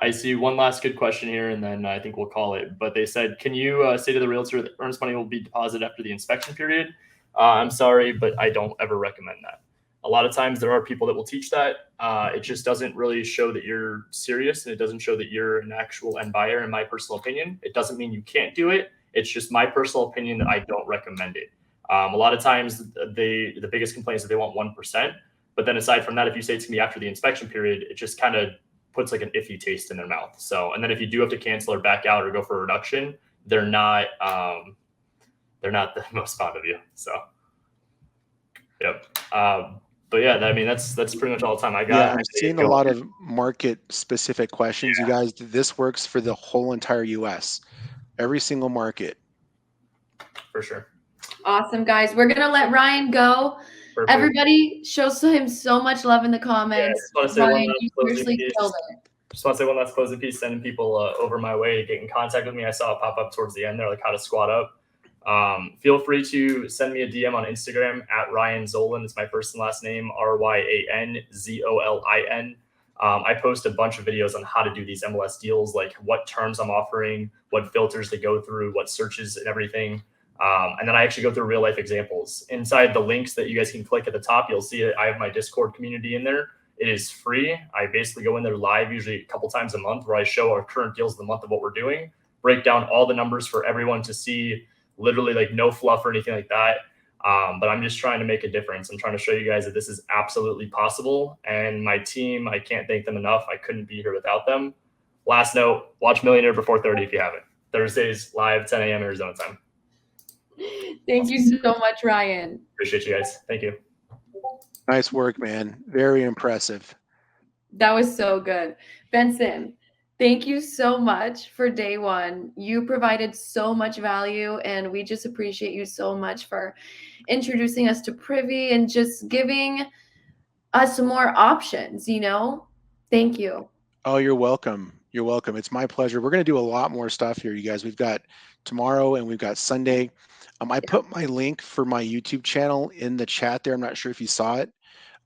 I see one last good question here, and then I think we'll call it. But they said, can you say to the realtor that earnest money will be deposited after the inspection period? I'm sorry, but I don't ever recommend that. A lot of times there are people that will teach that. It just doesn't really show that you're serious, and it doesn't show that you're an actual end buyer, in my personal opinion. It doesn't mean you can't do it. It's just my personal opinion that I don't recommend it. A lot of times the biggest complaint is that they want 1%. But then aside from that, if you say it's going to be after the inspection period, it just kind of puts like an iffy taste in their mouth. So, and then if you do have to cancel or back out or go for a reduction, they're not the most fond of you. So, yep. But yeah, I mean, that's pretty much all the time I got. Yeah, I'm seeing a lot of market specific questions. Yeah. You guys, this works for the whole entire US, every single market. For sure. Awesome, guys. We're going to let Ryan go. Perfect. Everybody, show him so much love in the comments. Yeah, Ryan, you seriously killed it. Just want to say one last closing piece, sending people over my way to get in contact with me. I saw it pop up towards the end there, like how to squat up. Feel free to send me a DM on Instagram at Ryan Zolan. It's my first and last name, RyanZolin. I post a bunch of videos on how to do these MLS deals, like what terms I'm offering, what filters to go through, what searches and everything. And then I actually go through real life examples. Inside the links that you guys can click at the top, you'll see it. I have my Discord community in there. It is free. I basically go in there live, usually a couple times a month, where I show our current deals of the month of what we're doing, break down all the numbers for everyone to see, literally like no fluff or anything like that. But I'm just trying to make a difference. I'm trying to show you guys that this is absolutely possible. And my team, I can't thank them enough. I couldn't be here without them. Last note, watch Millionaire before 30 if you haven't. Thursdays live, 10 a.m. Arizona time. Thank you so much, Ryan. Appreciate you guys. Thank you. Nice work, man. Very impressive. That was so good. Benson, thank you so much for day one. You provided so much value, and we just appreciate you so much for introducing us to Privy and just giving us some more options, you know? Thank you. Oh, you're welcome. You're welcome. It's my pleasure. We're going to do a lot more stuff here, you guys. We've got tomorrow and we've got Sunday. I put my link for my YouTube channel in the chat there. I'm not sure if you saw it.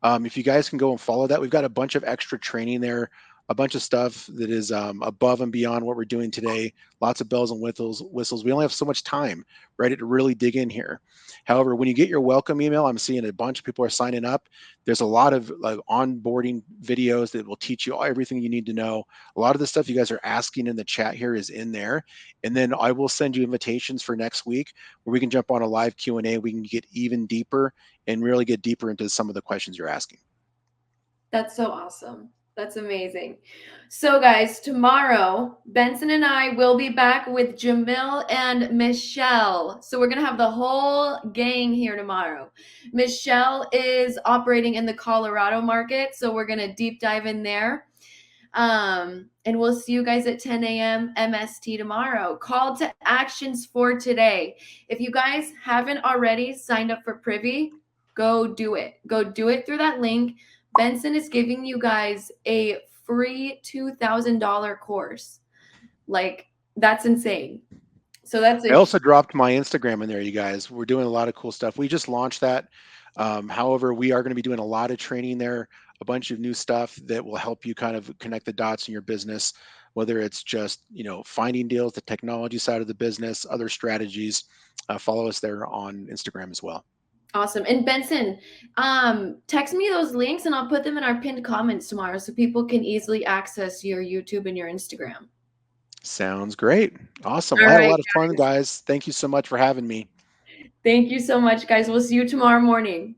If you guys can go and follow that, we've got a bunch of extra training there a bunch of stuff that is above and beyond what we're doing today. Lots of bells and whistles. We only have so much time, ready to really dig in here. However, when you get your welcome email, I'm seeing a bunch of people are signing up. There's a lot of onboarding videos that will teach you everything you need to know. A lot of the stuff you guys are asking in the chat here is in there. And then I will send you invitations for next week where we can jump on a live Q&A. We can get even deeper and really get deeper into some of the questions you're asking. That's so awesome. That's amazing. So guys, tomorrow, Benson and I will be back with Jamil and Michelle. So we're going to have the whole gang here tomorrow. Michelle is operating in the Colorado market, so we're going to deep dive in there. And we'll see you guys at 10 a.m. MST tomorrow. Call to actions for today. If you guys haven't already signed up for Privy, go do it. Go do it through that link. Benson is giving you guys a free $2,000 course. Like, that's insane. So that's I also dropped my Instagram in there, you guys. We're doing a lot of cool stuff. We just launched that. However, we are going to be doing a lot of training there, a bunch of new stuff that will help you kind of connect the dots in your business, whether it's just, finding deals, the technology side of the business, other strategies. Follow us there on Instagram as well. Awesome. And Benson, text me those links and I'll put them in our pinned comments tomorrow so people can easily access your YouTube and your Instagram. Sounds great. Awesome. All I had right, a lot of fun, guys. Thank you so much for having me. Thank you so much, guys. We'll see you tomorrow morning.